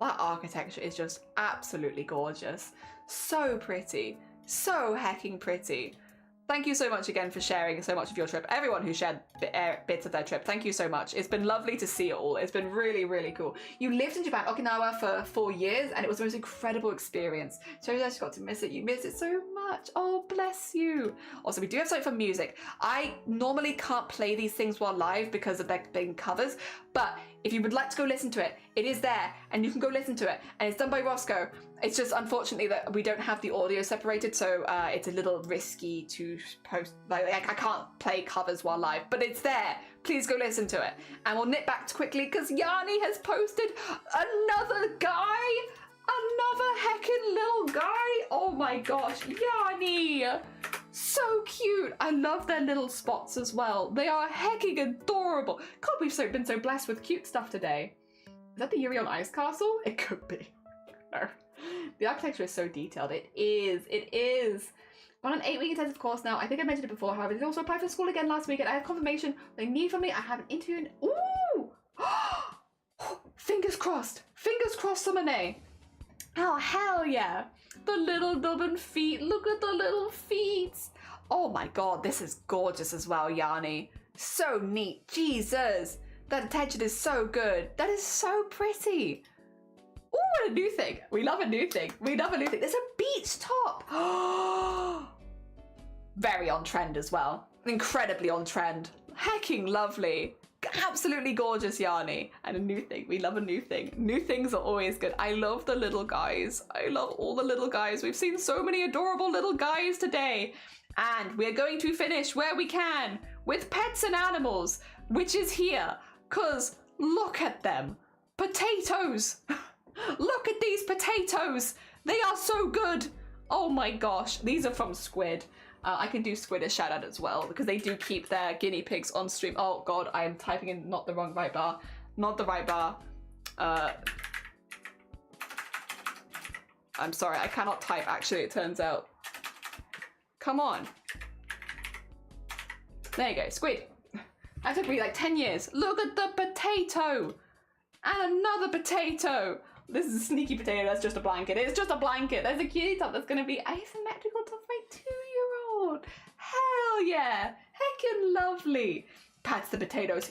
That architecture is just absolutely gorgeous. So pretty, so hecking pretty. Thank you so much again for sharing so much of your trip. Everyone who shared bits of their trip, thank you so much. It's been lovely to see it all. It's been really, really cool. You lived in Japan, Okinawa, for 4 years, and it was the most incredible experience. So I just got to miss it. You miss it so much. Oh, bless you. Also, we do have something for music. I normally can't play these things while live because of their being covers, but if you would like to go listen to it, it is there, and you can go listen to it, and it's done by Roscoe. It's just unfortunately that we don't have the audio separated, so it's a little risky to do post, like I can't play covers while live, but it's there. Please go listen to it. And we'll nip back quickly because Yanni has posted another guy, another heckin' little guy. Oh my gosh, Yanni, so cute. I love their little spots as well. They are hecking adorable. God, we've been so blessed with cute stuff today. Is that the Yuri on Ice Castle? It could be. No. The architecture is so detailed. It is. I'm on an 8-week intensive course now. I think I mentioned it before, however, I did also apply for school again last week and I have confirmation they need from me. I have an interview. Ooh! Fingers crossed. Fingers crossed, Summonet. Oh, hell yeah. The little dubbin feet. Look at the little feet. Oh my god, this is gorgeous as well, Yanni. So neat. Jesus. That attention is so good. That is so pretty. Ooh, what a new thing. We love a new thing. We love a new thing. There's a beach top. Very on trend as well. Incredibly on trend. Hecking lovely. Absolutely gorgeous, Yanni. And a new thing. We love a new thing. New things are always good. I love the little guys. I love all the little guys. We've seen so many adorable little guys today. And we're going to finish where we can with pets and animals, which is here. Because look at them. Potatoes. Look at these potatoes. They are so good. Oh my gosh. These are from Squid. I can do Squid a shout out as well because they do keep their guinea pigs on stream. Oh god, I am typing in not the right bar. Not the right bar. I'm sorry, I cannot type actually, it turns out. Come on. There you go, Squid. That took me like 10 years. Look at the potato. And another potato. This is a sneaky potato, that's just a blanket. It's just a blanket. There's a cutie top that's gonna be asymmetrical to my 2-year-old. Hell yeah. Heckin' lovely. Pats the potatoes.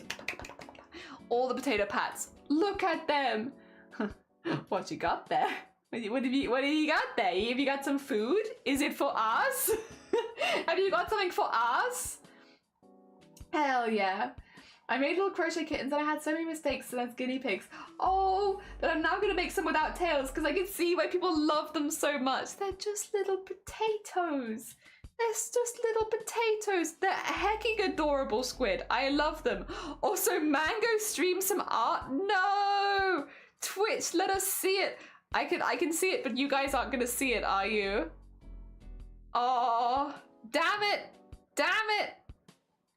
All the potato pats. Look at them. What you got there? What have you got there? Have you got some food? Is it for us? Have you got something for us? Hell yeah. I made little crochet kittens and I had so many mistakes as guinea pigs. Oh, but I'm now going to make some without tails because I can see why people love them so much. They're just little potatoes. They're just little potatoes. They're hecking adorable, Squid. I love them. Also, Mango streamed some art. No! Twitch, let us see it. I can see it, but you guys aren't going to see it, are you? Oh, damn it. Damn it.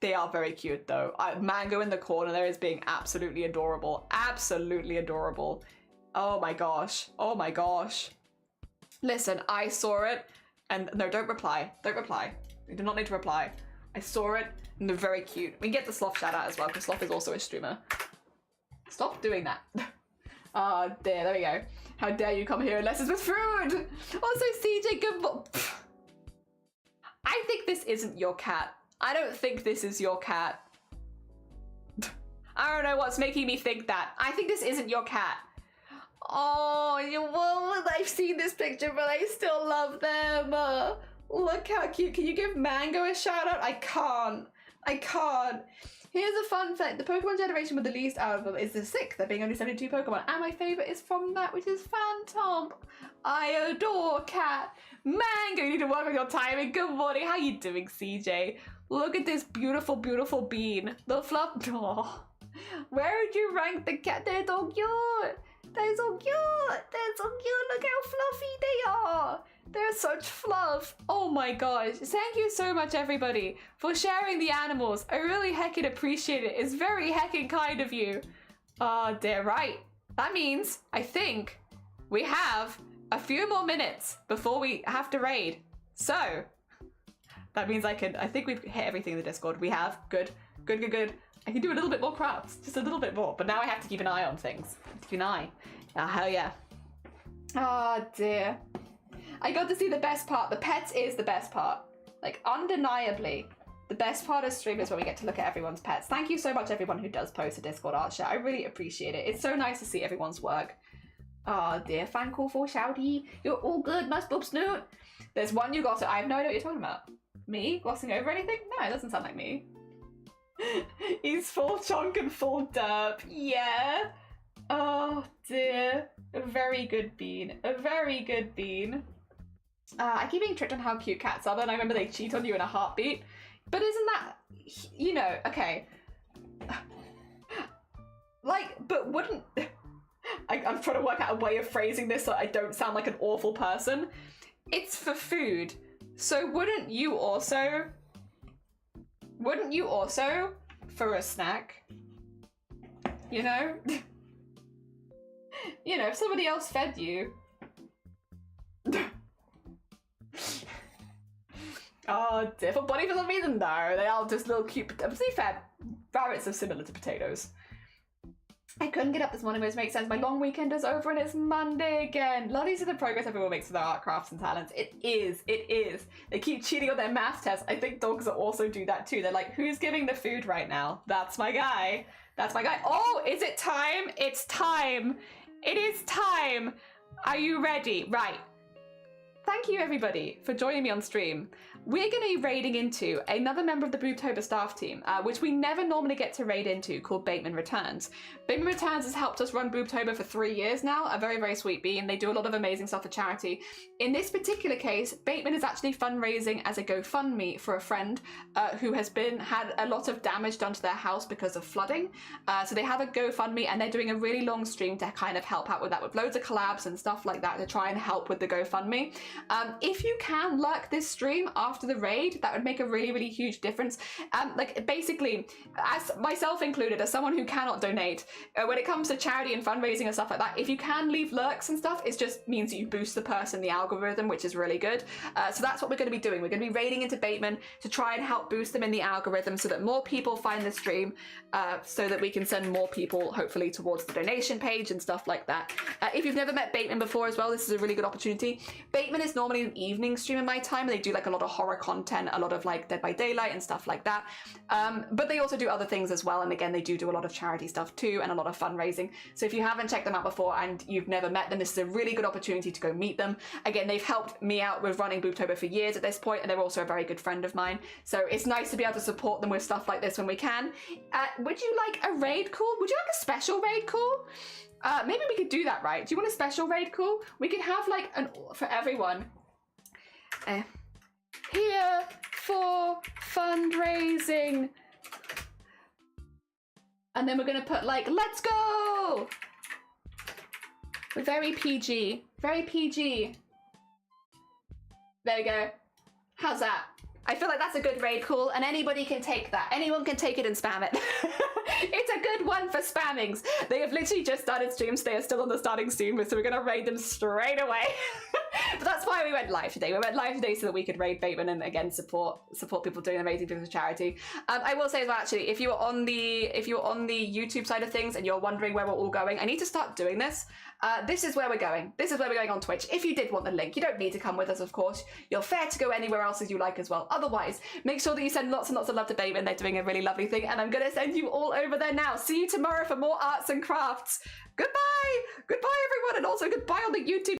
They are very cute though. Mango in the corner there is being absolutely adorable. Absolutely adorable. Oh my gosh. Oh my gosh. Listen, I saw it and no, don't reply. Don't reply. You do not need to reply. I saw it and they're very cute. We can get the Sloth shout out as well because Sloth is also a streamer. Stop doing that. Ah, there we go. How dare you come here unless it's with food. Also, CJ, good. I think this isn't your cat. I don't think this is your cat. I don't know what's making me think that. I think this isn't your cat. Oh, well, I've seen this picture, but I still love them. Look how cute. Can you give Mango a shout out? I can't. I can't. Here's a fun fact. The Pokemon generation with the least out of them is the 6th, there being only 72 Pokemon. And my favourite is from that, which is Phantom. I adore cat. Mango, you need to work on your timing. Good morning. How you doing, CJ? Look at this beautiful, beautiful bean. The fluff. Oh. Where would you rank the cat? They're so cute. They're so cute. They're so cute. Look how fluffy they are. They're such fluff. Oh my gosh. Thank you so much, everybody, for sharing the animals. I really heckin' appreciate it. It's very heckin' kind of you. They're right. That means, I think, we have a few more minutes before we have to raid. So, that means I think we've hit everything in the Discord. We have. Good. Good, good, good. I can do a little bit more crafts. Just a little bit more. But now I have to keep an eye on things. Keep an eye. Oh, hell yeah. Oh, dear. I got to see the best part. The pets is the best part. Like, undeniably, the best part of stream is when we get to look at everyone's pets. Thank you so much, everyone who does post a Discord art share. I really appreciate it. It's so nice to see everyone's work. Oh, dear. Fan call for Shouty. You're all good, must boob snoot. There's one you got. I have no idea what you're talking about. Me? Glossing over anything? No, it doesn't sound like me. He's full chunk and full derp. Yeah. Oh dear. A very good bean. A very good bean. I keep being tricked on how cute cats are, and I remember they cheat on you in a heartbeat. But isn't that, you know, okay. Like, but wouldn't... I'm trying to work out a way of phrasing this so I don't sound like an awful person. It's for food. So wouldn't you also for a snack? You know? You know, if somebody else fed you. Oh, different body for some reason, no. They are just little cute. To be fair, rabbits are similar to potatoes. I couldn't get up this morning, which makes sense. My long weekend is over and it's Monday again. Lovely to see the progress everyone makes with their art, crafts, and talents. It is. They keep cheating on their math tests. I think dogs also do that too. They're like, who's giving the food right now? That's my guy. That's my guy. Oh, is it time? It's time. It is time. Are you ready? Right. Thank you, everybody, for joining me on stream. We're going to be raiding into another member of the Boobtober staff team, which we never normally get to raid into, called Bateman Returns. Bateman Returns has helped us run Boobtober for 3 years now, a very, very sweet bean. They do a lot of amazing stuff for charity. In this particular case, Bateman is actually fundraising as a GoFundMe for a friend who has had a lot of damage done to their house because of flooding. So they have a GoFundMe and they're doing a really long stream to kind of help out with that, with loads of collabs and stuff like that to try and help with the GoFundMe. If you can lurk this stream after the raid, that would make a really, really huge difference. Like, basically, as myself included, as someone who cannot donate, when it comes to charity and fundraising and stuff like that, if you can leave lurks and stuff, it just means that you boost the person, the algorithm, which is really good. So that's what we're going to be doing. We're going to be raiding into Bateman to try and help boost them in the algorithm so that more people find the stream, so that we can send more people, hopefully, towards the donation page and stuff like that. If you've never met Bateman before as well, this is a really good opportunity. Bateman is normally an evening stream in my time, and they do like a lot of horror content, a lot of like Dead by Daylight and stuff like that. But they also do other things as well, and again, they do a lot of charity stuff too, and a lot of fundraising. So if you haven't checked them out before and you've never met them, this is a really good opportunity to go meet them. Again, they've helped me out with running Boobtober for years at this point, and they're also a very good friend of mine. So it's nice to be able to support them with stuff like this when we can. Would you like a raid call? Would you like a special raid call? Maybe we could do that, right? Do you want a special raid call? We could have like for everyone. Here for fundraising. And then we're gonna put like, let's go! Very PG. Very PG. There we go. How's that? I feel like that's a good raid call, and anybody can take that. Anyone can take it and spam it. It's a good one for spammings. They have literally just started streams. They are still on the starting soon, so we're going to raid them straight away. But that's why we went live today. We went live today so that we could raid Bateman and again support people doing amazing things for charity. I will say as well, actually, if you're on the YouTube side of things and you're wondering where we're all going, I need to start doing this. This is where we're going. This is where we're going on Twitch. If you did want the link, you don't need to come with us, of course. You're fair to go anywhere else as you like as well. Otherwise, make sure that you send lots and lots of love to Bateman. They're doing a really lovely thing, and I'm going to send you all over there now. See you tomorrow for more arts and crafts. Goodbye! Goodbye, everyone, and also goodbye on the YouTube